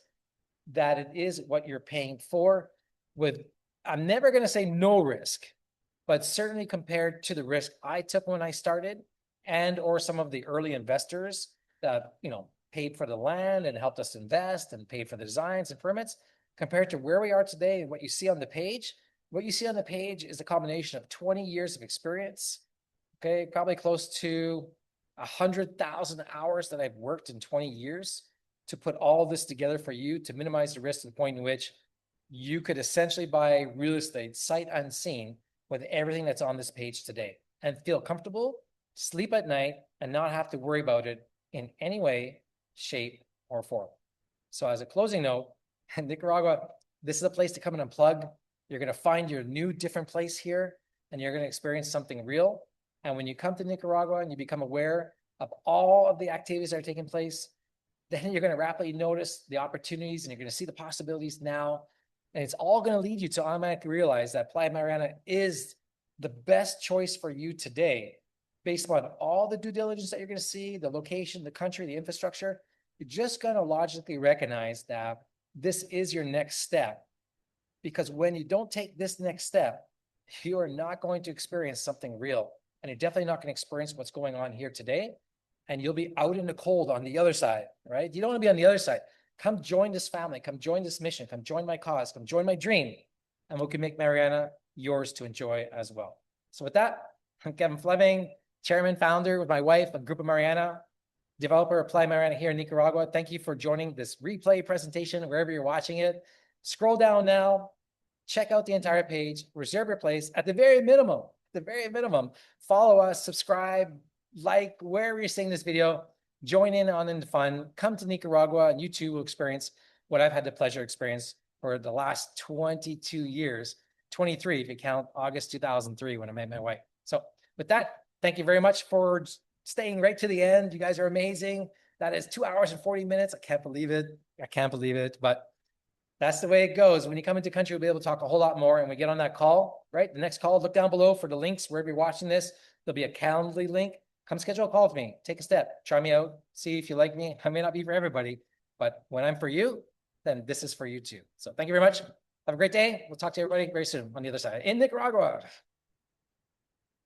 that it is what you're paying for, with, I'm never going to say no risk, but certainly compared to the risk I took when I started and or some of the early investors that, paid for the land and helped us invest and paid for the designs and permits, compared to where we are today and what you see on the page. What you see on the page is a combination of 20 years of experience, okay, probably close to 100,000 hours that I've worked in 20 years to put all this together for you to minimize the risk to the point in which you could essentially buy real estate sight unseen with everything that's on this page today and feel comfortable, sleep at night, and not have to worry about it in any way, shape, or form. So as a closing note, in Nicaragua, this is a place to come and unplug. You're going to find your new different place here, and you're going to experience something real. And when you come to Nicaragua and you become aware of all of the activities that are taking place, then you're going to rapidly notice the opportunities and you're going to see the possibilities now. And it's all going to lead you to automatically realize that Playa Mariana is the best choice for you today, based upon all the due diligence that you're going to see, the location, the country, the infrastructure. You're just going to logically recognize that this is your next step. Because when you don't take this next step, you are not going to experience something real. And you're definitely not going to experience what's going on here today. And you'll be out in the cold on the other side, right? You don't want to be on the other side. Come join this family, come join this mission, come join my cause, come join my dream. And we can make Mariana yours to enjoy as well. So with that, I'm Kevin Fleming, chairman, founder with my wife of Grupo Mariana, developer of Playa Mariana here in Nicaragua. Thank you for joining this replay presentation, wherever you're watching it. Scroll down now, check out the entire page, reserve your place. At the very minimum, follow us, subscribe, like, wherever you're seeing this video, join in on the fun, come to Nicaragua, and you too will experience what I've had the pleasure to experience for the last 22 years, 23 if you count August 2003 when I met my wife. So with that, thank you very much for staying right to the end. You guys are amazing. That is 2 hours and 40 minutes. I can't believe it, but that's the way it goes. When you come into country, we'll be able to talk a whole lot more. And we get on that call, right? The next call, look down below for the links wherever you're watching this. There'll be a Calendly link. Come schedule a call with me. Take a step. Try me out. See if you like me. I may not be for everybody, but when I'm for you, then this is for you too. So thank you very much. Have a great day. We'll talk to everybody very soon on the other side in Nicaragua.